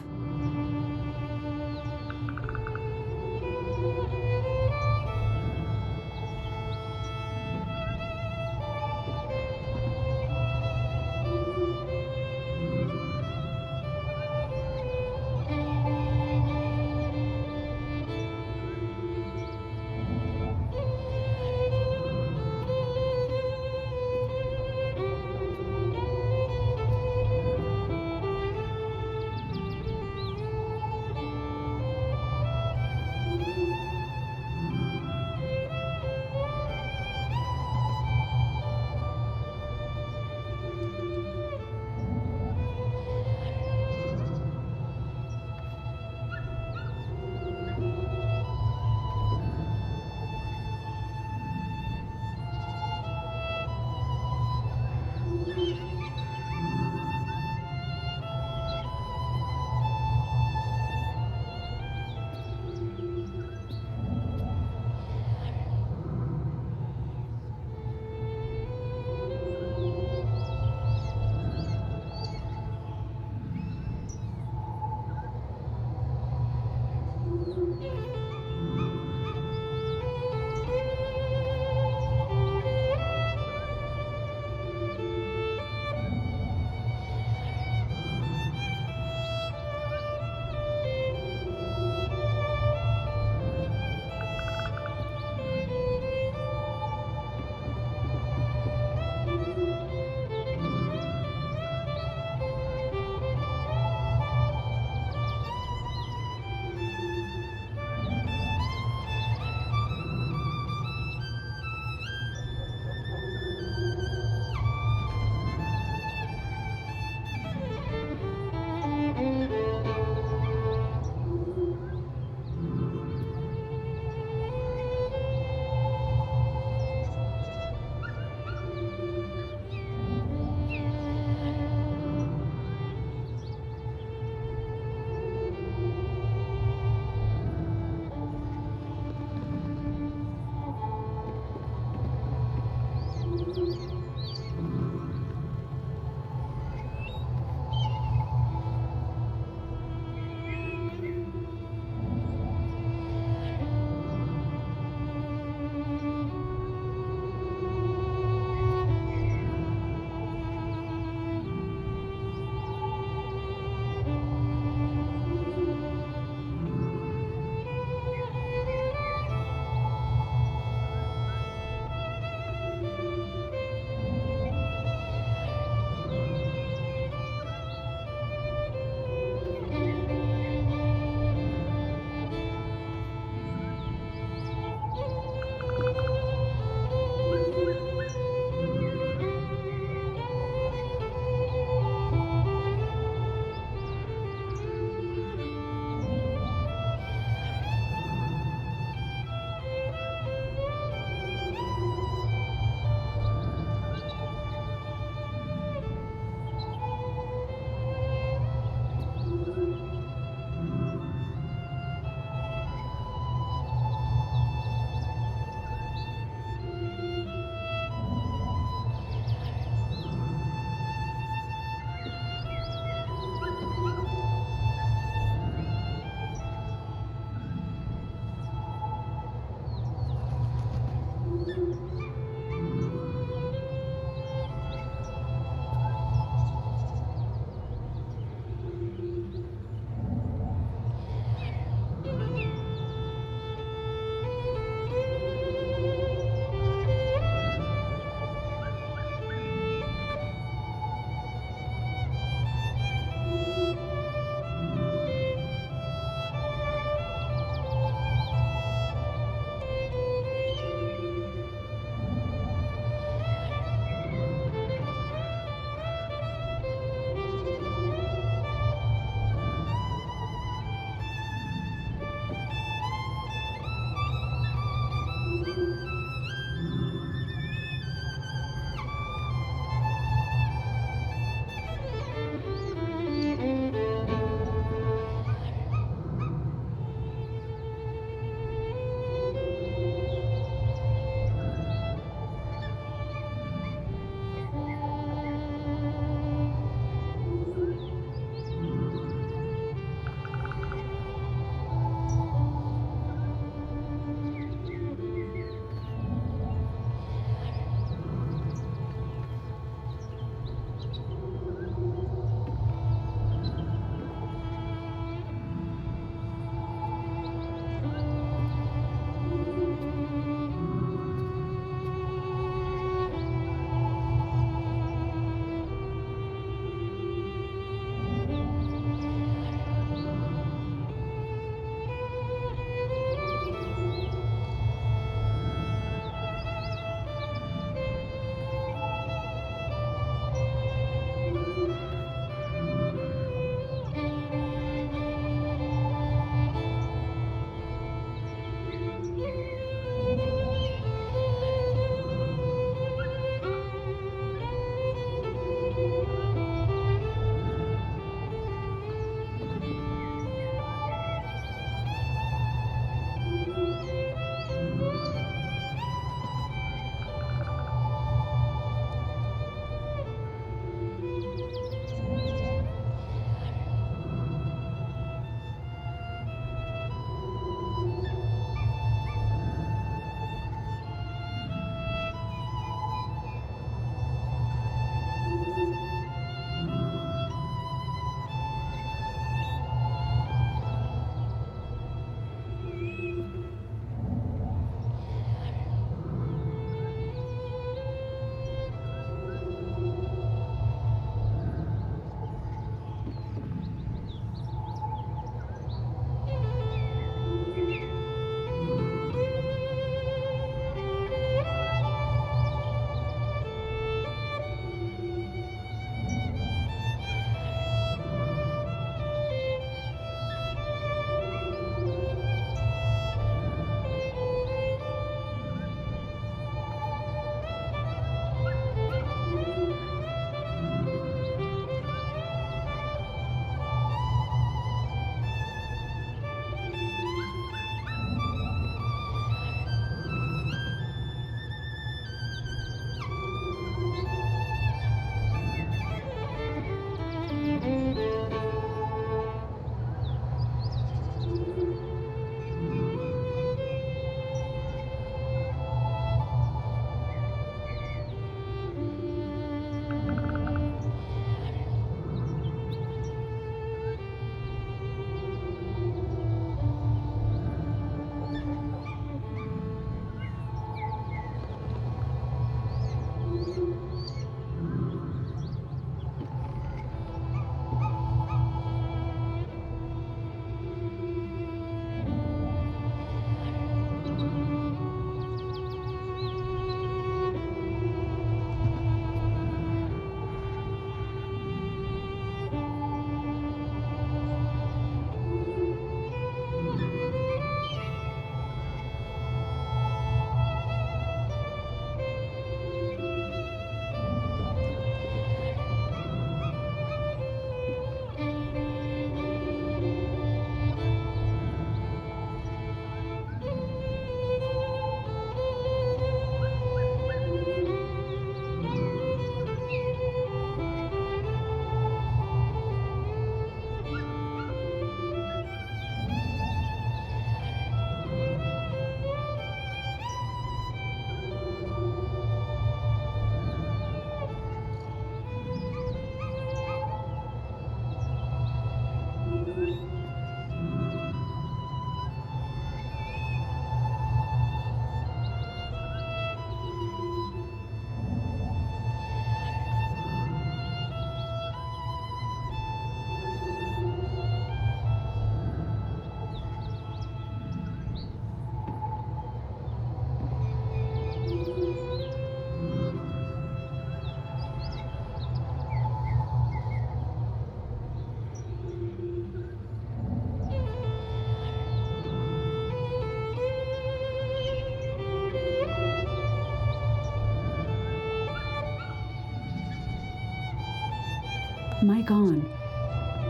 Mic on.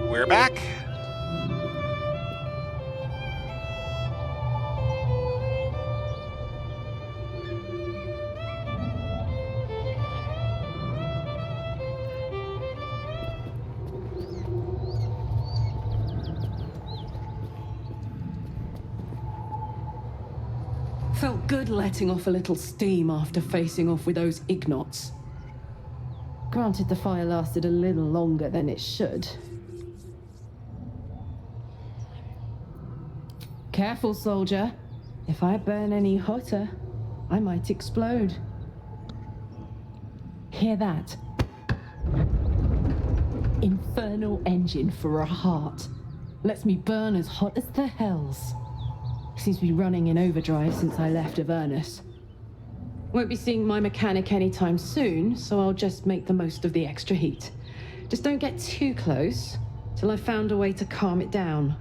We're back. Felt good letting off a little steam after facing off with those Ignots. Granted, the fire lasted a little longer than it should. Careful, soldier. If I burn any hotter, I might explode. Hear that? Infernal engine for a heart. Lets me burn as hot as the hells. Seems to be running in overdrive since I left Avernus. Won't be seeing my mechanic anytime soon, so I'll just make the most of the extra heat. Just don't get too close till I've found a way to calm it down.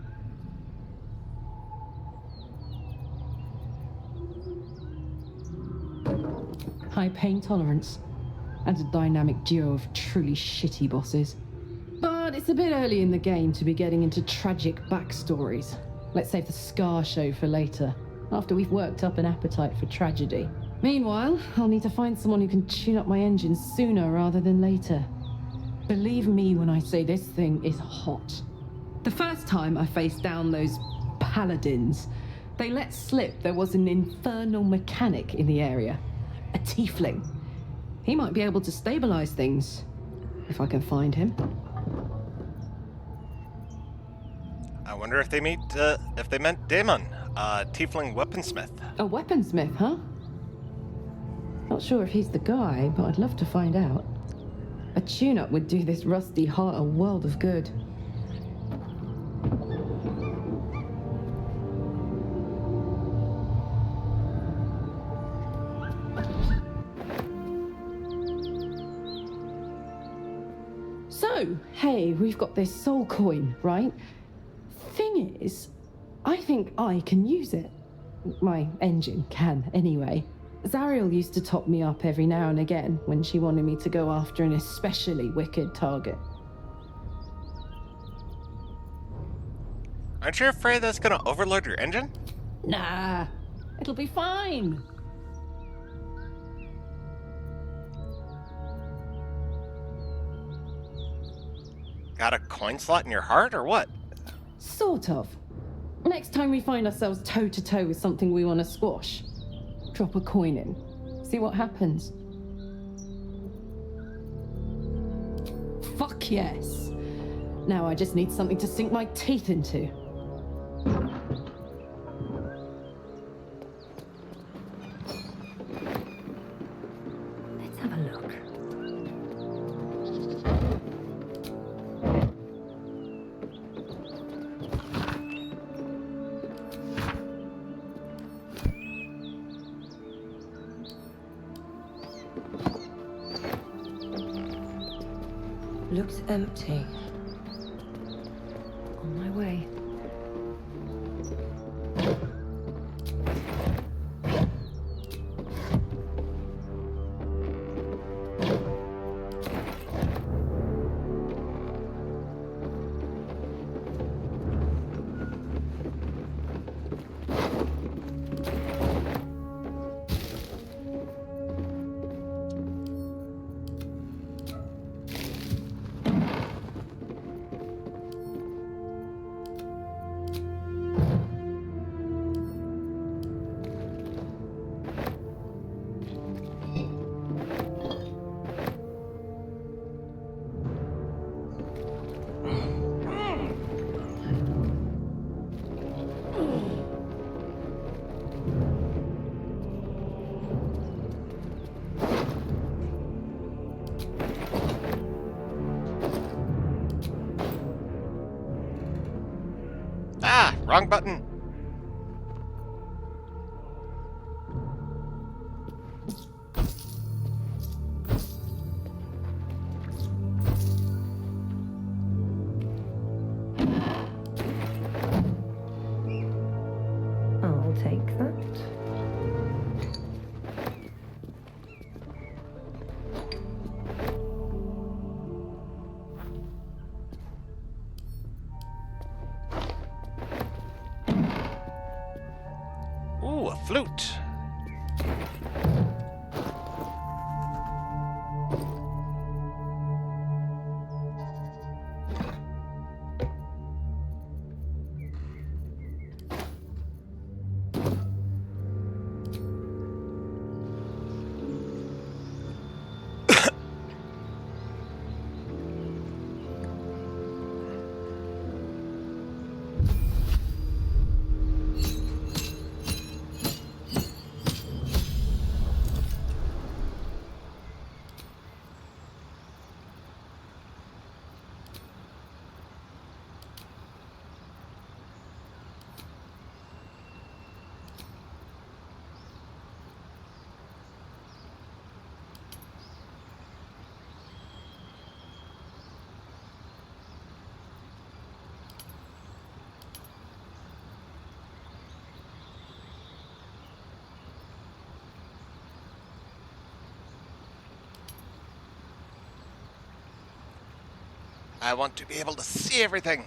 High pain tolerance, and a dynamic duo of truly shitty bosses. But it's a bit early in the game to be getting into tragic backstories. Let's save the Scar show for later, after we've worked up an appetite for tragedy. Meanwhile, I'll need to find someone who can tune up my engine sooner rather than later. Believe me when I say this thing is hot. The first time I faced down those paladins, they let slip there was an infernal mechanic in the area. A tiefling. He might be able to stabilize things, if I can find him. I wonder if they meant Daemon, tiefling weaponsmith. A weaponsmith, huh? Not sure if he's the guy, but I'd love to find out. A tune-up would do this rusty heart a world of good. So, hey, we've got this soul coin, right? Thing is, I think I can use it. My engine can, anyway. Zariel used to top me up every now and again when she wanted me to go after an especially wicked target. Aren't you afraid that's gonna overload your engine? Nah, it'll be fine. Got a coin slot in your heart or what? Sort of. Next time we find ourselves toe-to-toe with something we want to squash, drop a coin in. See what happens. Fuck yes. Now I just need something to sink my teeth into. Let's have a look. Looks empty. On my way. Ah, wrong button. I'll take that. loot. I want to be able to see everything.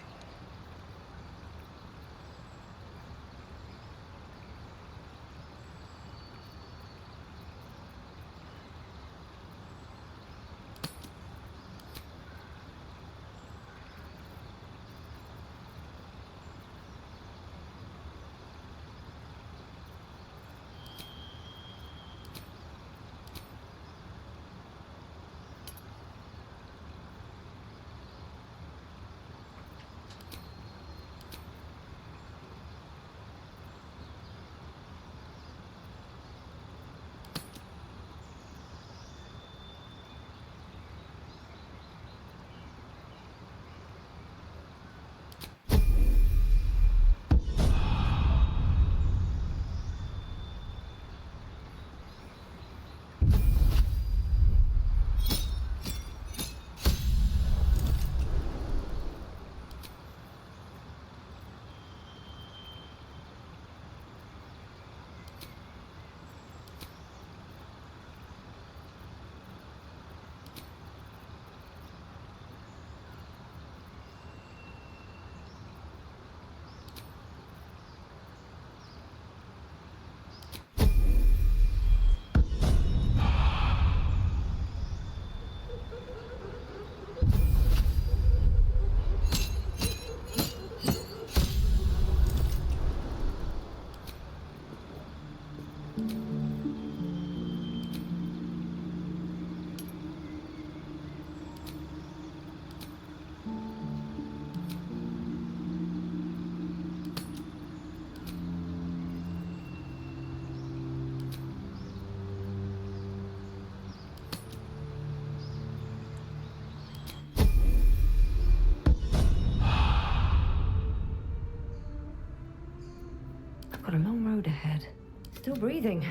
Got a long road ahead. Still breathing,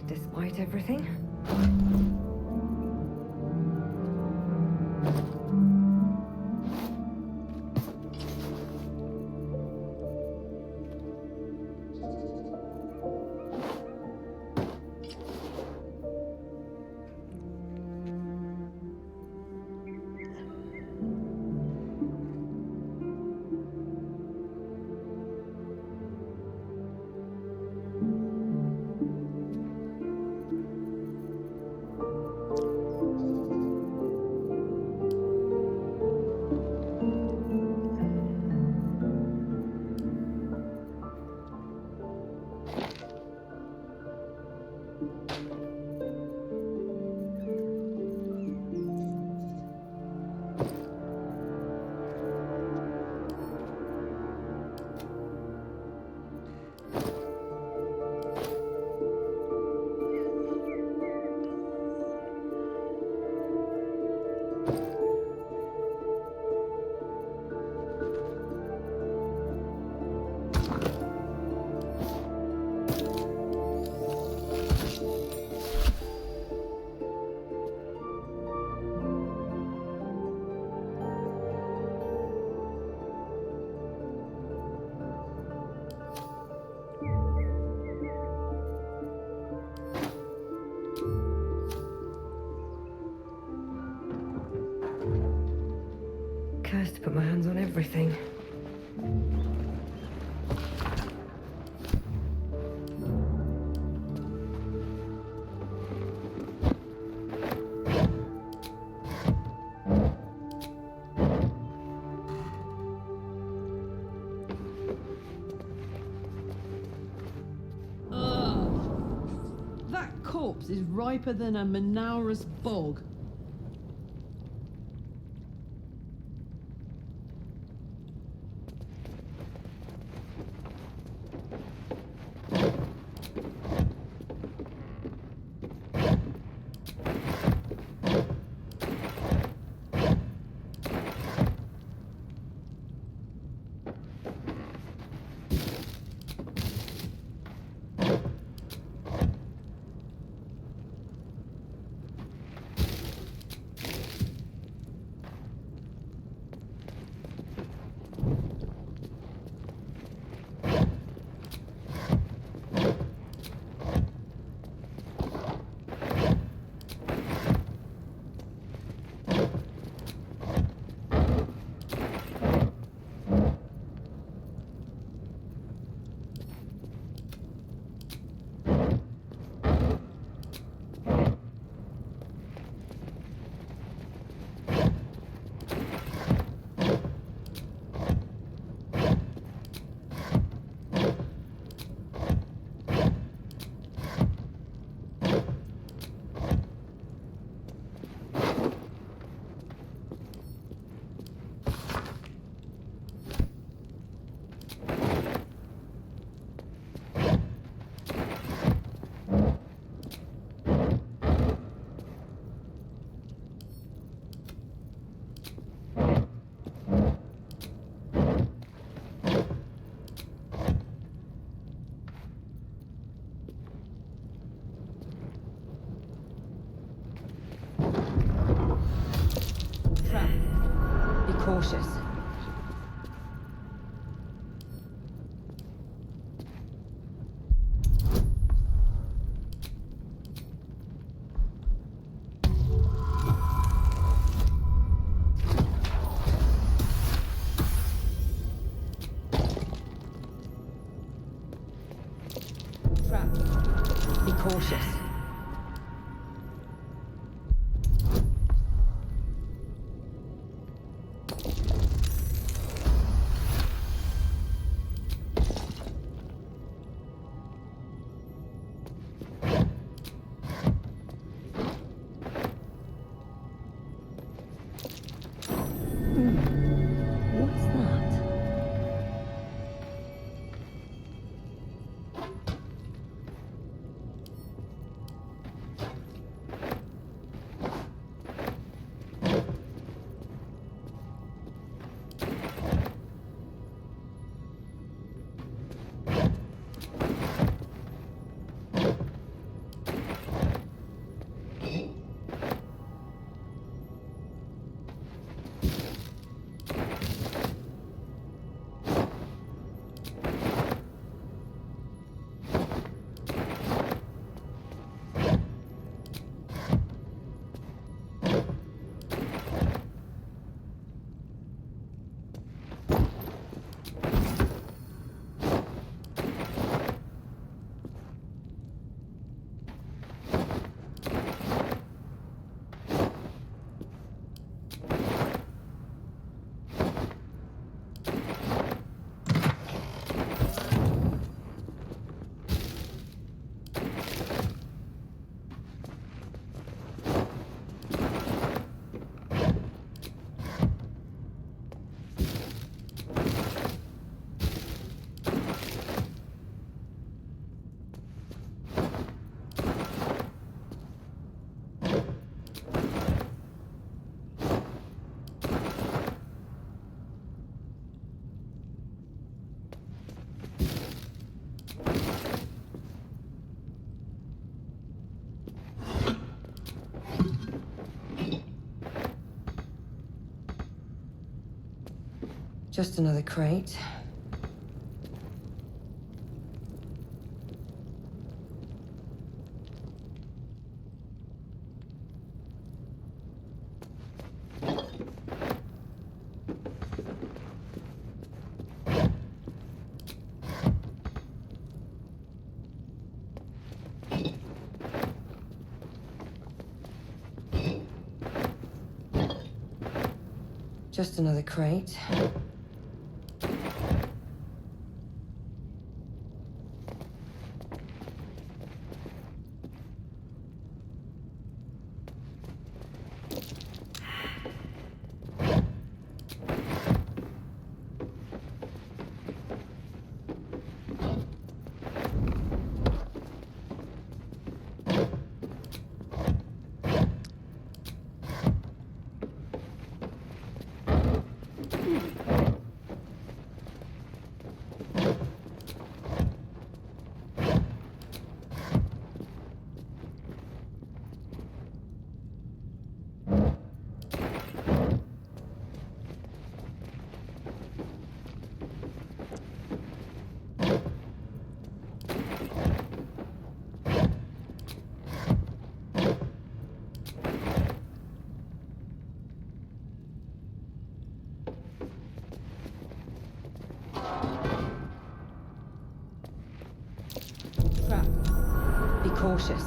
despite everything. Cursed to put my hands on everything. corpse is riper than a Manaurus bog. Be cautious. Trap. Be cautious. What's that? Just another crate. Just another crate. cautious.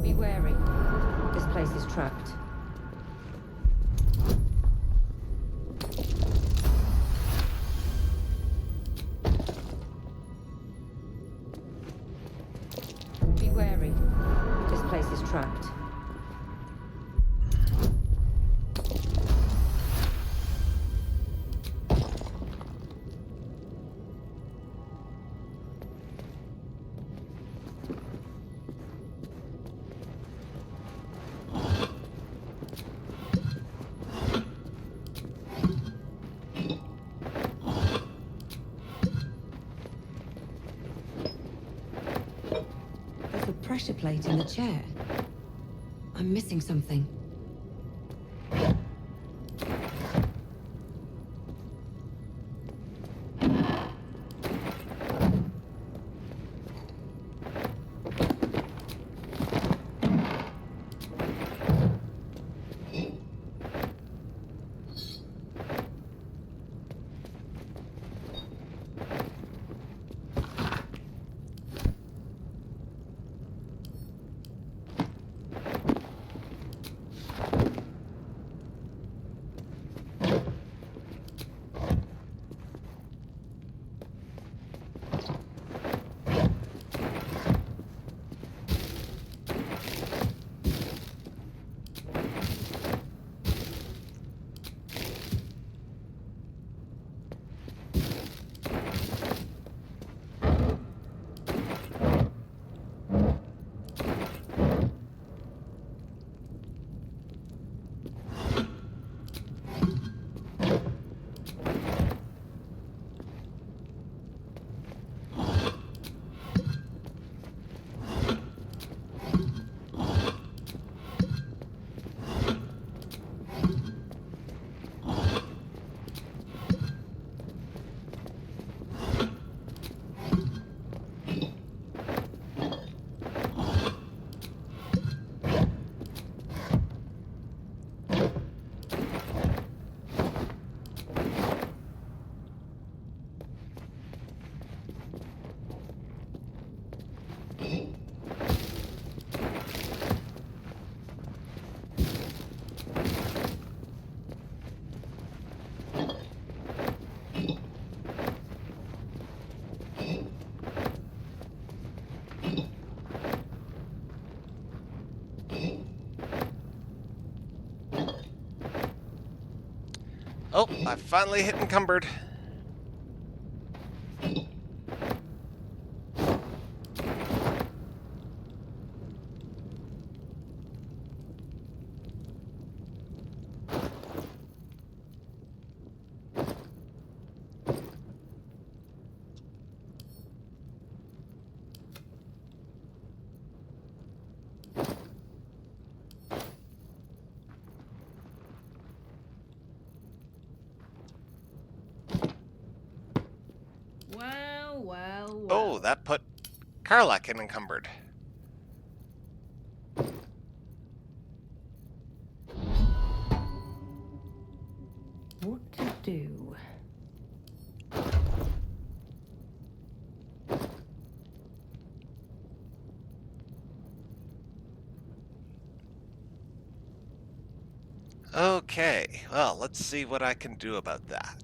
Be wary. This place is trapped. Be wary. This place is trapped. There's a pressure plate in the chair. I'm missing something. Oh, I finally hit encumbered. Well. Oh, that put Karlach in encumbered. What to do? Okay, well, let's see what I can do about that.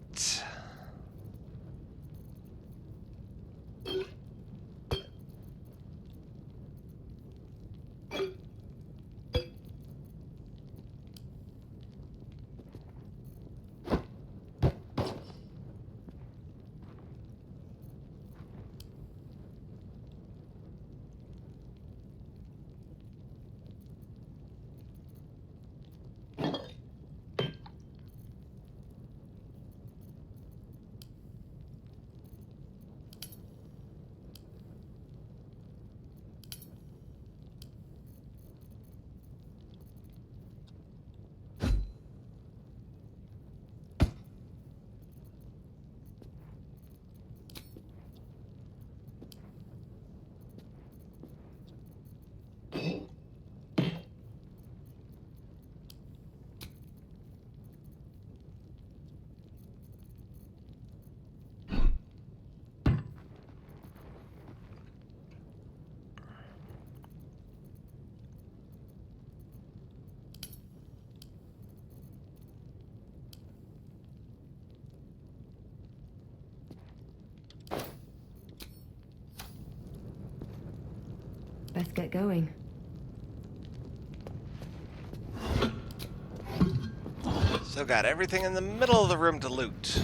get going. So got everything in the middle of the room to loot.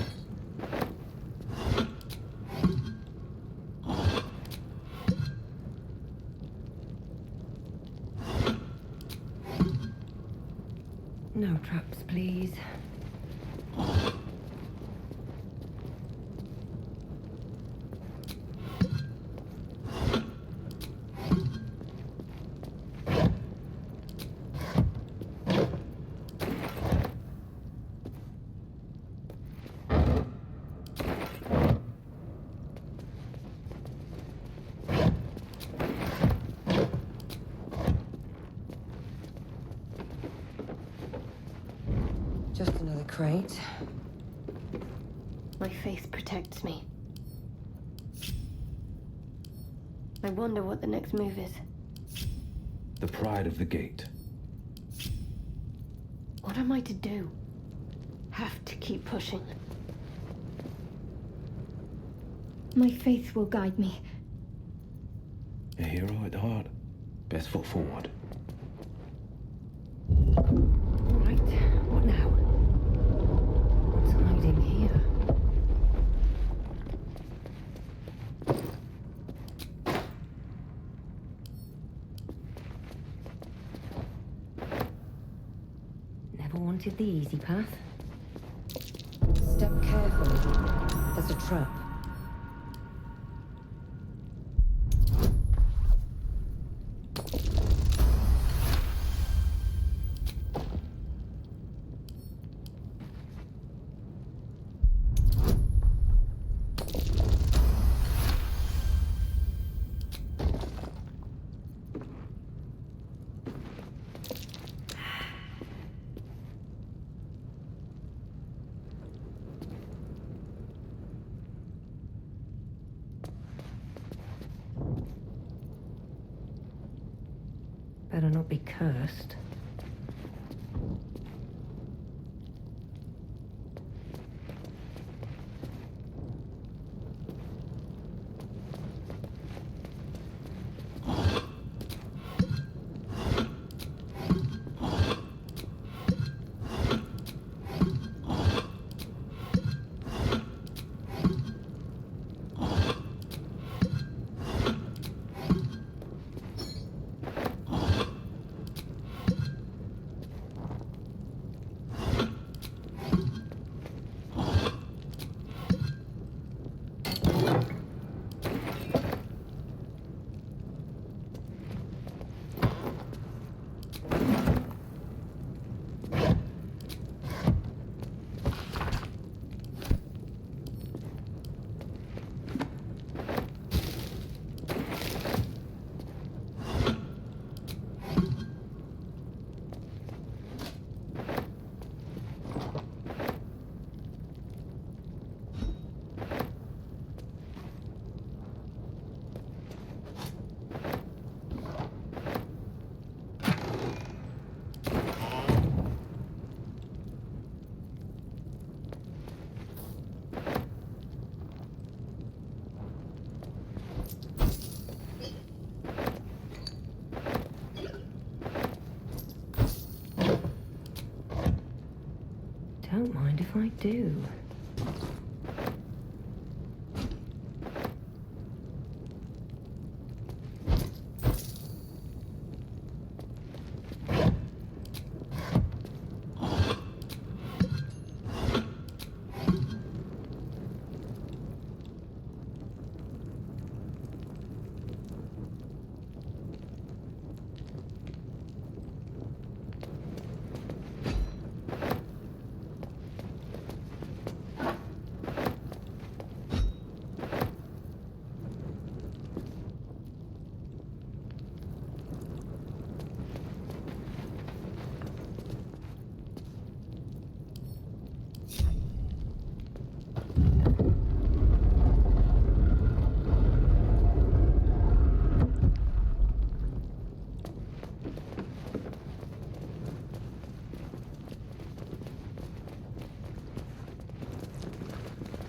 No traps, please. Just another crate. My faith protects me. I wonder what the next move is. The pride of the gate. What am I to do? Have to keep pushing. My faith will guide me. A hero at heart. Best foot forward. All right, what now? What's hiding here? Never wanted the easy path. Step carefully. There's a trap. Better not be cursed. Don't mind if I do.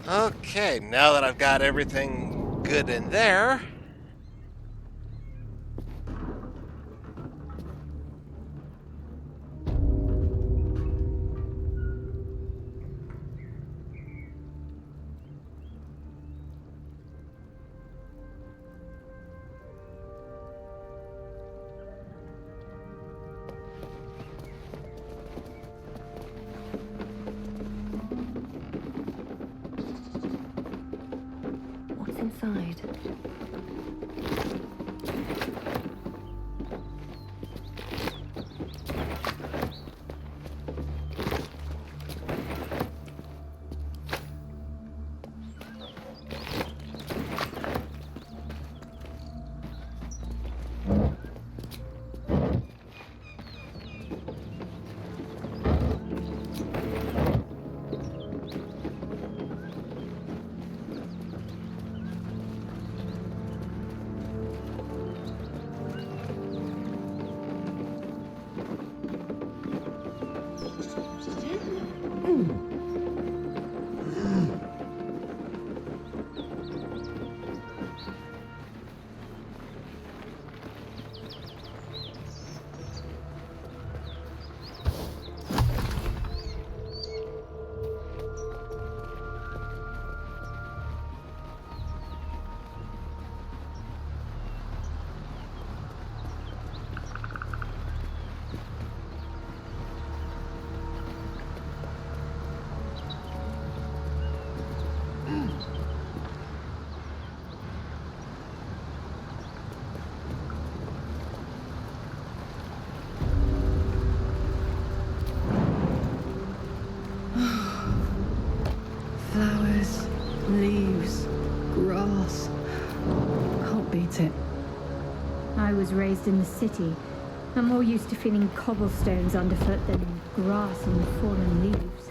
Okay, now that I've got everything good in there, inside. Flowers, leaves, grass. Can't beat it. I was raised in the city. I'm more used to feeling cobblestones underfoot than grass and fallen leaves.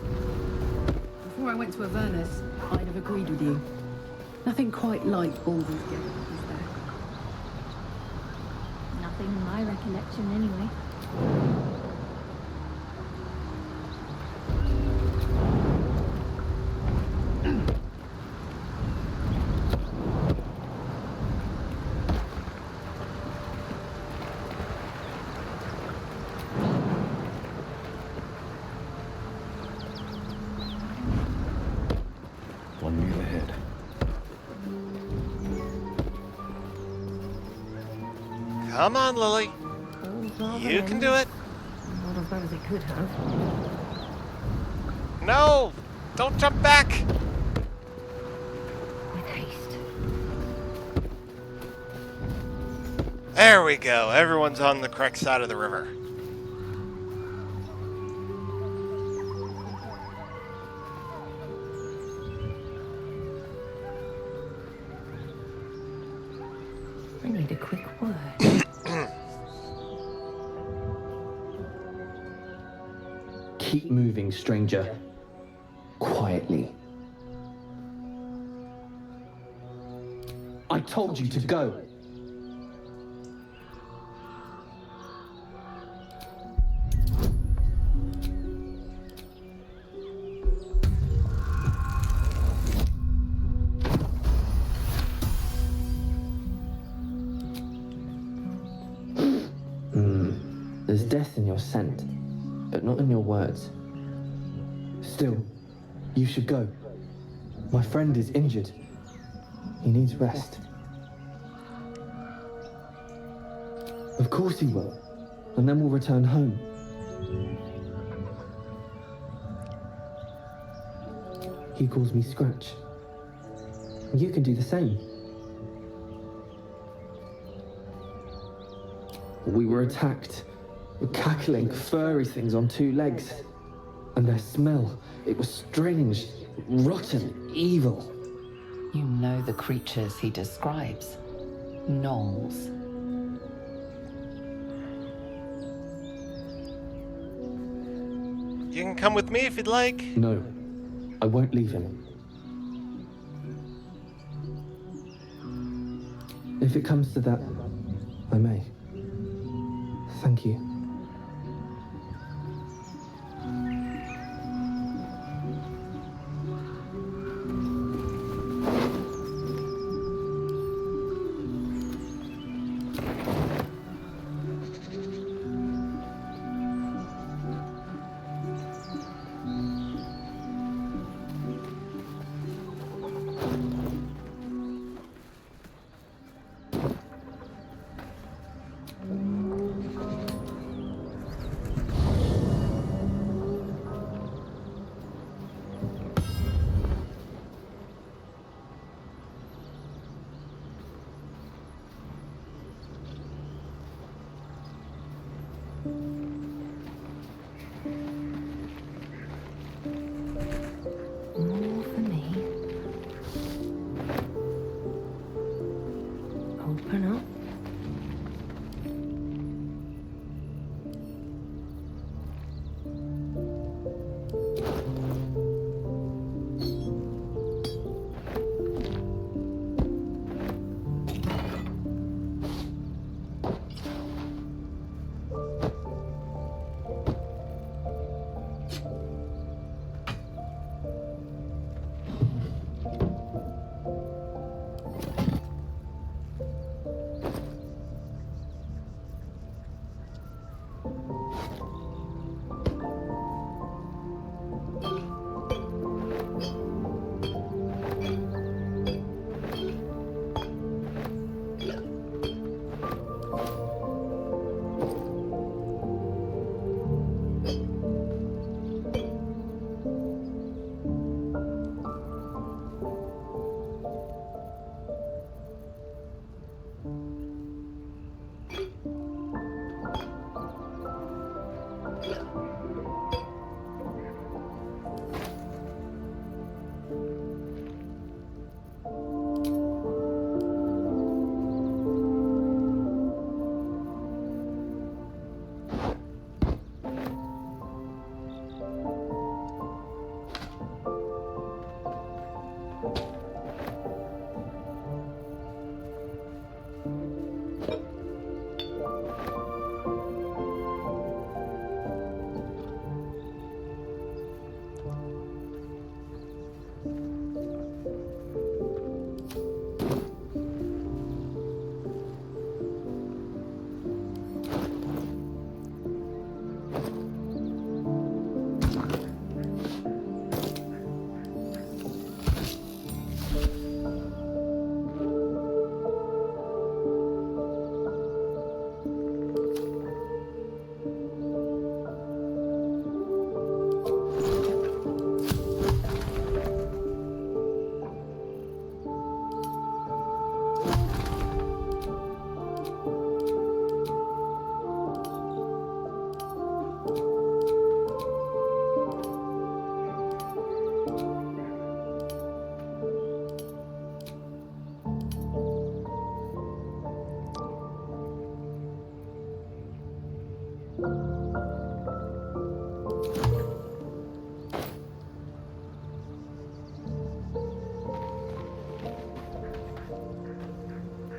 Before I went to Avernus, I'd have agreed with you. Nothing quite like Baldur's Gate, is there? Nothing in my recollection, anyway. One meal ahead. Come on, Lily. You can do it. Not as bad as it could have. No! Don't jump back! With haste. There we go. Everyone's on the correct side of the river. I need a quick word. Keep moving, stranger. Quietly. I told you to go. There's death in your scent, but not in your words. Still, you should go. My friend is injured. He needs rest. Of course he will. And then we'll return home. He calls me Scratch. You can do the same. We were attacked. Cackling, furry things on two legs. And their smell, it was strange, rotten, evil. You know the creatures he describes. Gnolls. You can come with me if you'd like. No, I won't leave him. If it comes to that, I may. Thank you.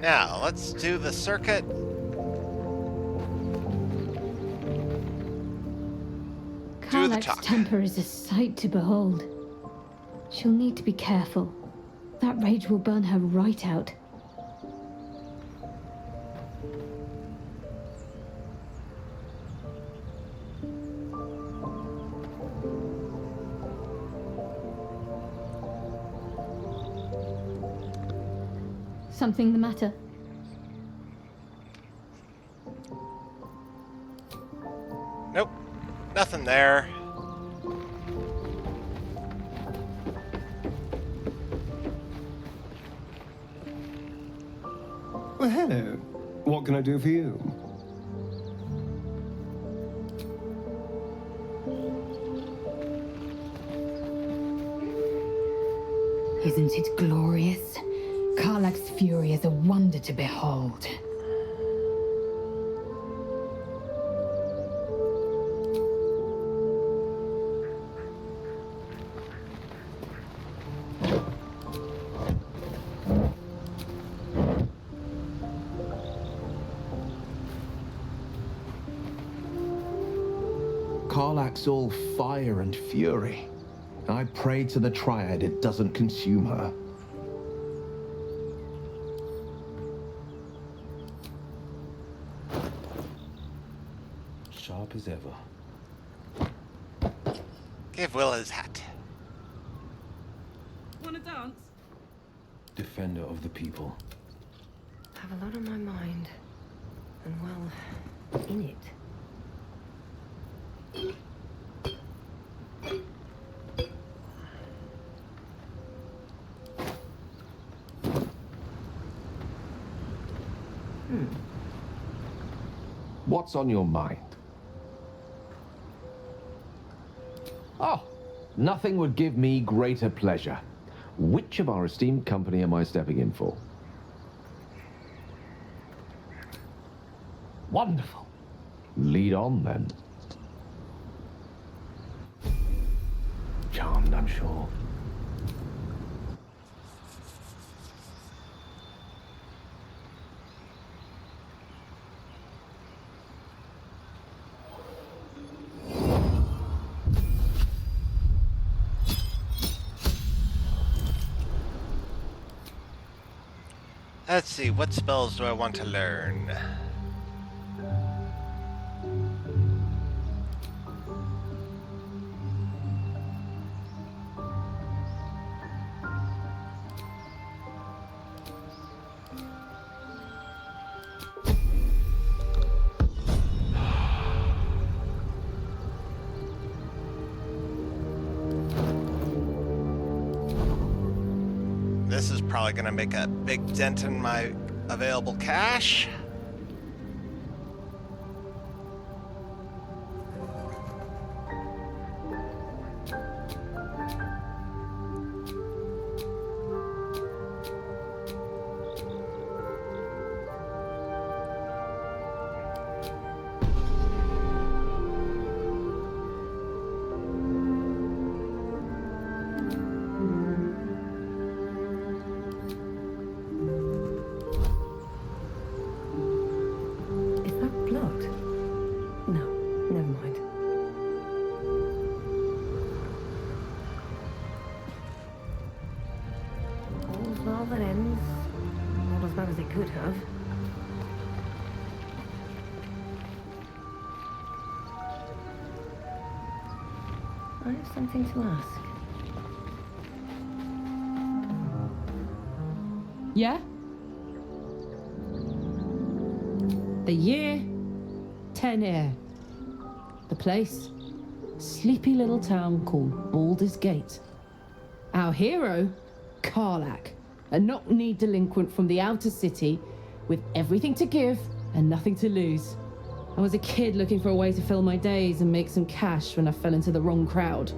Now, let's do the circuit. Do the Karlach's talk. temper is a sight to behold. She'll need to be careful. That rage will burn her right out. Something the matter? Nope. Nothing there. Well, hello. What can I do for you? Isn't it glorious? Karlach's fury is a wonder to behold. Karlach's all fire and fury. I pray to the Triad it doesn't consume her. Sharp as ever. Give Will his hat. Wanna dance? Defender of the people. I have a lot on my mind. And well, in it. What's on your mind? Oh, nothing would give me greater pleasure. Which of our esteemed company am I stepping in for? Wonderful. Lead on, then. Charmed, I'm sure. Let's see, what spells do I want to learn? This is probably going to make a big dent in my available cash. Could have. I have something to ask. Yeah? The year, 10 Air. The place, sleepy little town called Baldur's Gate. Our hero, Karlach, a knock-kneed delinquent from the outer city with everything to give and nothing to lose. I was a kid looking for a way to fill my days and make some cash when I fell into the wrong crowd.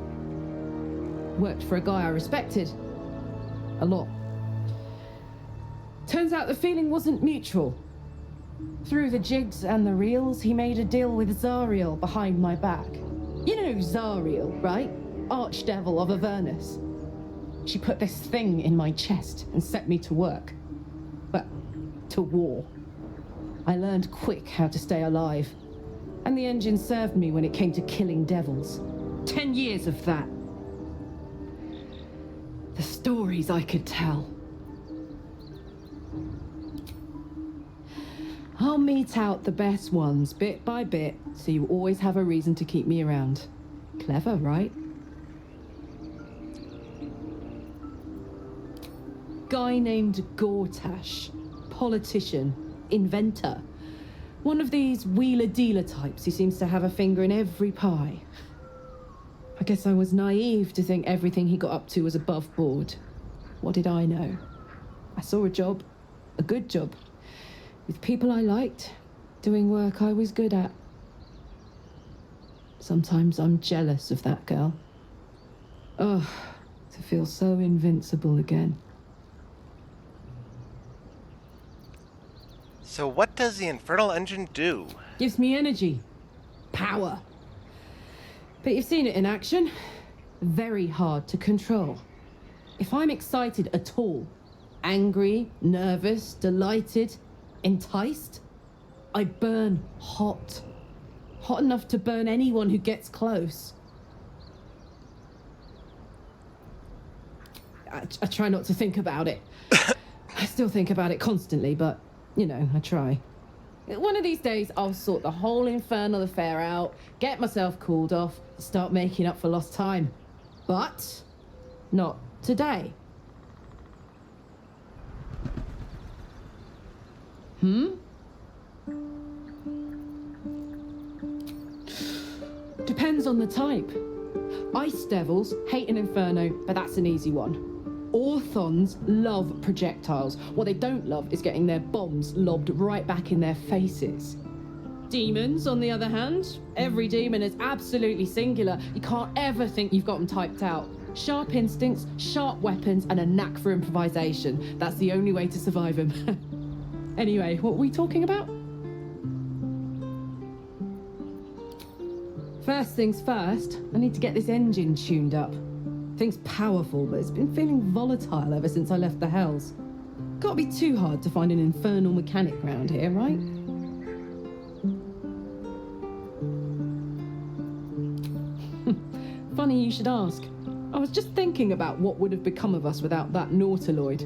Worked for a guy I respected. A lot. Turns out the feeling wasn't mutual. Through the jigs and the reels, he made a deal with Zariel behind my back. You know Zariel, right? Archdevil of Avernus. She put this thing in my chest and set me to work. But to war. I learned quick how to stay alive. And the engine served me when it came to killing devils. 10 years of that. The stories I could tell. I'll mete out the best ones bit by bit, so you always have a reason to keep me around. Clever, right? Guy named Gortash. Politician. Inventor. One of these wheeler-dealer types who seems to have a finger in every pie. I guess I was naive to think everything he got up to was above board. What did I know? I saw a job. A good job. With people I liked, doing work I was good at. Sometimes I'm jealous of that girl. Ugh, to feel so invincible again. So what does the Infernal Engine do? Gives me energy. Power. But you've seen it in action. Very hard to control. If I'm excited at all, angry, nervous, delighted, enticed, I burn hot. Hot enough to burn anyone who gets close. I try not to think about it. I still think about it constantly, but, you know, I try. One of these days, I'll sort the whole infernal affair out, get myself cooled off, start making up for lost time. But not today. Depends on the type. Ice devils hate an inferno, but that's an easy one. Orthons love projectiles. What they don't love is getting their bombs lobbed right back in their faces. Demons, on the other hand, every demon is absolutely singular. You can't ever think you've got them typed out. Sharp instincts, sharp weapons, and a knack for improvisation. That's the only way to survive them. Anyway, what were we talking about? First things first, I need to get this engine tuned up. Thing's powerful, but it's been feeling volatile ever since I left the Hells. Can't be too hard to find an infernal mechanic around here, right? Funny you should ask. I was just thinking about what would have become of us without that Nautiloid.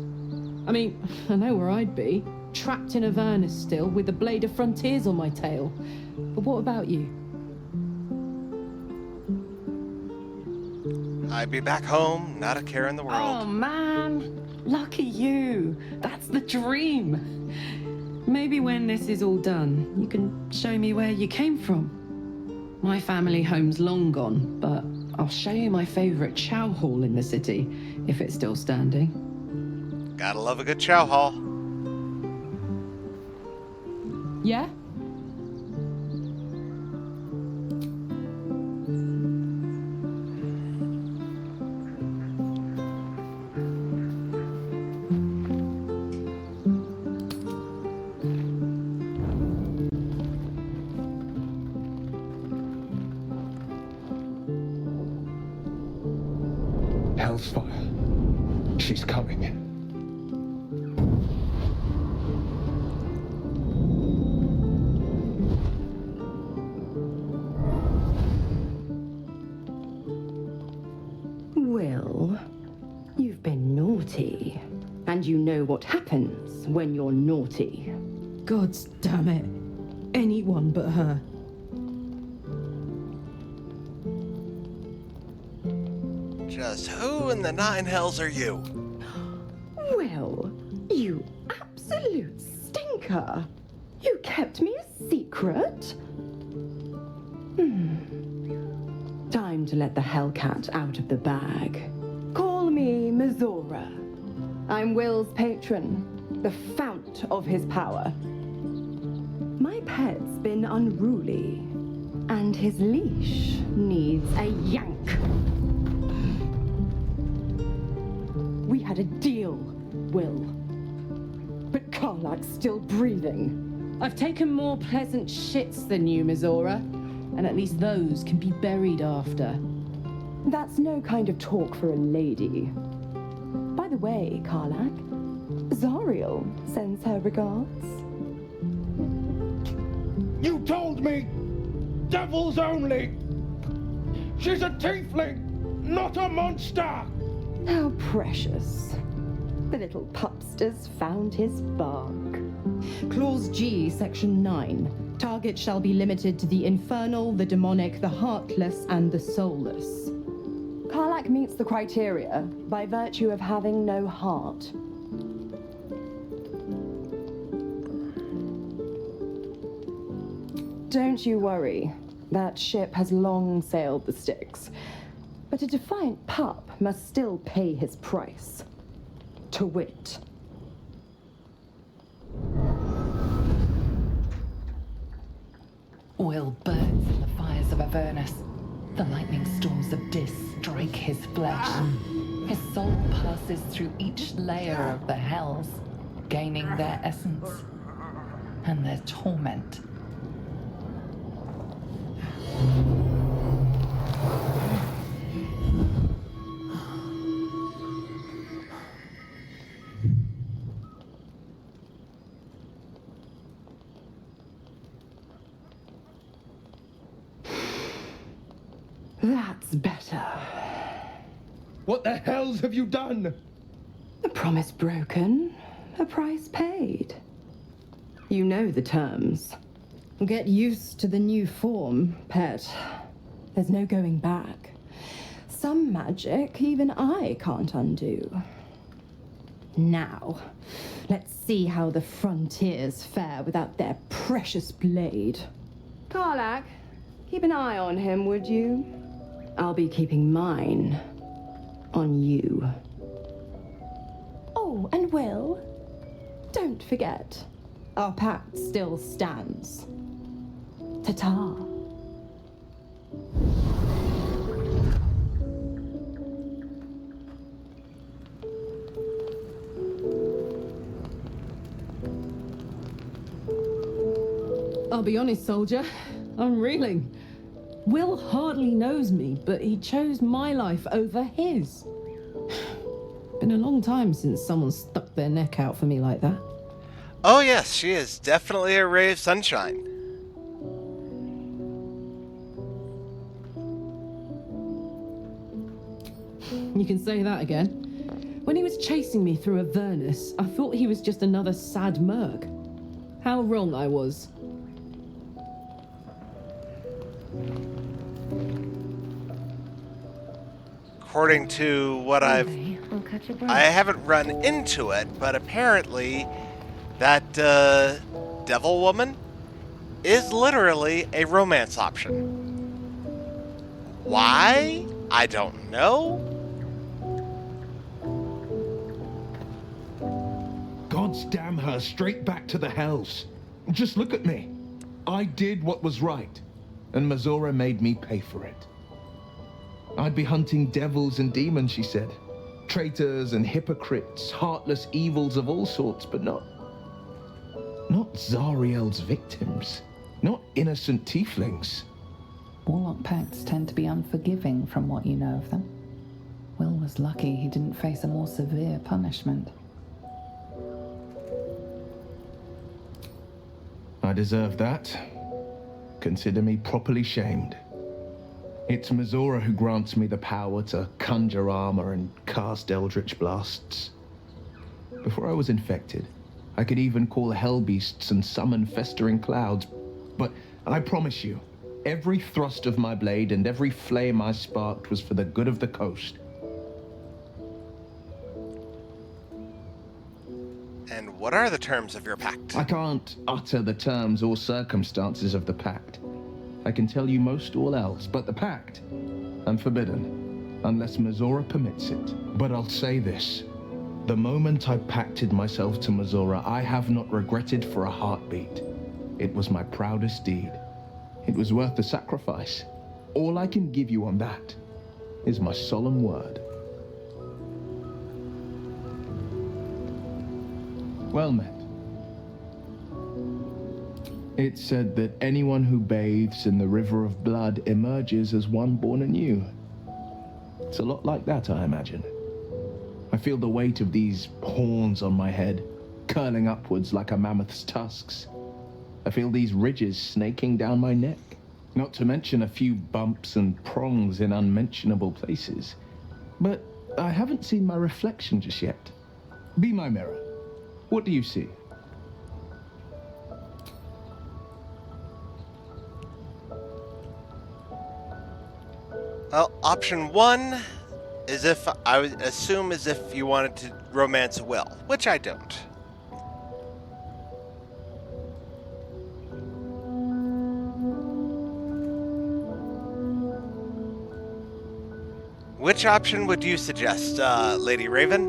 I mean, I know where I'd be. Trapped in Avernus still, with the Blade of Frontiers on my tail. But what about you? I'd be back home, not a care in the world. Oh man, lucky you. That's the dream. Maybe when this is all done, you can show me where you came from. My family home's long gone, but I'll show you my favorite chow hall in the city, if it's still standing. Gotta love a good chow hall. Yeah? Hellsfire. She's coming. Well, you've been naughty. And you know what happens when you're naughty. Gods damn it. Anyone but her. Just who in the nine hells are you? Well, you absolute stinker. You kept me a secret? Time to let the Hellcat out of the bag. Call me Mizora. I'm Will's patron, the fount of his power. My pet's been unruly, and his leash needs a yank. We had a deal, Will. But Karlak's still breathing. I've taken more pleasant shits than you, Mizora. And at least those can be buried after. That's no kind of talk for a lady. By the way, Karlak, Zariel sends her regards. You told me! Devils only! She's a tiefling, not a monster! How precious. The little pupster's found his bark. Clause G, Section 9. Target shall be limited to the infernal, the demonic, the heartless, and the soulless. Karlach meets the criteria by virtue of having no heart. Don't you worry. That ship has long sailed the Styx. But a defiant pup must still pay his price. To wit, Will burns in the fires of Avernus. The lightning storms of Dis strike his flesh. His soul passes through each layer of the hells, gaining their essence and their torment. that's better. What the hells have you done? A promise broken, a price paid. You know the terms. Get used to the new form, pet. There's no going back. Some magic even I can't undo. Now, let's see how the frontiers fare without their precious blade. Karlach, keep an eye on him, would you? I'll be keeping mine on you. Oh, and Will, don't forget, our pact still stands. Ta-ta. I'll be honest, soldier. I'm reeling. Will hardly knows me, but he chose my life over his. Been a long time since someone stuck their neck out for me like that. Oh yes, she is definitely a ray of sunshine. You can say that again. When he was chasing me through Avernus, I thought he was just another sad merc. How wrong I was. According to what I haven't run into it, but apparently that devil woman is literally a romance option. Why? I don't know. Gods damn her, straight back to the hells. Just look at me. I did what was right, and Mazora made me pay for it. I'd be hunting devils and demons, she said. Traitors and hypocrites, heartless evils of all sorts, but not Zariel's victims. Not innocent tieflings. Warlock pacts tend to be unforgiving from what you know of them. Will was lucky he didn't face a more severe punishment. I deserve that. Consider me properly shamed. It's Mazora who grants me the power to conjure armor and cast eldritch blasts. Before I was infected, I could even call hell beasts and summon festering clouds. But I promise you, every thrust of my blade and every flame I sparked was for the good of the coast. And what are the terms of your pact? I can't utter the terms or circumstances of the pact. I can tell you most all else, but the pact, I'm forbidden, unless Mazora permits it. But I'll say this. The moment I pacted myself to Mazora, I have not regretted for a heartbeat. It was my proudest deed. It was worth the sacrifice. All I can give you on that is my solemn word. Well met. It's said that anyone who bathes in the river of blood emerges as one born anew. It's a lot like that, I imagine. I feel the weight of these horns on my head, curling upwards like a mammoth's tusks. I feel these ridges snaking down my neck, not to mention a few bumps and prongs in unmentionable places. But I haven't seen my reflection just yet. Be my mirror. What do you see? Well, option 1 is if I would assume as if you wanted to romance Will, which I don't. Which option would you suggest, Lady Raven?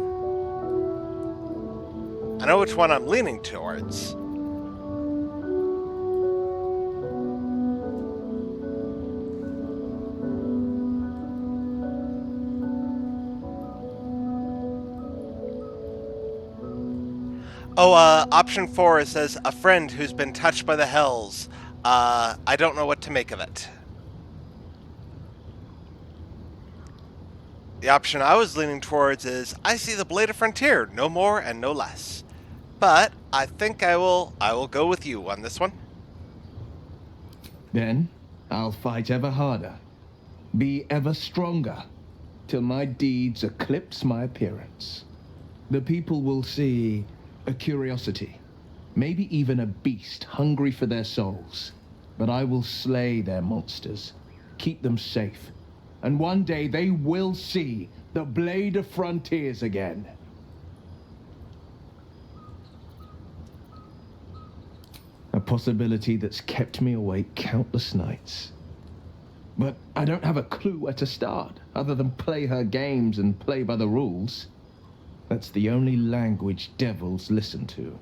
I know which one I'm leaning towards. Oh, option 4 says, a friend who's been touched by the hells. I don't know what to make of it. The option I was leaning towards is, I see the Blade of Frontier, no more and no less. But I think I will go with you on this one. Then I'll fight ever harder, be ever stronger, till my deeds eclipse my appearance. The people will see a curiosity, maybe even a beast hungry for their souls. But I will slay their monsters, keep them safe, and one day they will see the Blade of Frontiers again. A possibility that's kept me awake countless nights. But I don't have a clue where to start, other than play her games and play by the rules. That's the only language devils listen to.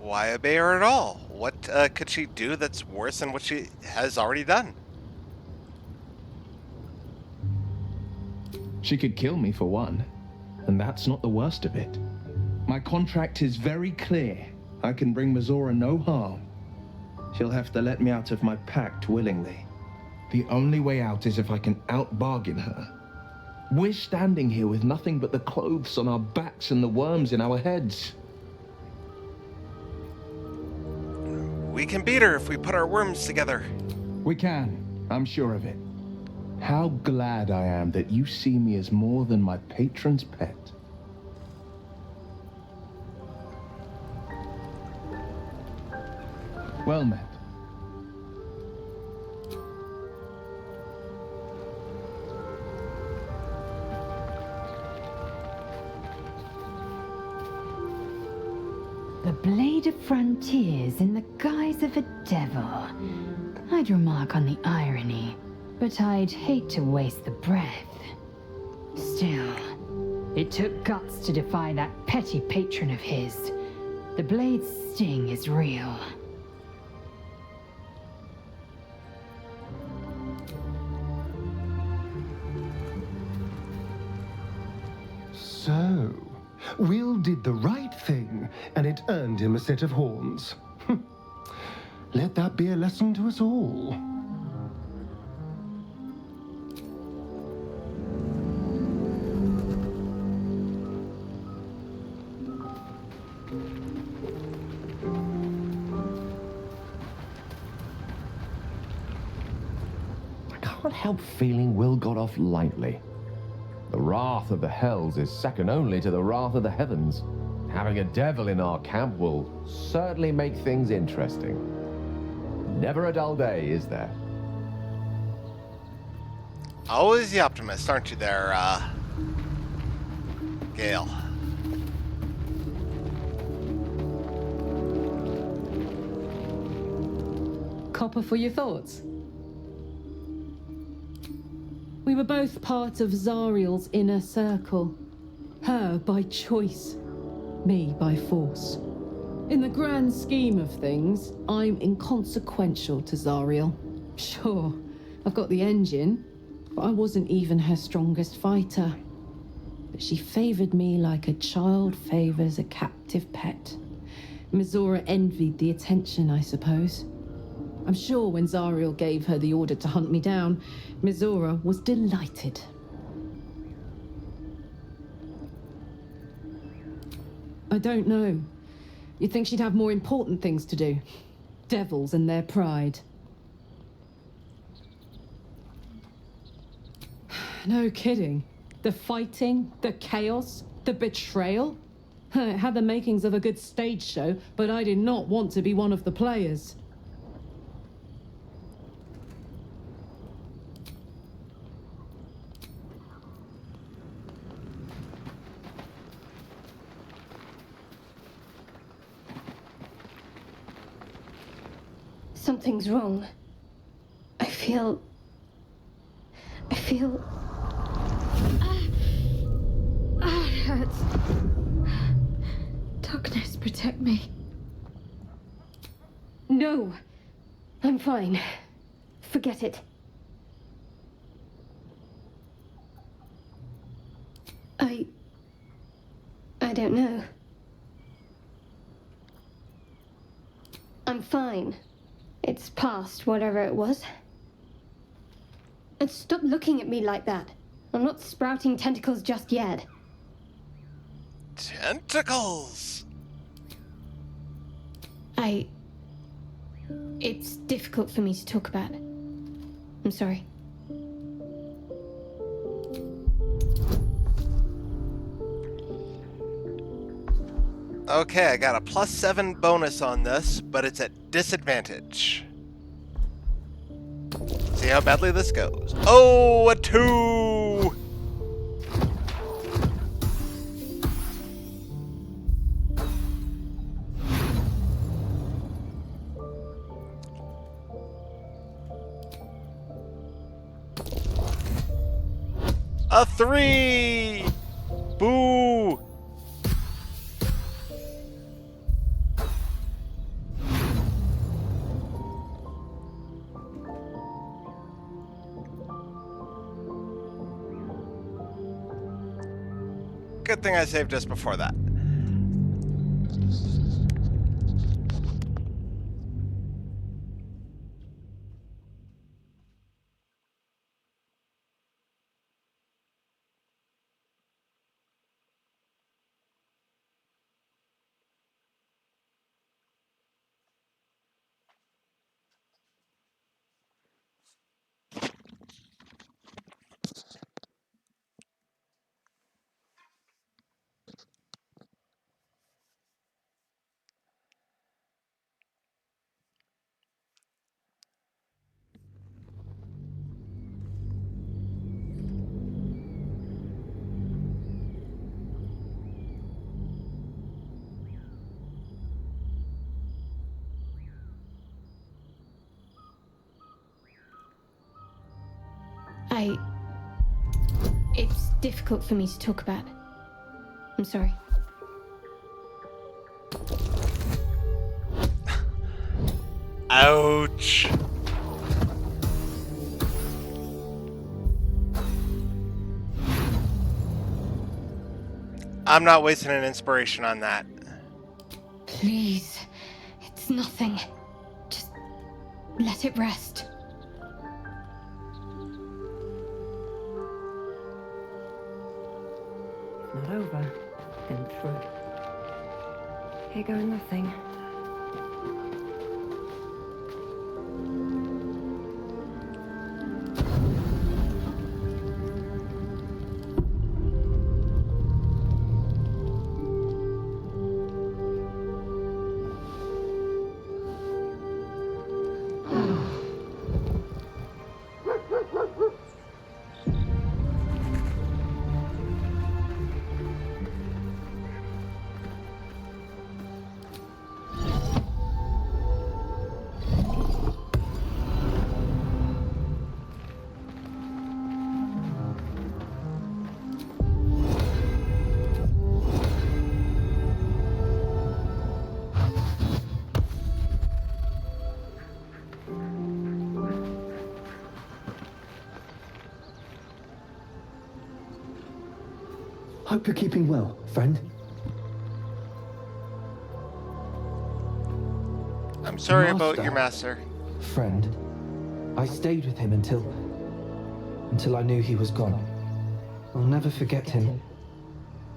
Why obey her at all? What could she do that's worse than what she has already done? She could kill me for one, and that's not the worst of it. My contract is very clear. I can bring Mizora no harm. She'll have to let me out of my pact willingly. The only way out is if I can out-bargain her. We're standing here with nothing but the clothes on our backs and the worms in our heads. We can beat her if we put our worms together. We can, I'm sure of it. How glad I am that you see me as more than my patron's pet. Well met. The Blade of Frontiers in the guise of a devil. I'd remark on the irony, but I'd hate to waste the breath. Still, it took guts to defy that petty patron of his. The Blade's sting is real. So, Will did the right thing, and it earned him a set of horns. Let that be a lesson to us all. I can't help feeling Will got off lightly. The wrath of the hells is second only to the wrath of the heavens. Having a devil in our camp will certainly make things interesting. Never a dull day, is there? Always the optimist, aren't you there, Gale? Copper for your thoughts. We were both part of Zariel's inner circle. Her by choice, me by force. In the grand scheme of things, I'm inconsequential to Zariel. Sure, I've got the engine, but I wasn't even her strongest fighter. But she favored me like a child favors a captive pet. Mizora envied the attention, I suppose. I'm sure when Zariel gave her the order to hunt me down, Mizora was delighted. I don't know. You'd think she'd have more important things to do. Devils and their pride. No kidding. The fighting, the chaos, the betrayal. It had the makings of a good stage show, but I did not want to be one of the players. Something's wrong. I feel... it hurts. Darkness, protect me. No. I'm fine. Forget it. I don't know. I'm fine. It's past whatever it was. And stop looking at me like that. I'm not sprouting tentacles just yet. Tentacles! It's difficult for me to talk about. I'm sorry. Okay, I got a +7 bonus on this, but it's at disadvantage. See how badly this goes. Oh, a 2! A 3! Boo! Good thing I saved just before that. It's difficult for me to talk about. I'm sorry. Ouch. I'm not wasting an inspiration on that. Please. It's nothing. Just let it rest. Not over, then through. Here goes nothing. Hope you're keeping well, friend. I'm sorry about your master. friend. I stayed with him until I knew he was gone. I'll never forget him.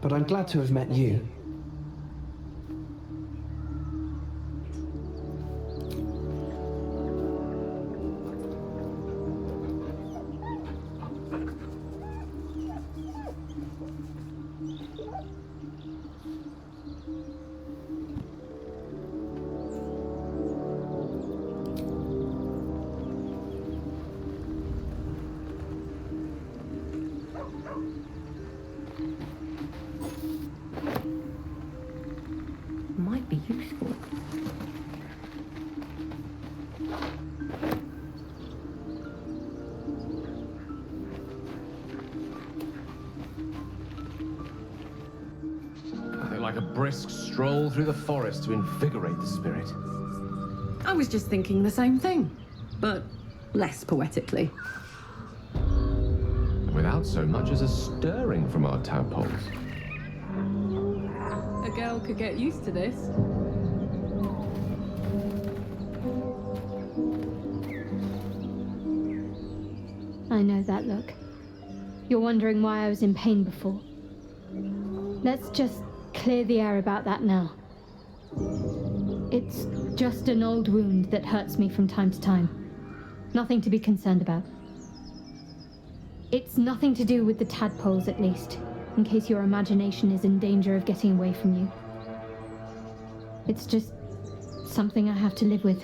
But I'm glad to have met you. Might be useful. Nothing like a brisk stroll through the forest to invigorate the spirit. I was just thinking the same thing, but less poetically. Without so much as a stirring from our tadpoles. A girl could get used to this. I know that look. You're wondering why I was in pain before. Let's just clear the air about that now. It's just an old wound that hurts me from time to time. Nothing to be concerned about. It's nothing to do with the tadpoles, at least, in case your imagination is in danger of getting away from you. It's just something I have to live with.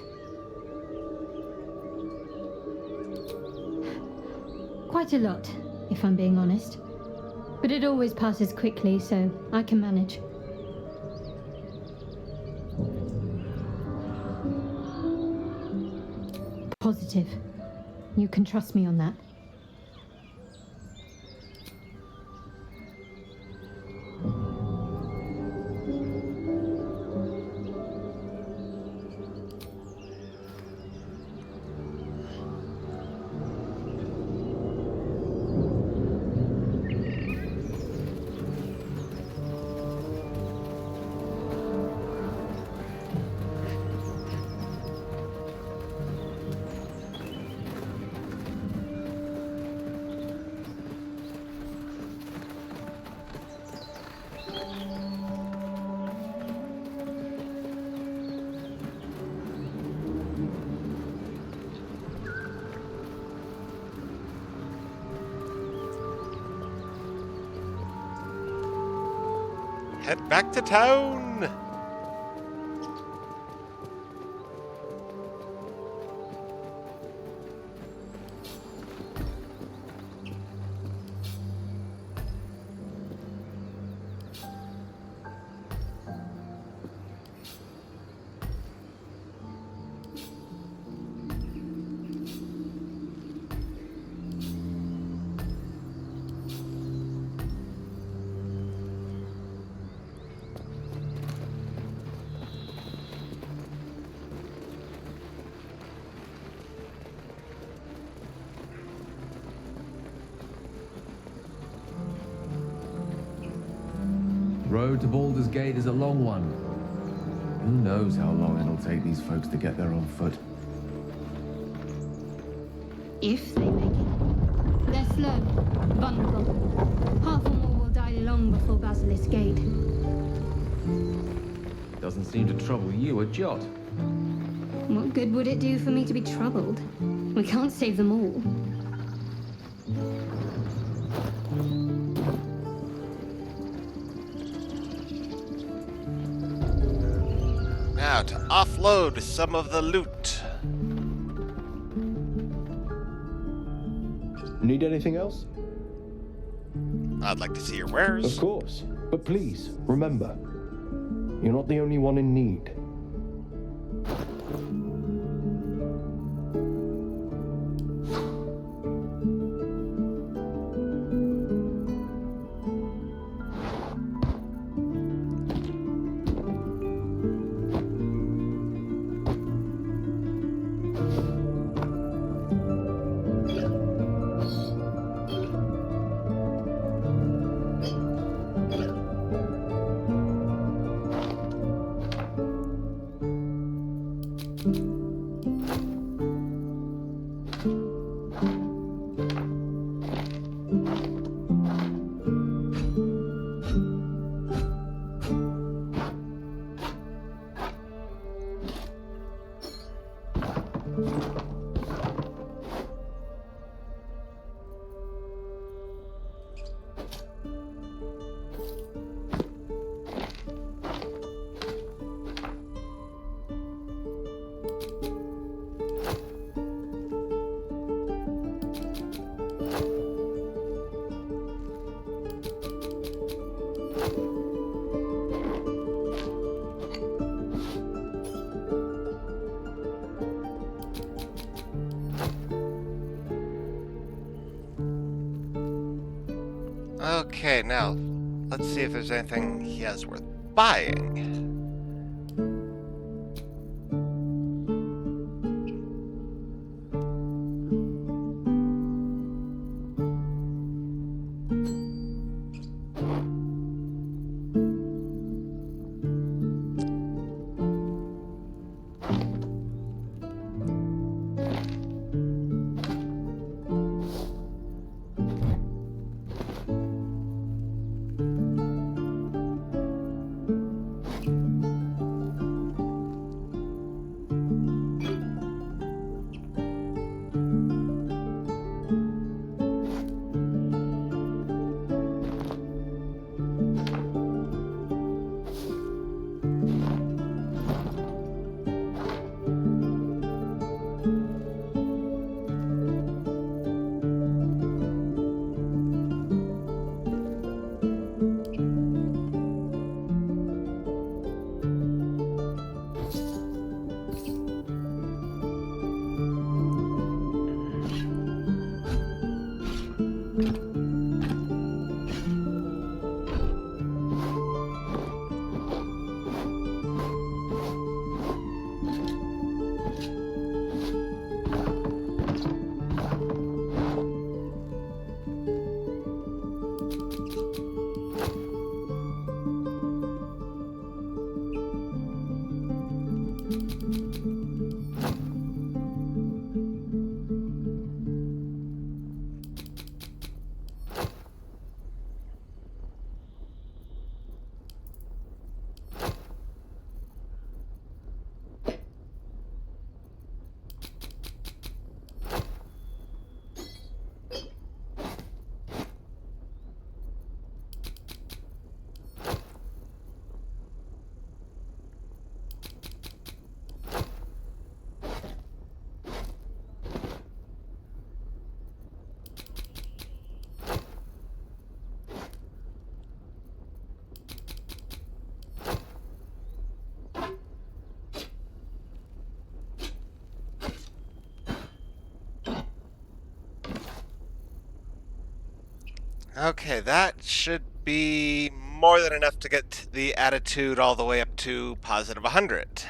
Quite a lot, if I'm being honest. But it always passes quickly, so I can manage. Positive. You can trust me on that. Head back to town! Road to Baldur's Gate is a long one. Who knows how long it'll take these folks to get there on foot. If they make it. They're slow, vulnerable. Half or more will die long before Basilisk Gate. Doesn't seem to trouble you a jot. What good would it do for me to be troubled? We can't save them all. Now to offload some of the loot. Need anything else? I'd like to see your wares. Of course. But please, remember, you're not the only one in need. Okay, now, let's see if there's anything he has worth buying. Okay, that should be more than enough to get the attitude all the way up to positive 100.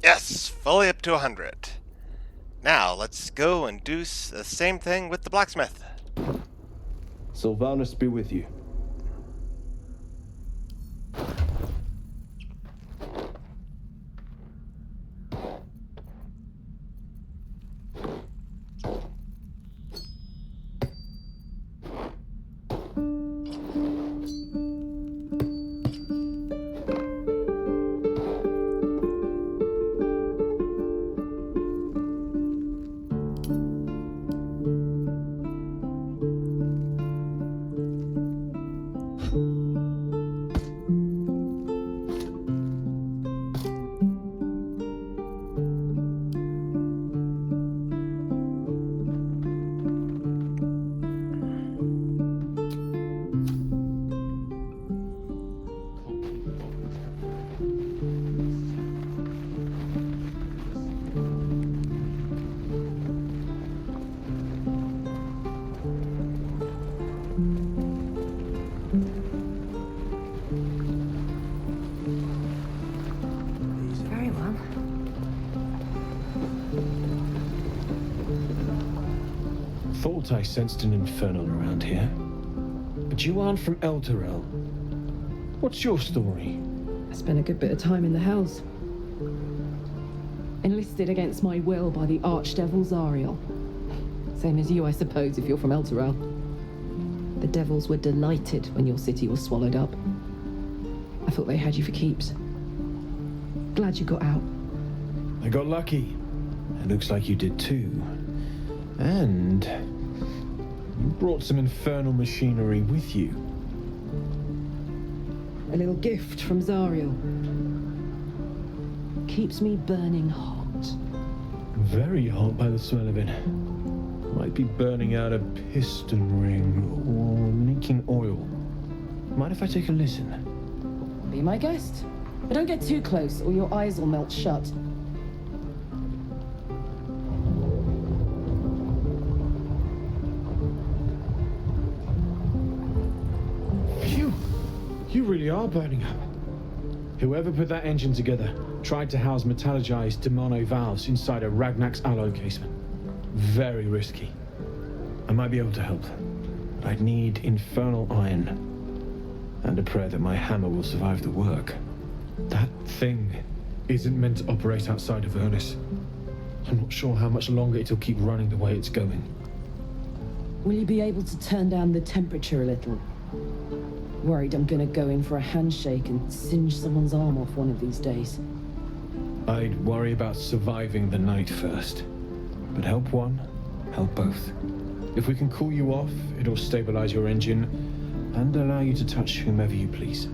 Yes, fully up to 100. Now, let's go and do the same thing with the blacksmith. Sylvanus be with you. thought I sensed an infernal around here. But you aren't from Elturel. What's your story? I spent a good bit of time in the Hells. Enlisted against my will by the Archdevil Zariel. Same as you, I suppose, if you're from Elturel. The devils were delighted when your city was swallowed up. I thought they had you for keeps. Glad you got out. I got lucky. It looks like you did too. And you brought some infernal machinery with you. A little gift from Zariel. Keeps me burning hot. Very hot by the smell of it. Might be burning out a piston ring or leaking oil. Mind if I take a listen? Be my guest. But don't get too close or your eyes will melt shut. Phew! You really are burning up. Whoever put that engine together tried to house metallogized Demono valves inside a Ragnax alloy casement. Very risky. I might be able to help, but I'd need infernal iron and a prayer that my hammer will survive the work. That thing isn't meant to operate outside of Avernus. I'm not sure how much longer it'll keep running the way it's going. Will you be able to turn down the temperature a little? Worried I'm gonna go in for a handshake and singe someone's arm off one of these days. I'd worry about surviving the night first. But help one, help both. If we can cool you off, it'll stabilize your engine and allow you to touch whomever you please.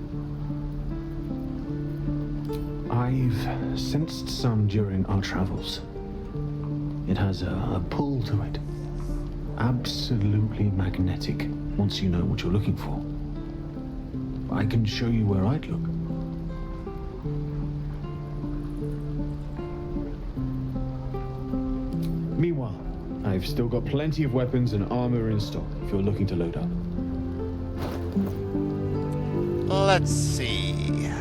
I've sensed some during our travels. It has a pull to it. Absolutely magnetic, once you know what you're looking for. I can show you where I'd look. Meanwhile, I've still got plenty of weapons and armor in stock if you're looking to load up. Let's see.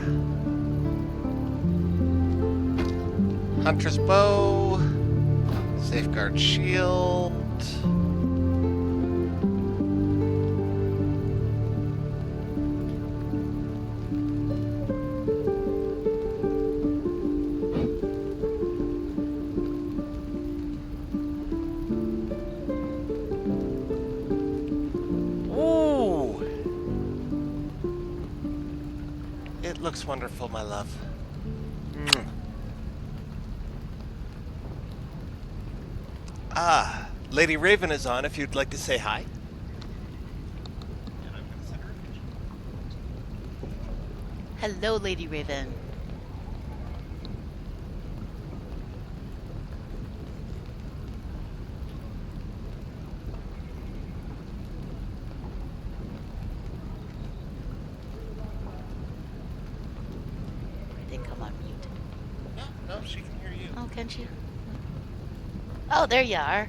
Hunter's bow, safeguard shield. Ooh. It looks wonderful, my love. Ah, Lady Raven is on if you'd like to say hi. Hello, Lady Raven. I think I'm on mute. No, she can hear you. Oh, can she? Oh, there you are.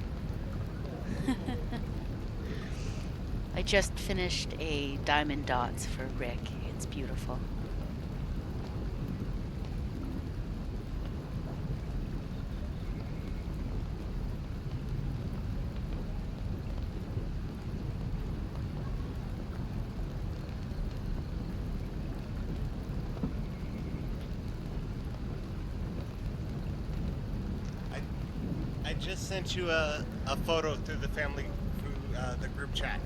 I just finished a diamond dots for Rick. It's beautiful. I just sent you a photo through the family, through the group chat.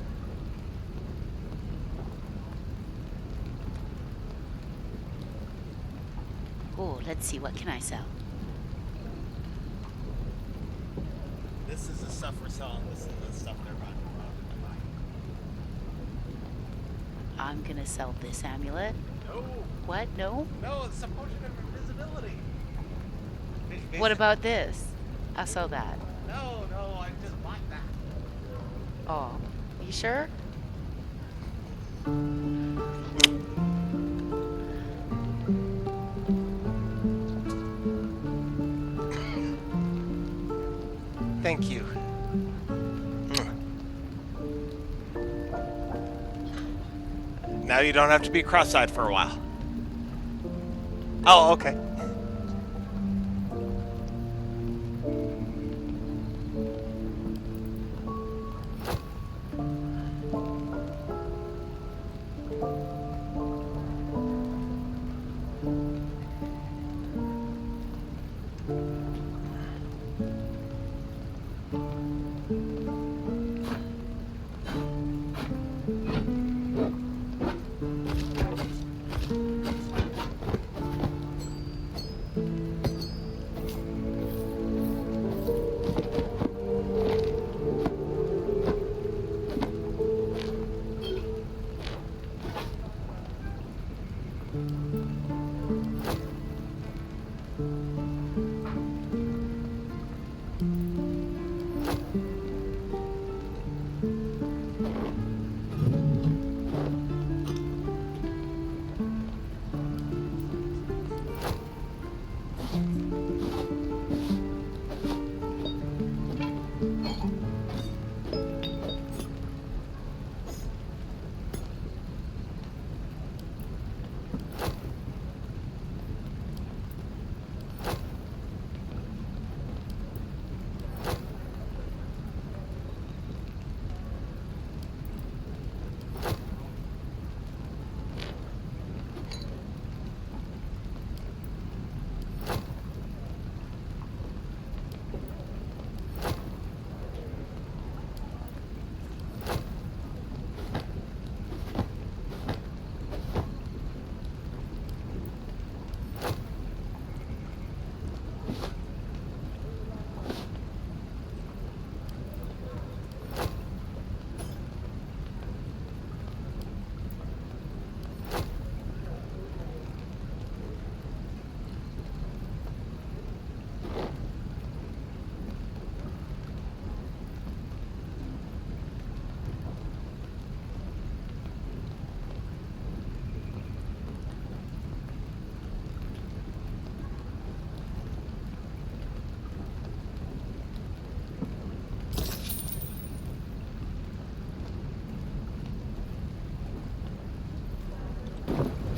Oh, let's see, what can I sell? This is the stuff we're selling. This is the stuff they're buying. I'm gonna sell this amulet. No. What? No? No, it's a potion of invisibility. What about this? I'll sell that. No, I just bought that. Oh, you sure? Thank you. Now you don't have to be cross-eyed for a while. Oh, okay.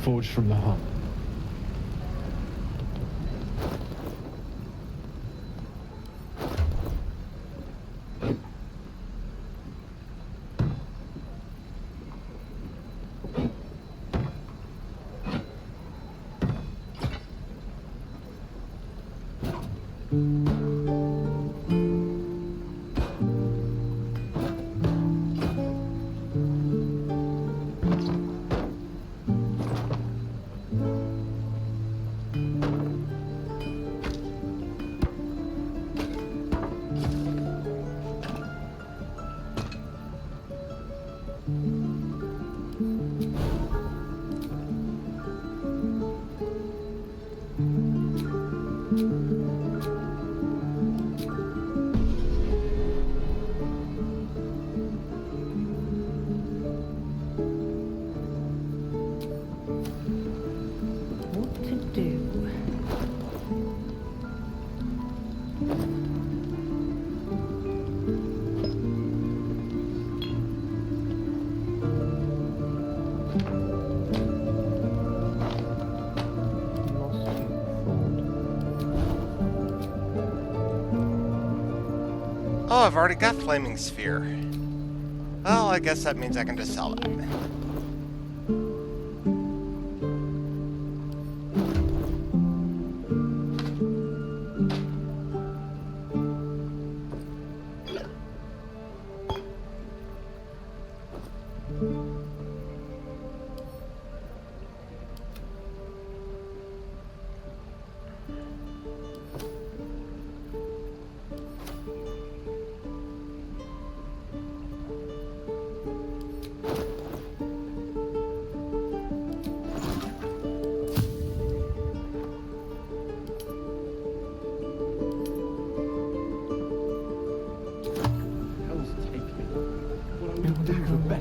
forged from the heart. Oh, I've already got Flaming Sphere. Well, I guess that means I can just sell that.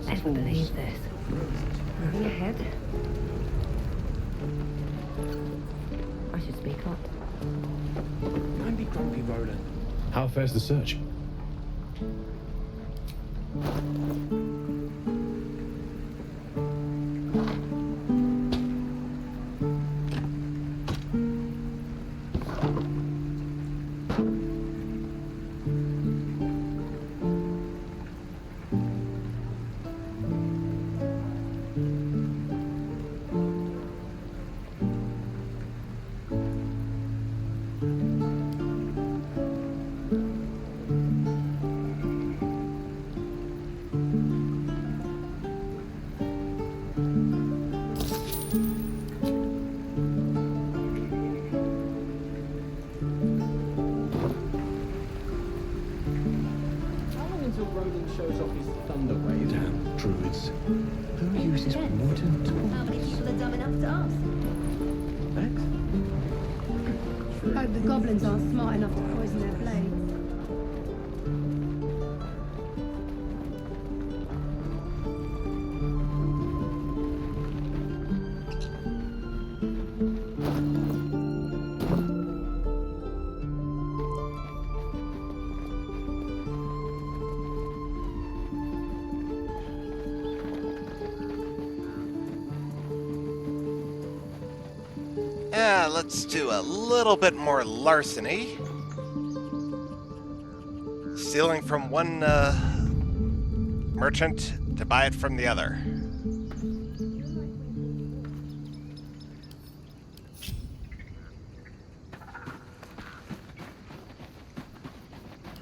I believe this. Moving ahead. I should speak up. Don't be grumpy, Roland. How fares the search? Shows off his thunder wave. Damn druids. Who uses wooden tools? How many people are dumb enough to ask? Hope the goblins aren't smart enough to poison their blades. Yeah, let's do a little bit more larceny. Stealing from one merchant to buy it from the other.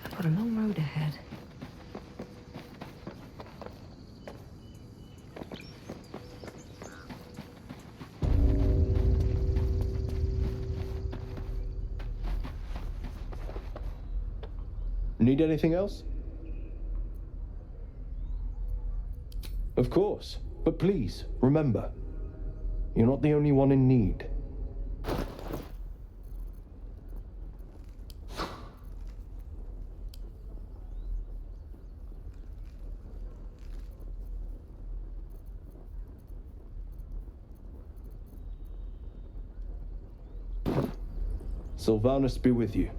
I've got a long road ahead. Need anything else? Of course, but please, remember, you're not the only one in need. Sylvanus be with you.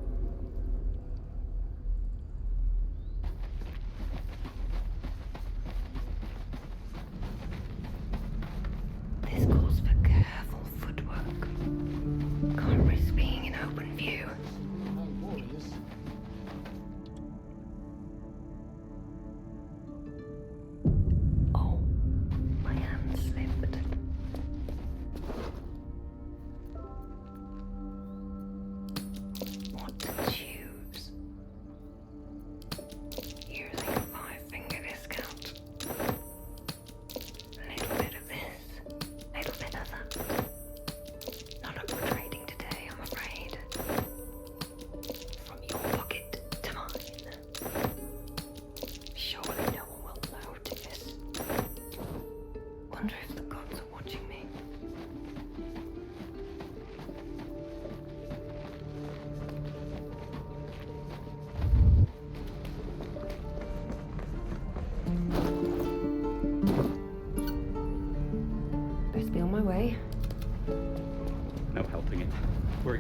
This calls for courage.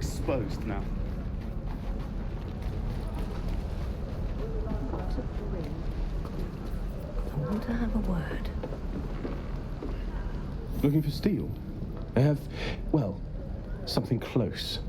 exposed now. I want to have a word. Looking for steel? I have, well, something close.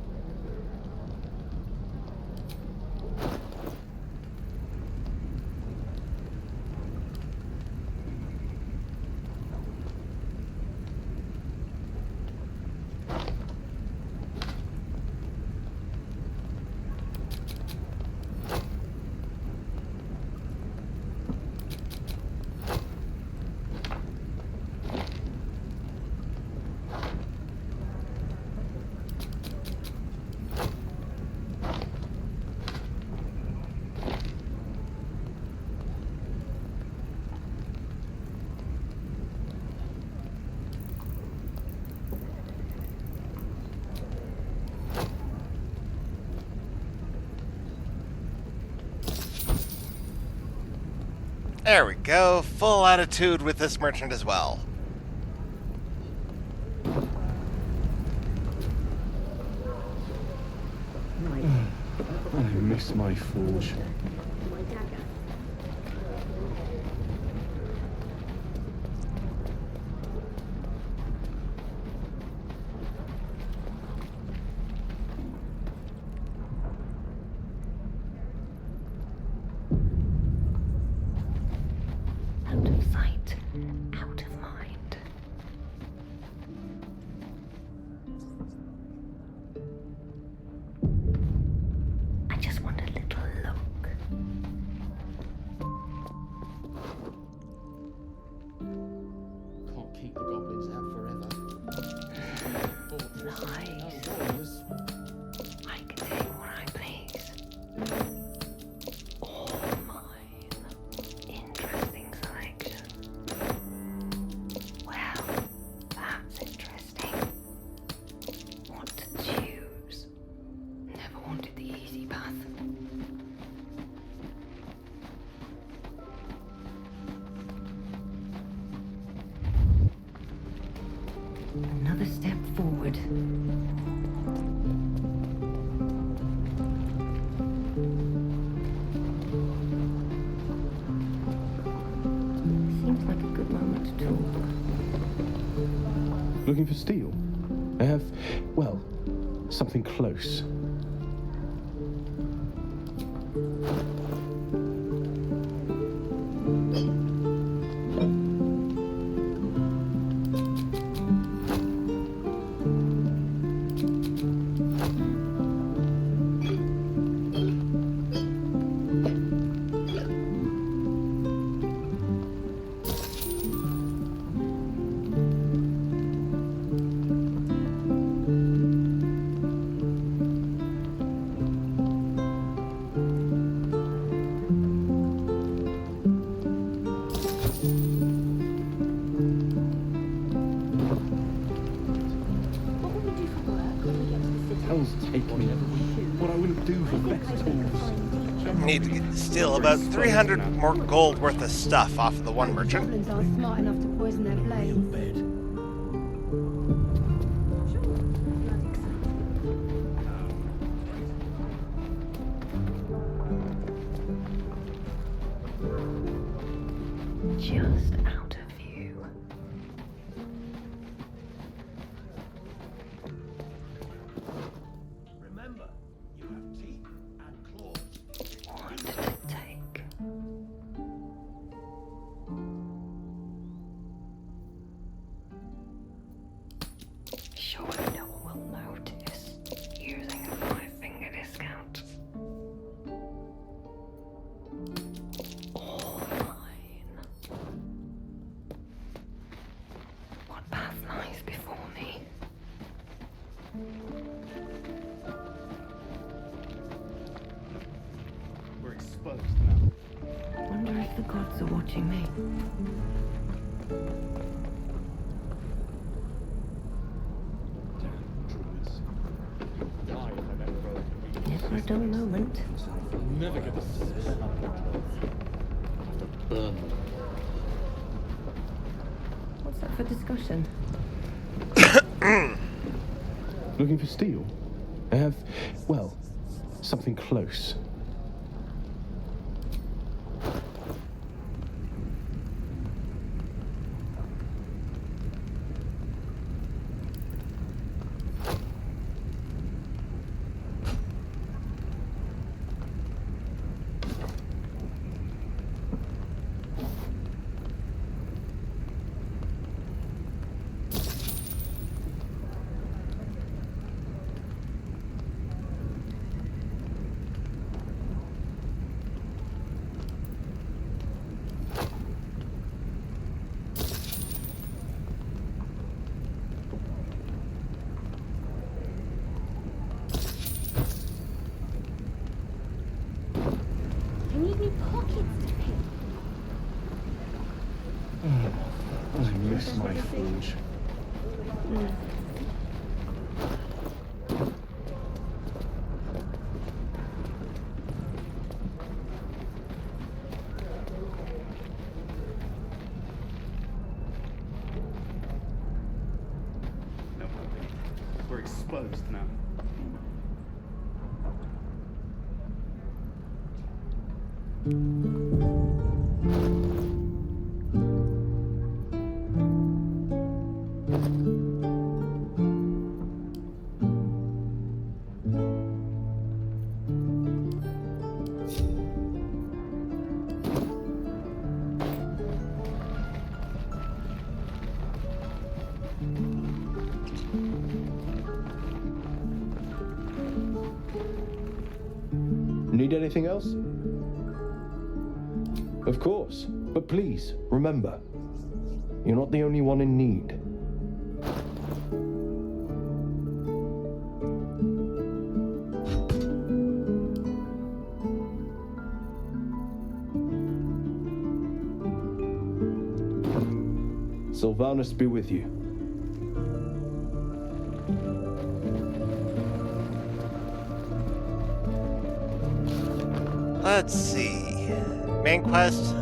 There we go. Full attitude with this merchant as well. I miss my forge. Out of sight, out of mind. I just want a little look. Can't keep the goblins out forever. Lies. I can take what I please. All mine. Interesting selection. Well, that's interesting. What to choose? Never wanted the easy path. Another step forward. Seems like a good moment to talk. Looking for steel? I have, well, something close. Hell's take me. What I wouldn't do for festivals. Need to steal about 300 more gold worth of stuff off of the one merchant. Goblins aren't smart enough to poison their blades. Just out of view. Remember, you have teeth and claws. What to take? Surely no one will notice using a 5-finger discount. All mine. What path lies before me? We're exposed now. Wonder if the gods are watching me. Never a dull moment. Never get this. Burn. What's that for discussion? Looking for steel? I I have, well, something close. I need new pockets to paint. I miss my forge. We're exposed now. Need anything else? Of course, but please, remember, you're not the only one in need. Sylvanus be with you. Let's see. Main quest.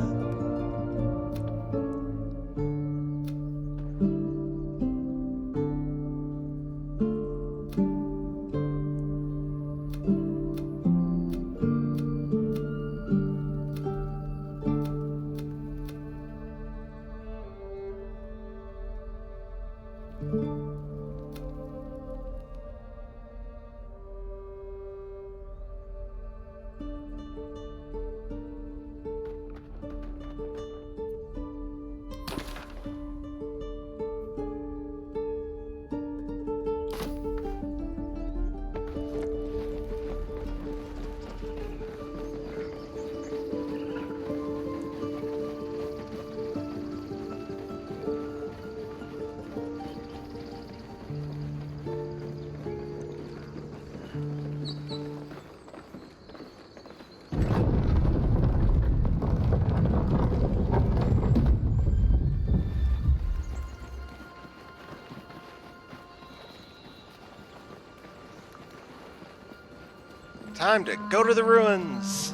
Time to go to the ruins.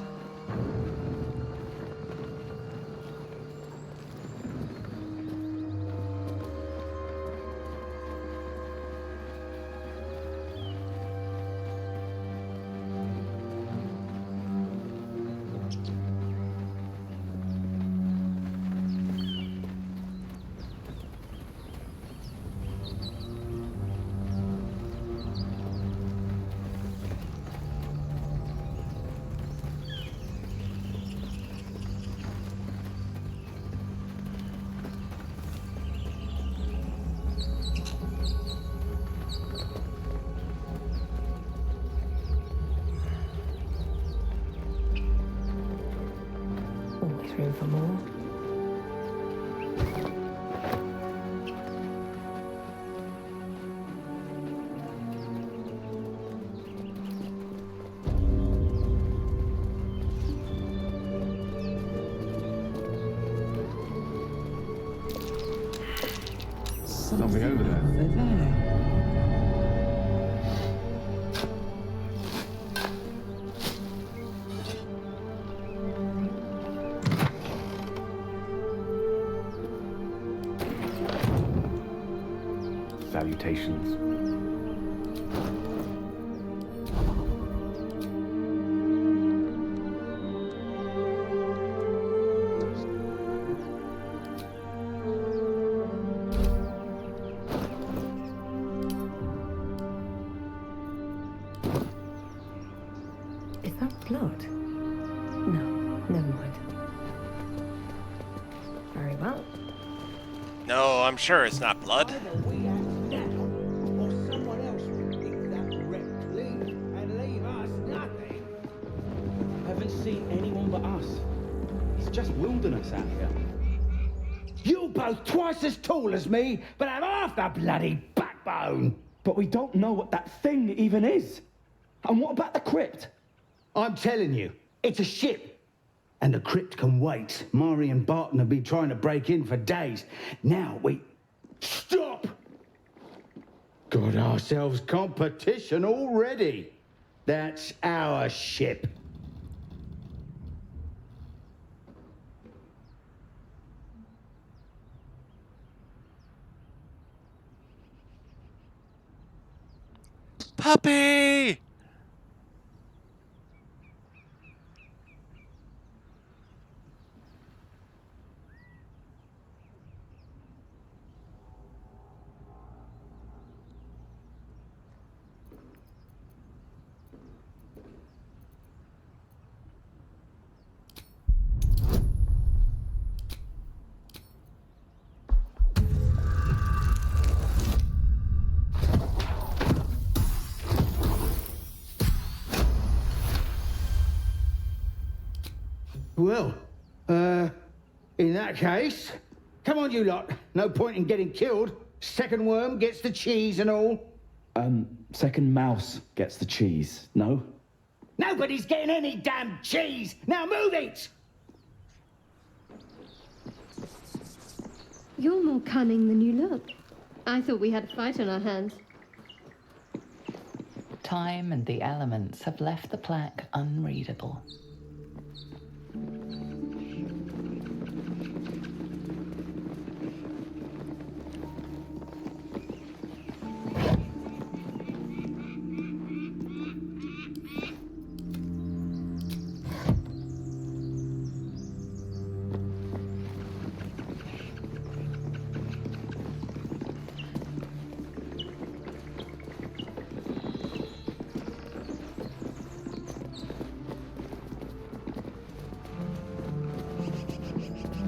Always room for more. Something over there. Salutations. Is that blood? No, never mind. Very well. No, I'm sure it's not blood. Haven't seen anyone but us. It's just wilderness out here. You're both twice as tall as me, but have half the bloody backbone. But we don't know what that thing even is. And what about the crypt? I'm telling you, it's a ship. And the crypt can wait. Mari and Barton have been trying to break in for days. Now we... Stop! Got ourselves competition already. That's our ship. Puppy! Well, in that case, come on you lot. No point in getting killed. Second worm gets the cheese and all. Second mouse gets the cheese, no? Nobody's getting any damn cheese! Now move it! You're more cunning than you look. I thought we had a fight on our hands. Time and the elements have left the plaque unreadable.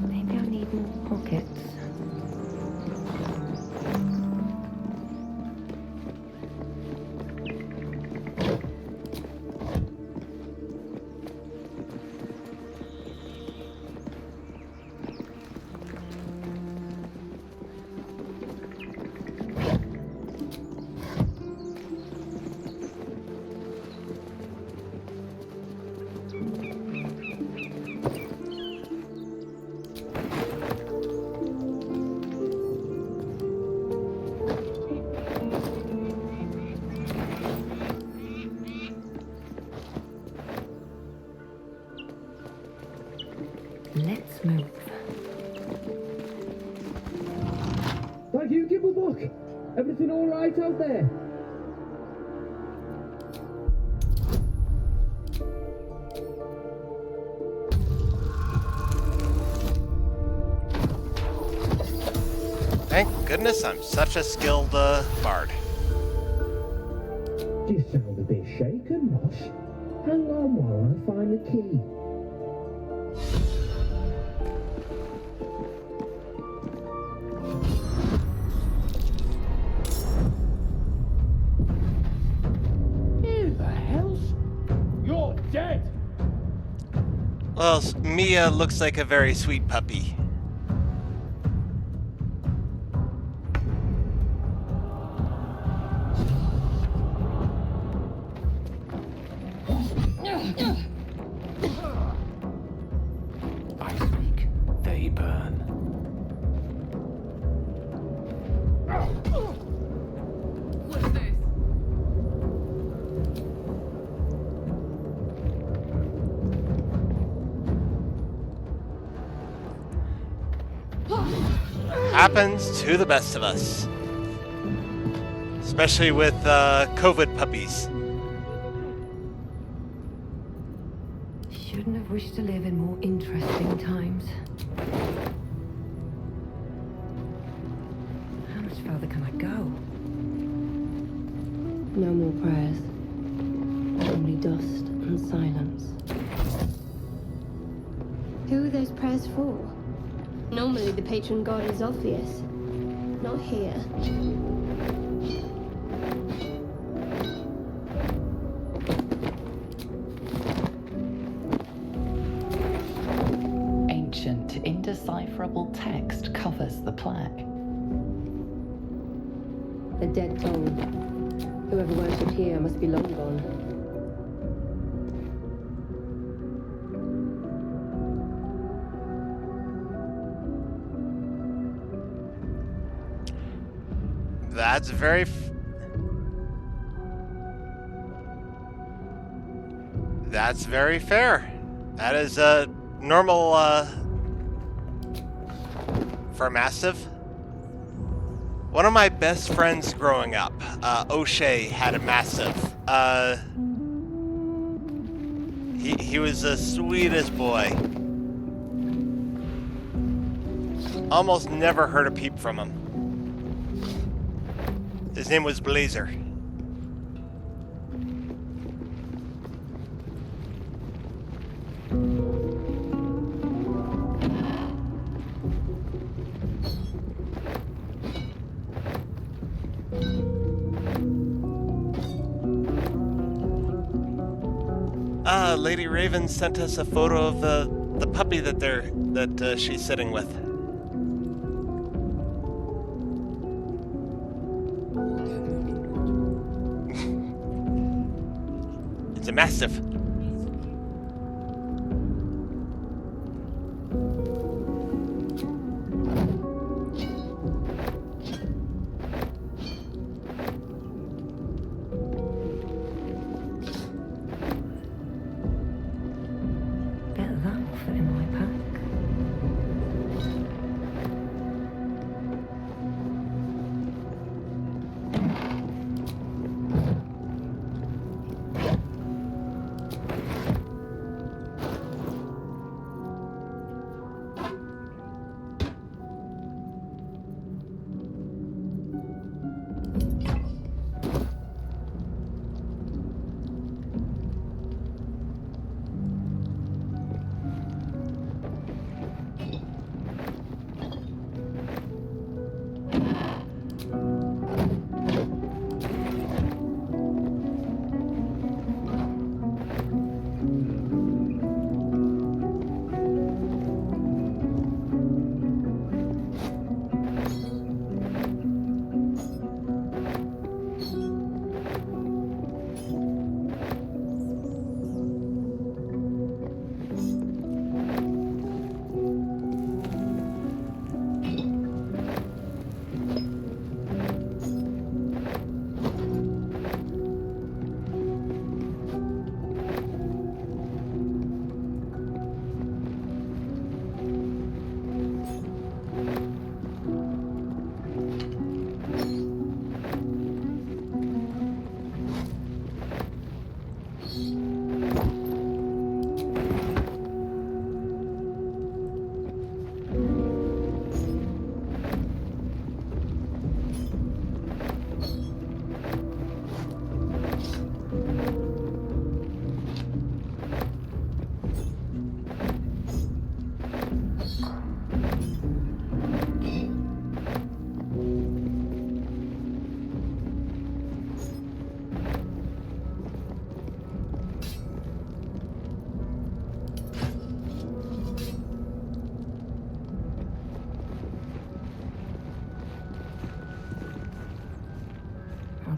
Maybe I need more pockets. Let's move. Thank you, Gibblebook. Everything all right out there? Thank goodness I'm such a skilled bard. You sound a bit shaken, Mosh. Hang on while I find the key. Who the hell's... You're dead! Well, Mia looks like a very sweet puppy. I speak, they burn. What's this? Happens to the best of us. Especially with COVID puppies. Shouldn't have wished to live in more interesting times. How much further can I go? No more prayers. Only dust and silence. this for? Normally the patron god is obvious. Not here. Ancient, indecipherable text covers the plaque. A dead tongue. Whoever worshipped here must be long gone. That's very... That's very fair. That is a normal, for Massive. One of my best friends growing up, O'Shea, had a Massive. He was the sweetest boy. Almost never heard a peep from him. His name was Blazer. Lady Raven sent us a photo of the puppy that she's sitting with. It's a Mastiff.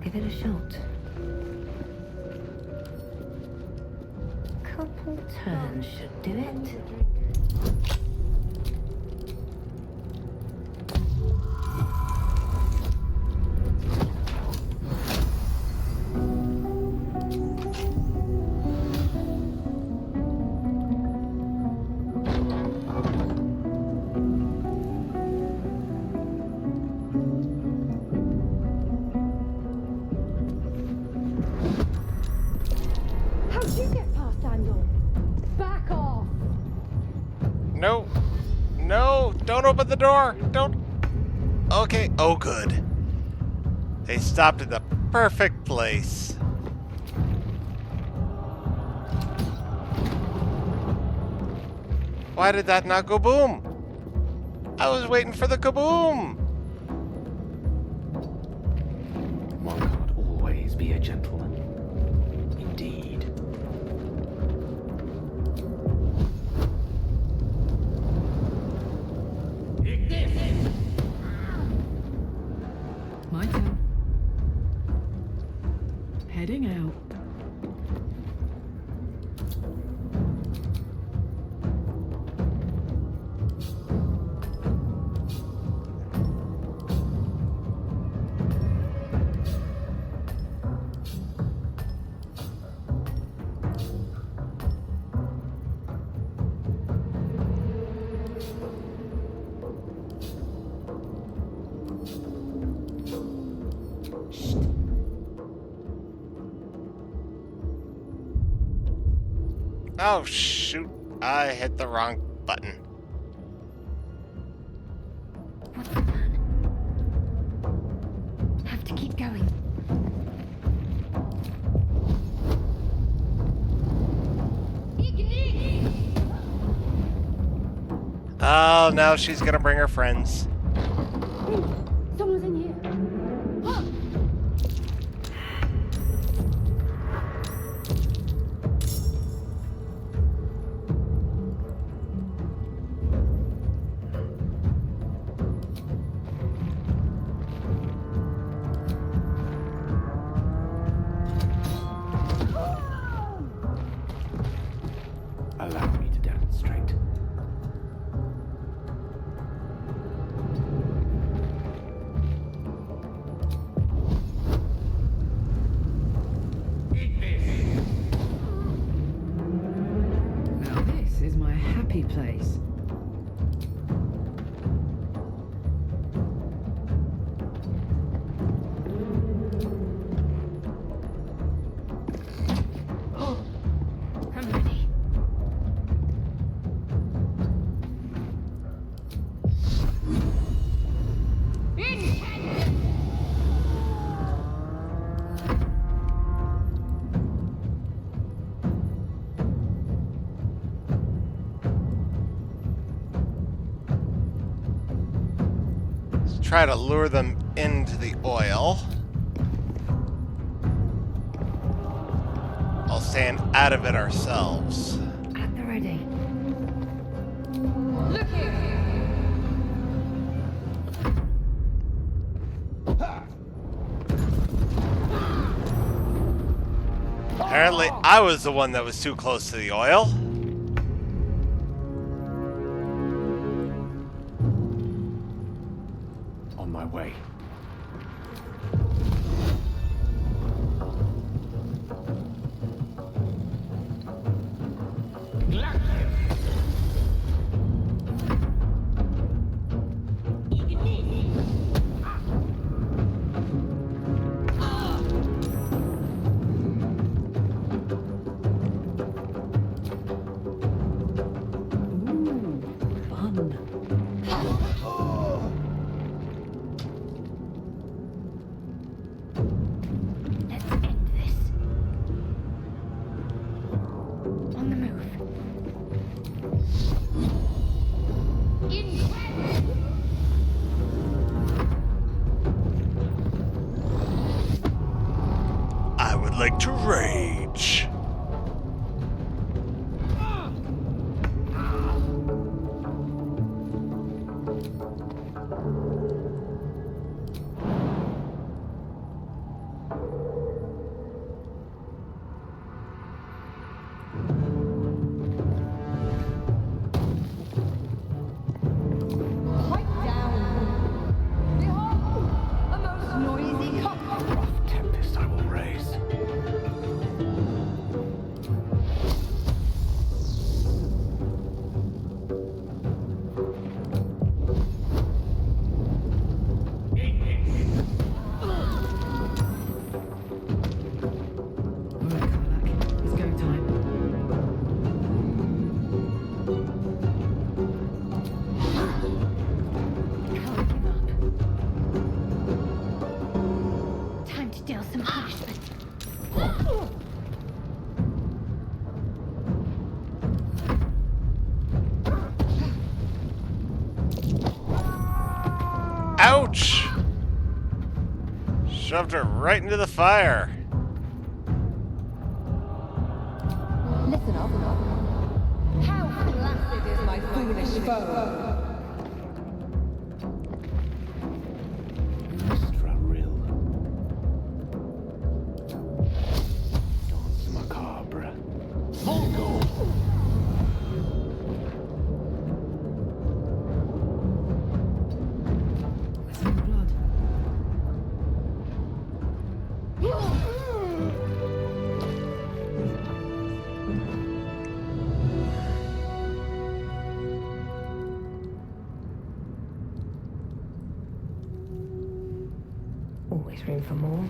Give it a shot. Couple turns should do it. No. No, don't open the door. Don't. Okay. Oh, good. They stopped at the perfect place. Why did that not go boom? I was waiting for the kaboom! One can't always be a gentleman. Indeed. My turn. Heading out. Oh shoot, I hit the wrong button. What's the plan? Have to keep going. Oh, now she's gonna bring her friends. Someone's in here. Oh. Allow me to demonstrate. Now this is my happy place. I'm ready. Let's try to lure them into the oil. I'll stand out of it ourselves. At the ready. Look here. Apparently, I was the one that was too close to the oil. On my way. Let's end this. On the move. I would like to rage. Pipe down. Behold, a most noisy cock. Rough tempest I will raise. Shoved her right into the fire. Listen up. How placid is my foolish foe? Macabre. Always room for more.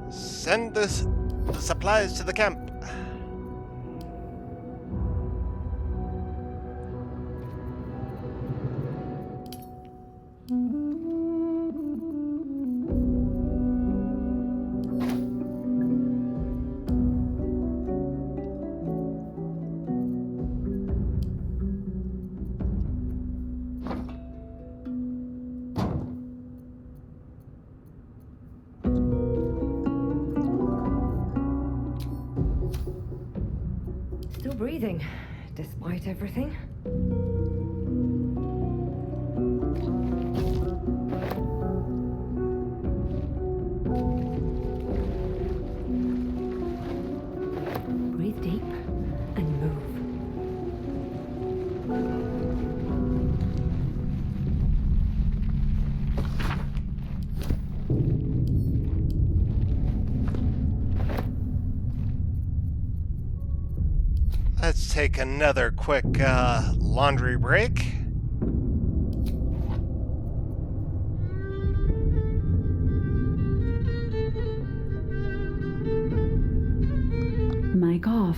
Send the supplies to the camp. Still breathing, despite everything. Breathe deep and move. Let's take another quick laundry break. Mic off.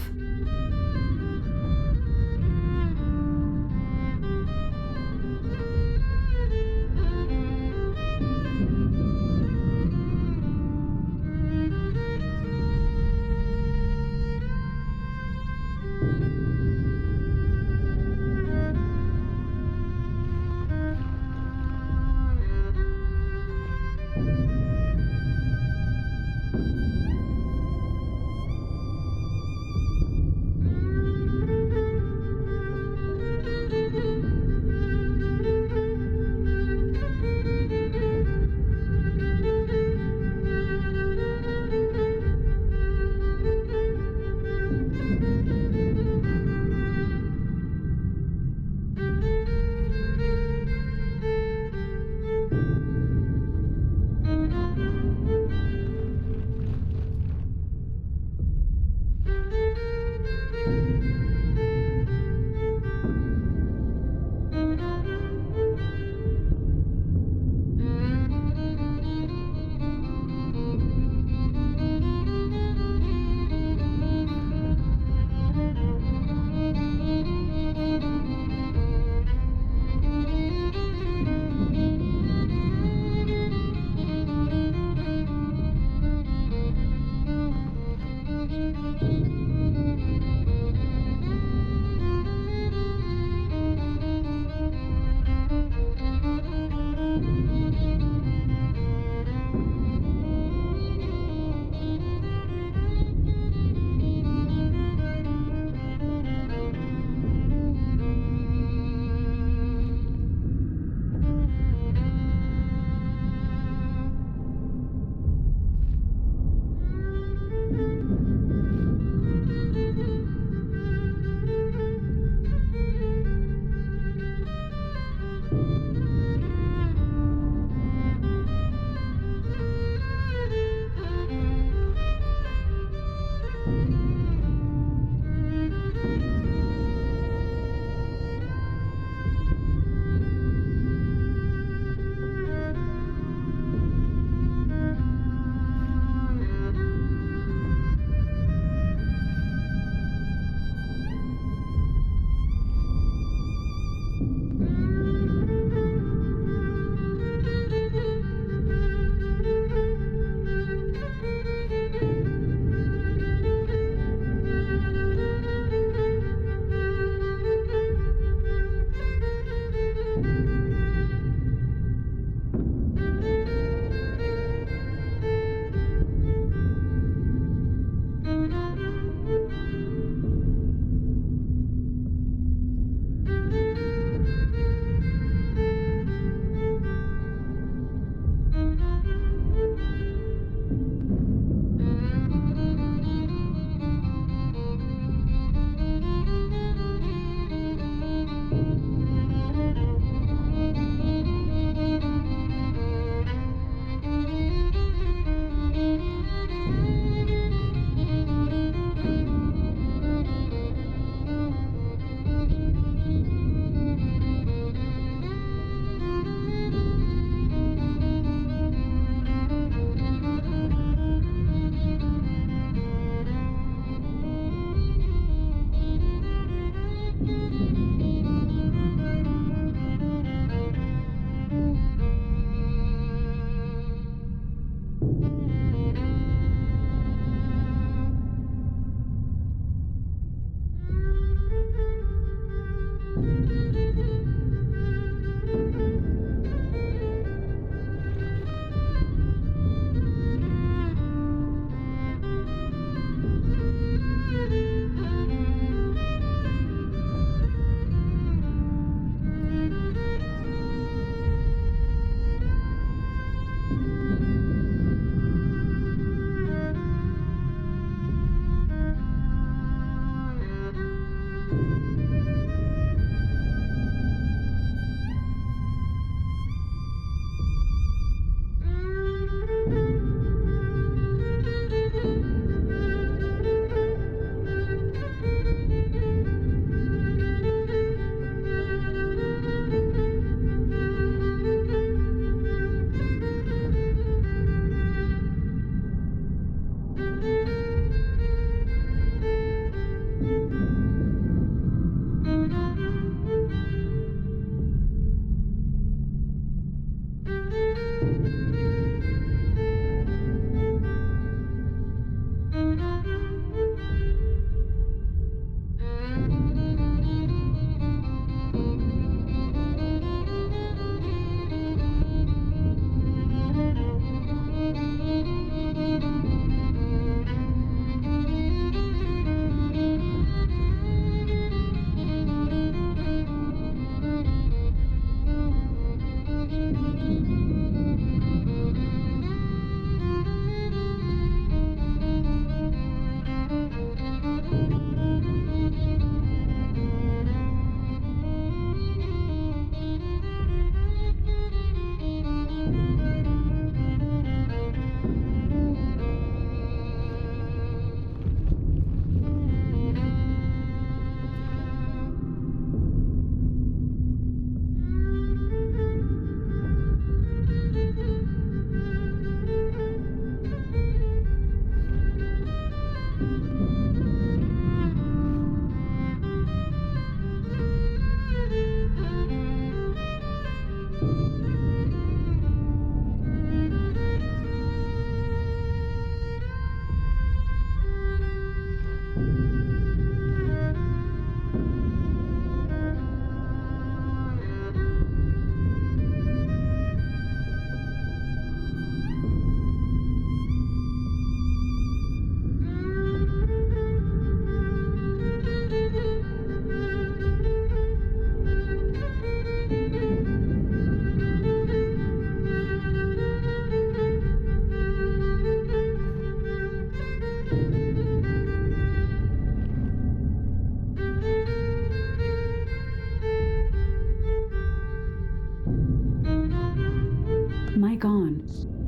on.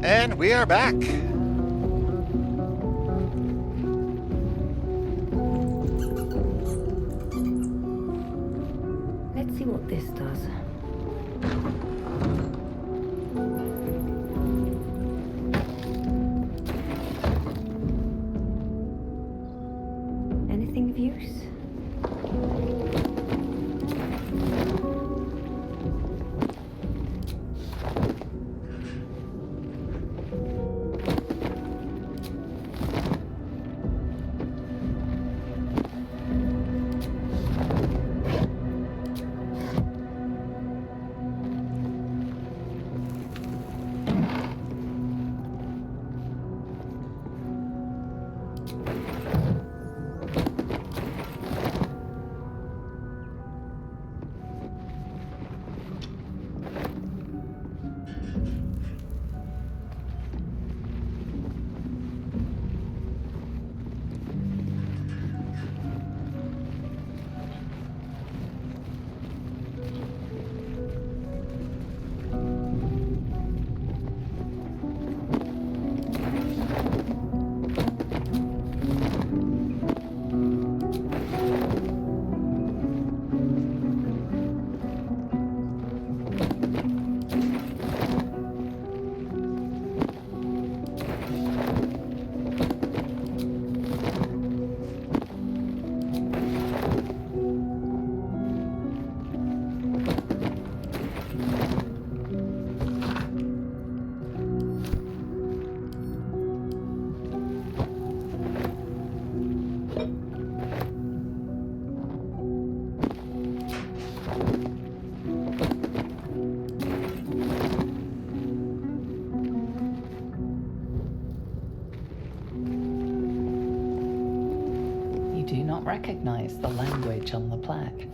And we are back. Let's see what this does. Anything of use? Do not recognize the language on the plaque.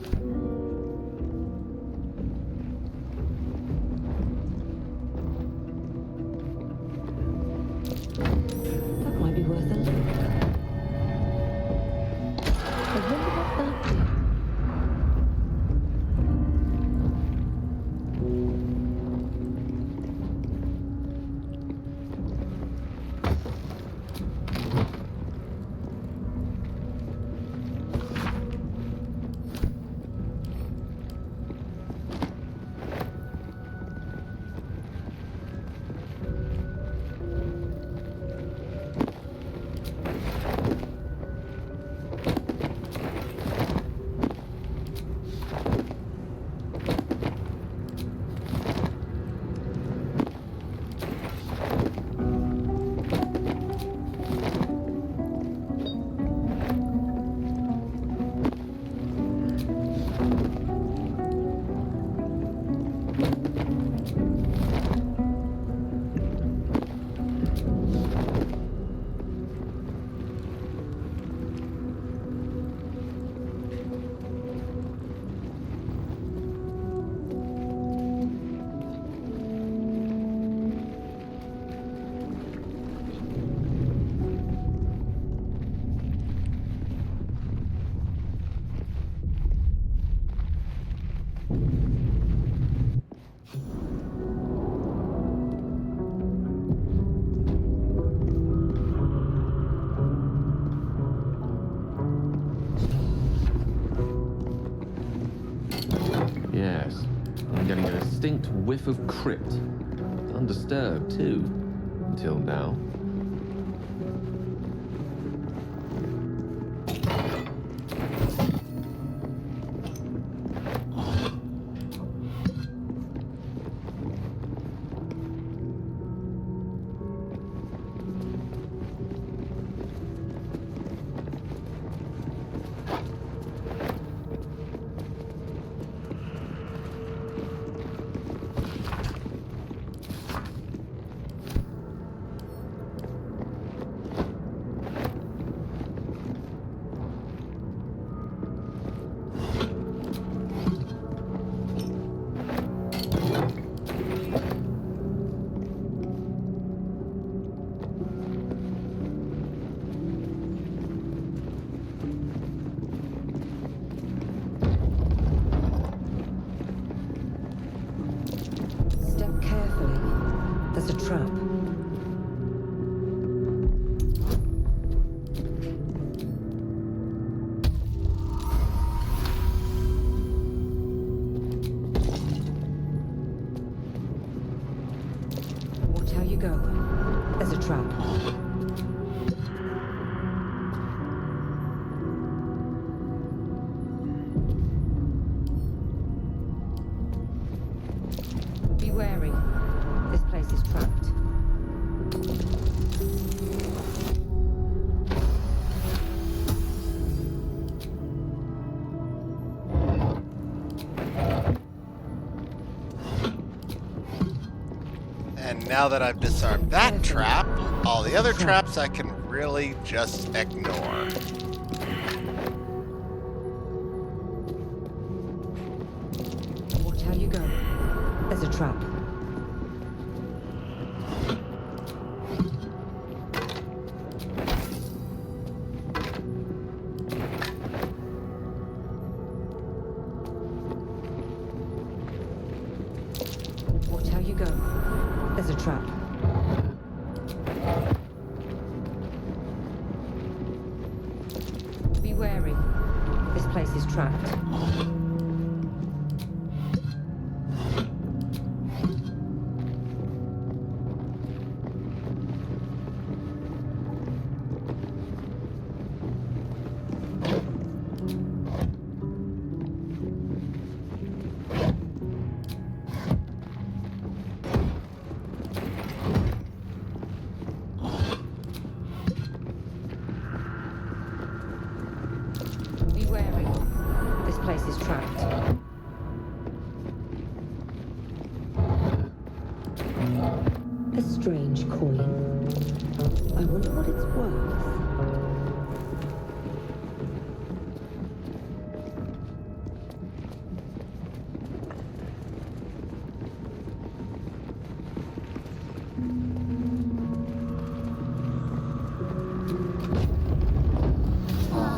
That might be worth a look. I wonder what that did. Yes, I'm getting a distinct whiff of crypt. Undisturbed, too. Until now. go. There's a trap. Be wary. This place is trapped. And now that I've disarmed that trap, all the other traps I can really just ignore. Watch how you go. There's a trap. Watch how you go. There's a trap. Be wary. This place is trapped. Be wary. This place is trapped. A strange coin. I wonder what it's worth.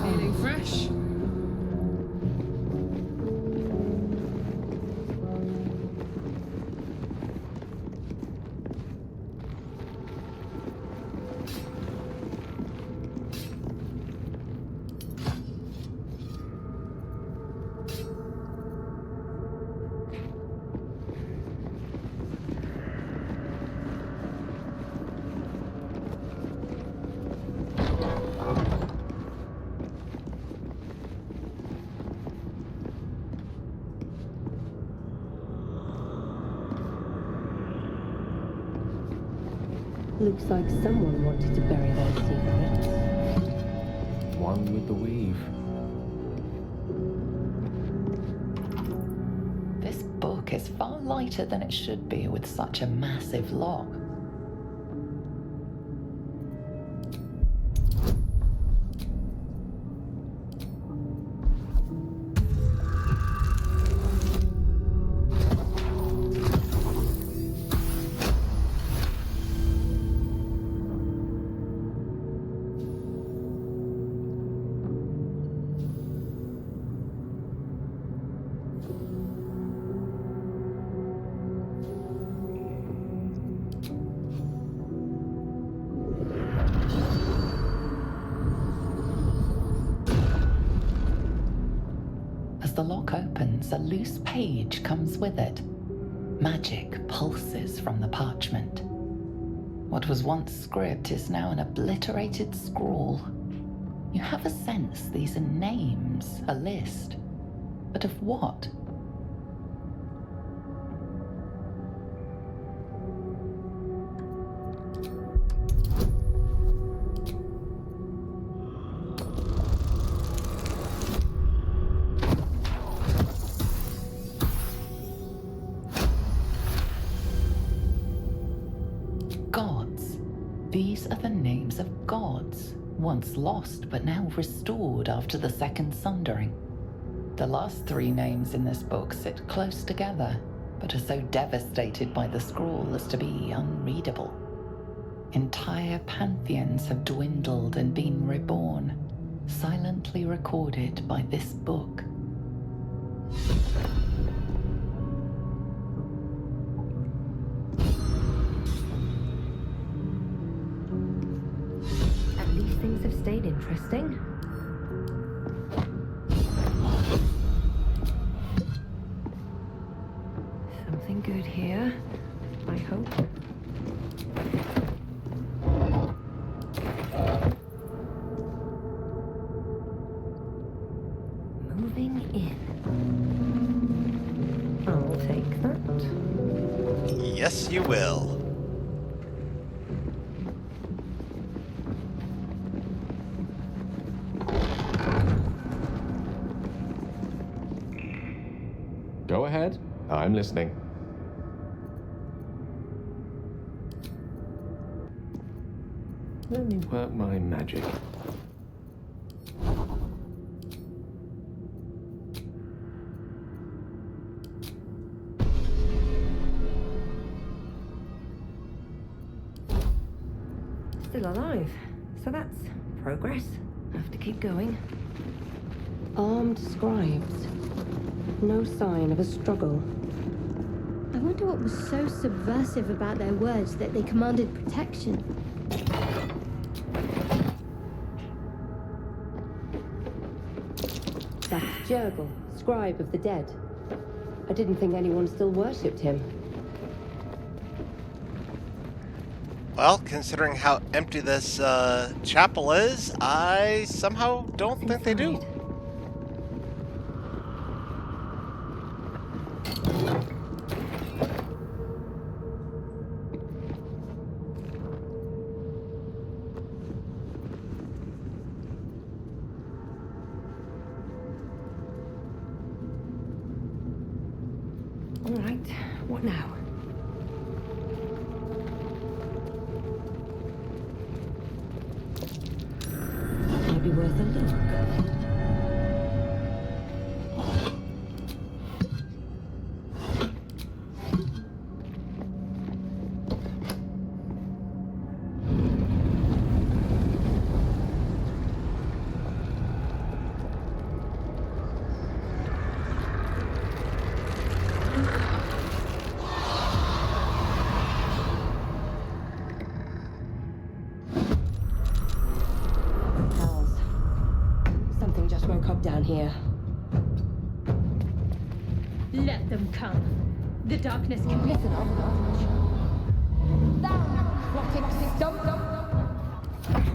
Feeling fresh? Looks like someone wanted to bury their secrets. One with the weave. This book is far lighter than it should be with such a massive lock. As the lock opens, a loose page comes with it. Magic pulses from the parchment. What was once script is now an obliterated scrawl. You have a sense these are names, a list. But of what? Gods. These are the names of gods, once lost but now restored after the Second Sundering. The last three names in this book sit close together, but are so devastated by the scroll as to be unreadable. Entire pantheons have dwindled and been reborn, silently recorded by this book. At least things have stayed interesting. Something good here, I hope. expert. Yes, you will. Go ahead. I'm listening. Let me work my magic. Still alive. So that's progress. Have to keep going. Armed scribes. No sign of a struggle. I wonder what was so subversive about their words that they commanded protection. That's Jurgle, scribe of the dead. I didn't think anyone still worshipped him. Well, considering how empty this chapel is, I somehow don't think they do. All right, what now? Might be worth a look. Something just woke up down here. Let them come. The darkness can listen on.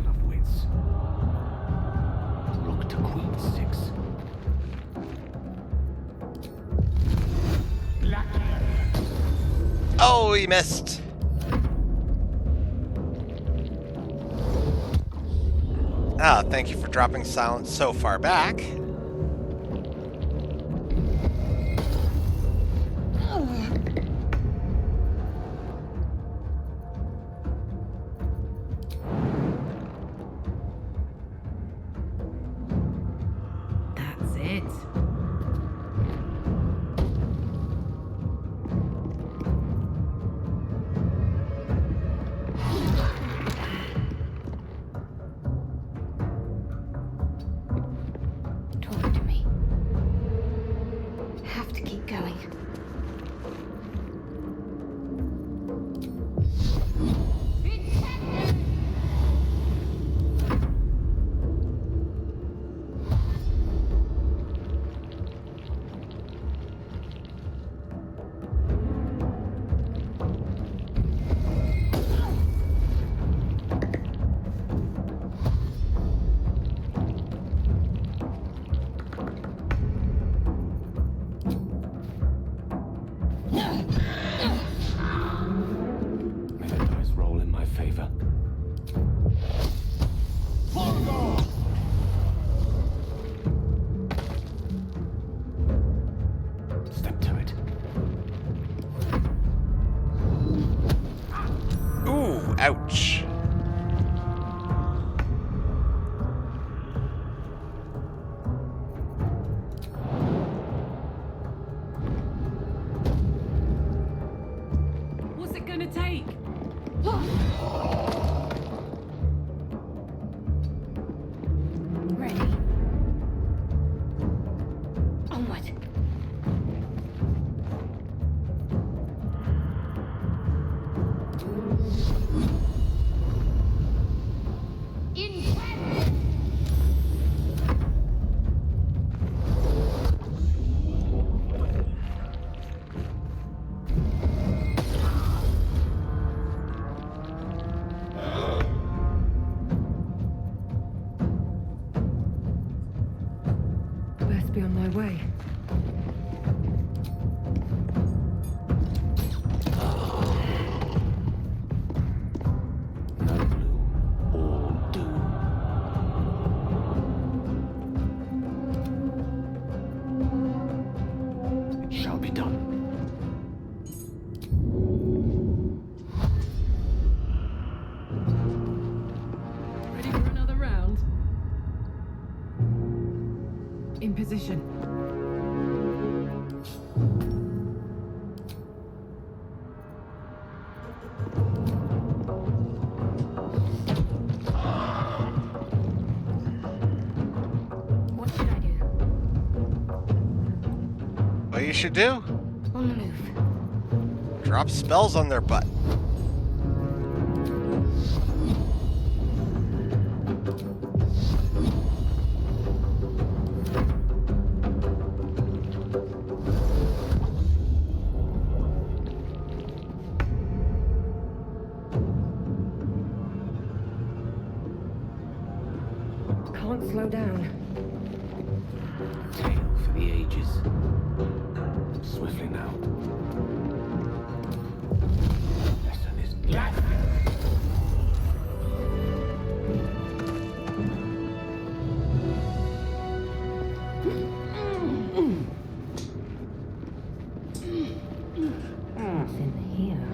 Of wits. Look to Queen 6. Oh, he missed. Ah, thank you for dropping silence so far back. That's it. Talk to me. Have to keep going. May the dice roll in my favor. Step to it. Ooh, ouch. What's it gonna take? Ready. Onward. done. Ready for another round? In position. What should I do? What you should do? On the move. Drop spells on their butt. Can't slow down. Tale for the ages. Swiftly now. Lesson is life. What's in here?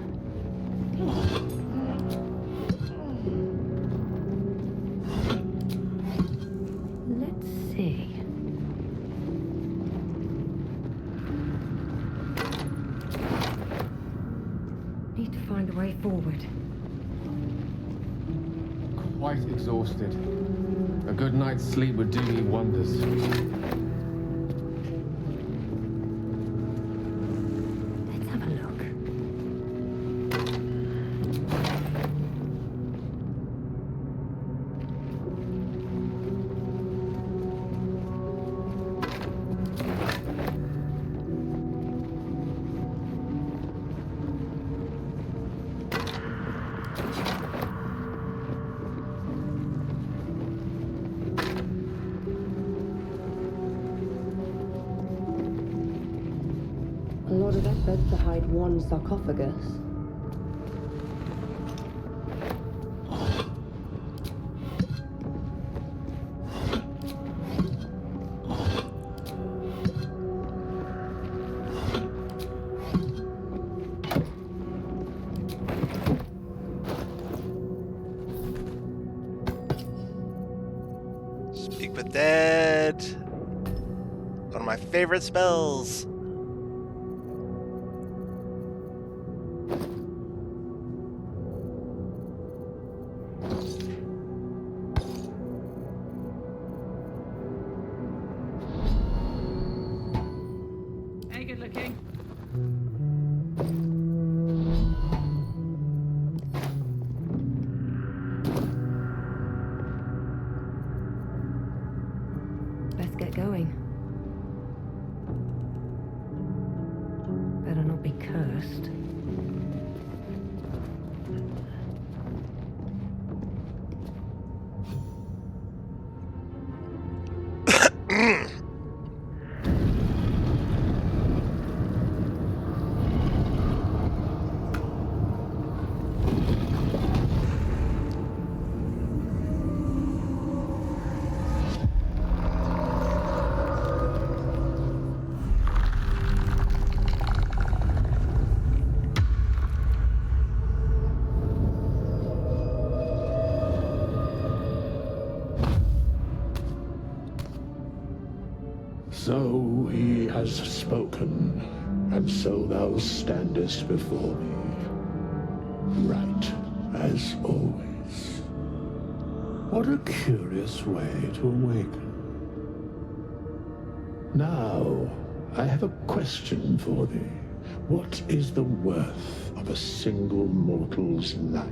Let's see. Need to find a way forward. Quite exhausted. A good night's sleep would do me wonders. Let's have a look. A lot of effort to hide one sarcophagus. Speak with Dead. One of my favorite spells. Hey, good looking. Best get going. Better not be cursed. So he has spoken, and so thou standest before me, right as always. What a curious way to awaken. Now, I have a question for thee. What is the worth of a single mortal's life?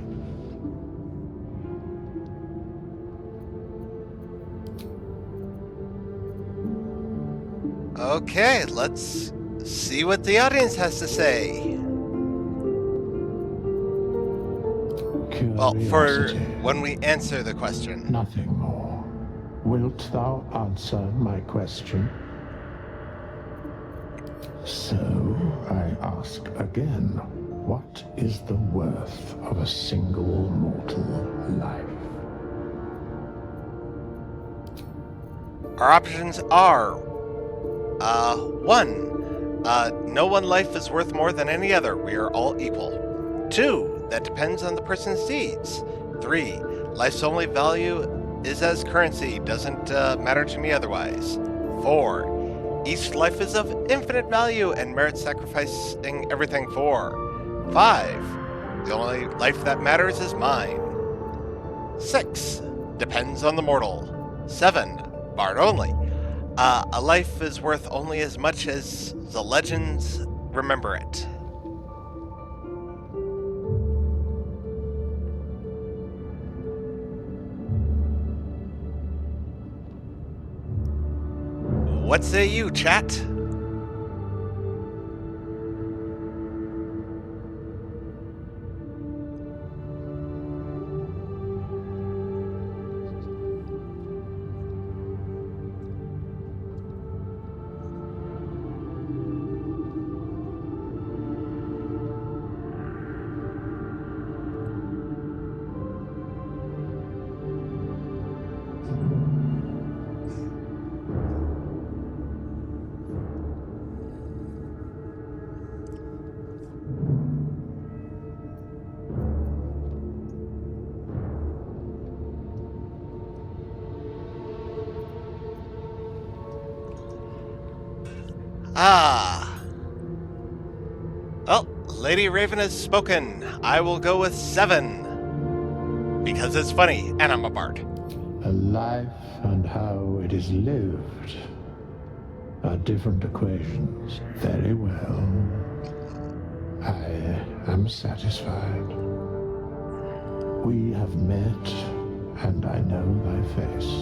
Okay, let's see what the audience has to say. Well, for when we answer the question. Nothing more. Wilt thou answer my question? So, I ask again, what is the worth of a single mortal life? Our options are 1. No one life is worth more than any other. We are all equal. 2, that depends on the person's deeds. 3, life's only value is as currency. Doesn't matter to me otherwise. 4, each life is of infinite value and merits sacrificing everything for. 5, the only life that matters is mine. 6, depends on the mortal. 7, bard only. A life is worth only as much as the legends remember it. What say you, chat? Well, Lady Raven has spoken. I will go with 7. Because it's funny, and I'm a bard. A life and how it is lived are different equations. Very well. I am satisfied. We have met, and I know thy face.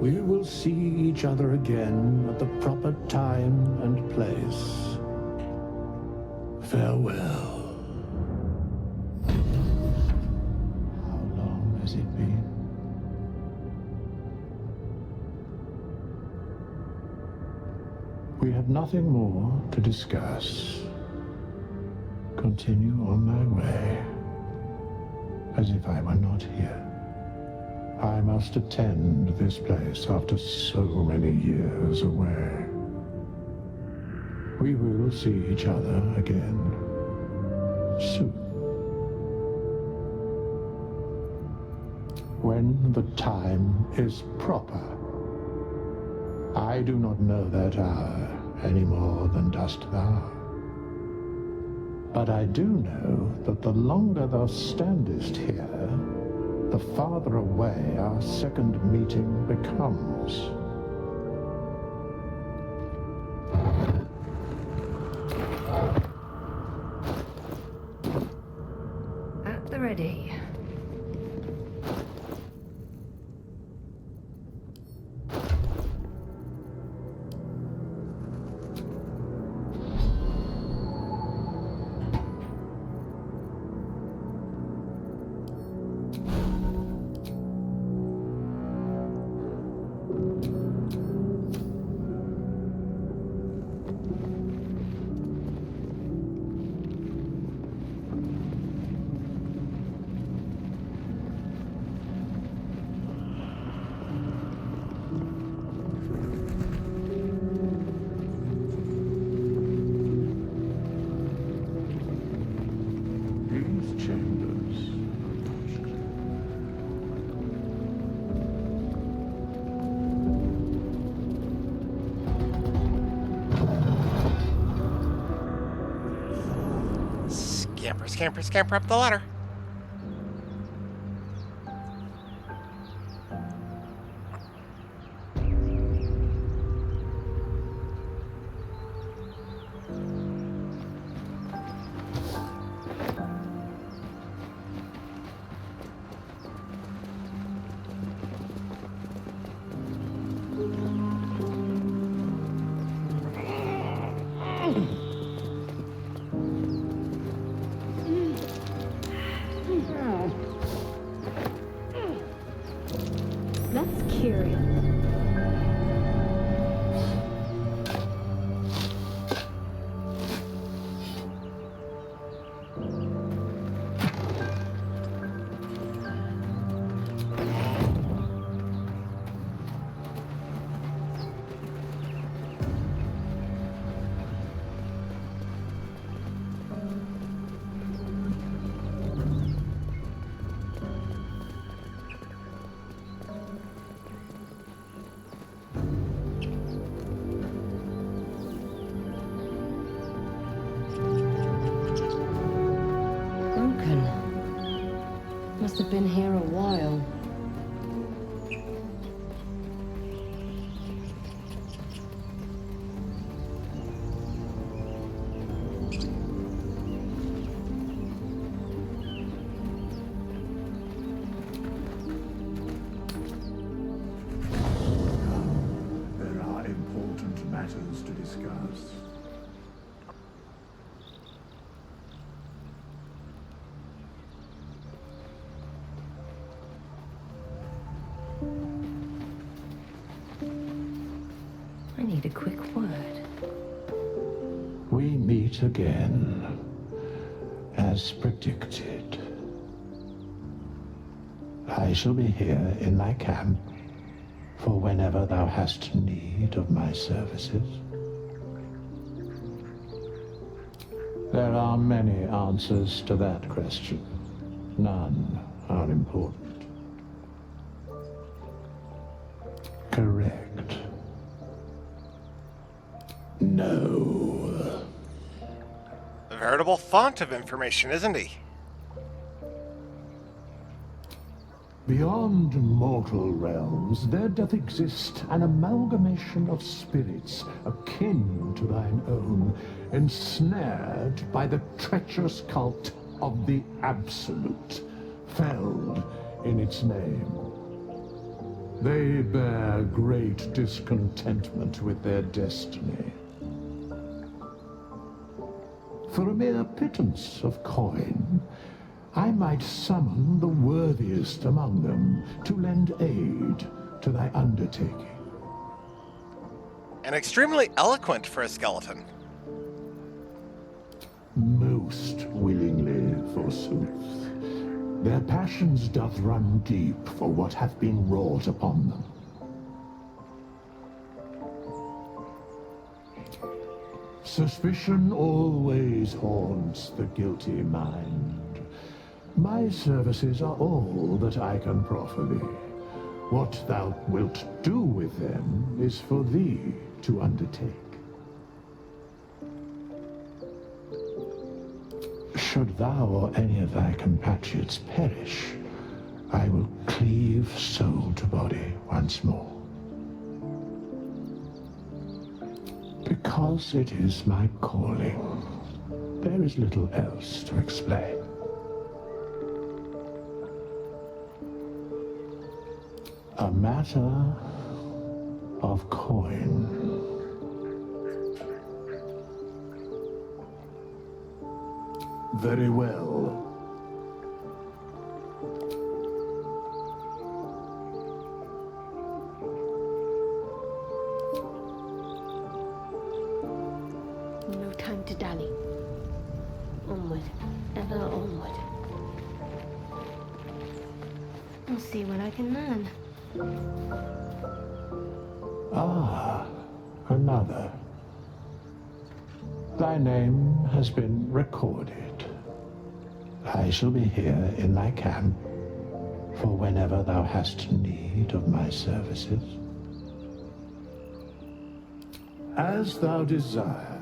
We will see each other again at the proper time and place. Farewell. How long has it been? We have nothing more to discuss. Continue on my way, as if I were not here. I must attend this place after so many years away. We will see each other again soon. When the time is proper. I do not know that hour any more than dost thou. But I do know that the longer thou standest here, the farther away our second meeting becomes. At the ready. Scamper up the ladder. must have been here a while. There are important matters to discuss. I need a quick word. We meet again, as predicted. I shall be here in thy camp for whenever thou hast need of my services. There are many answers to that question. None are important. Correct. No. A veritable font of information, isn't he? Beyond mortal realms, there doth exist an amalgamation of spirits akin to thine own, ensnared by the treacherous cult of the Absolute, felled in its name. They bear great discontentment with their destiny. For a mere pittance of coin, I might summon the worthiest among them to lend aid to thy undertaking. And extremely eloquent for a skeleton. Most willingly, forsooth. Their passions doth run deep for what hath been wrought upon them. Suspicion always haunts the guilty mind. My services are all that I can proffer thee. What thou wilt do with them is for thee to undertake. Should thou or any of thy compatriots perish, I will cleave soul to body once more. Because it is my calling, there is little else to explain. A matter of coin. Very well. No time to dally. Onward, ever onward. I'll see what I can learn. Ah, another. Thy name has been recorded. I shall be here in thy camp for whenever thou hast need of my services. As thou desire.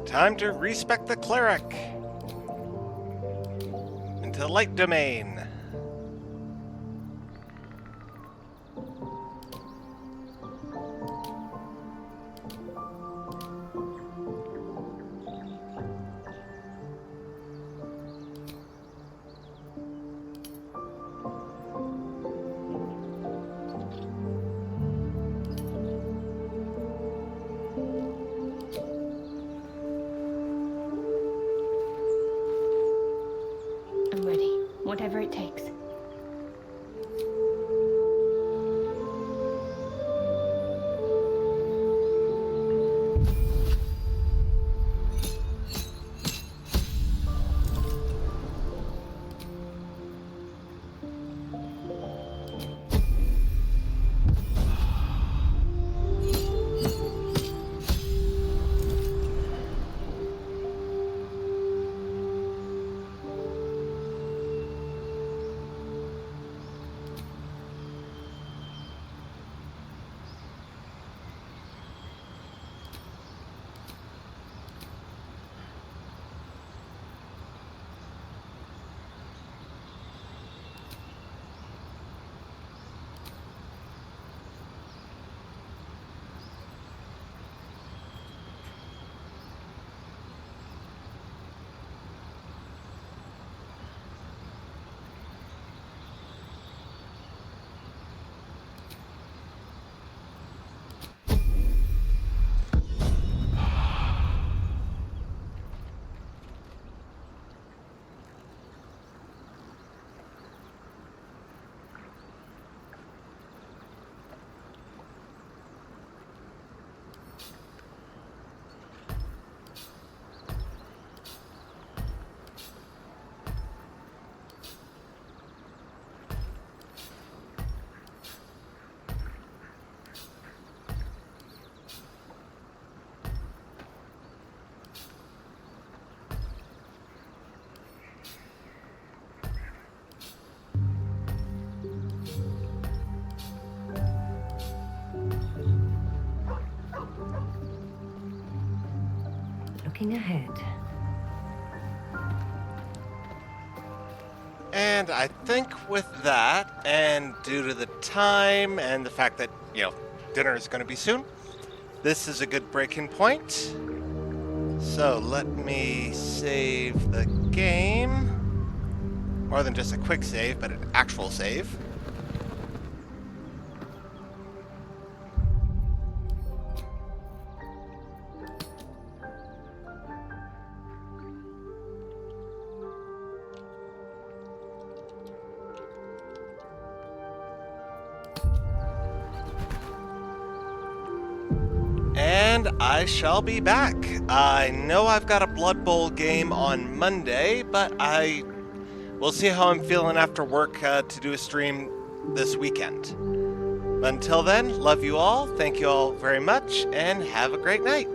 Time to respec the cleric into light domain. I'm ready, whatever it takes. looking ahead. And I think with that, and due to the time and the fact that, dinner is going to be soon, this is a good breaking point. So let me save the game. More than just a quick save, but an actual save. And I shall be back. I know I've got a Blood Bowl game on Monday, but we'll see how I'm feeling after work to do a stream this weekend. But until then, love you all, thank you all very much, and have a great night.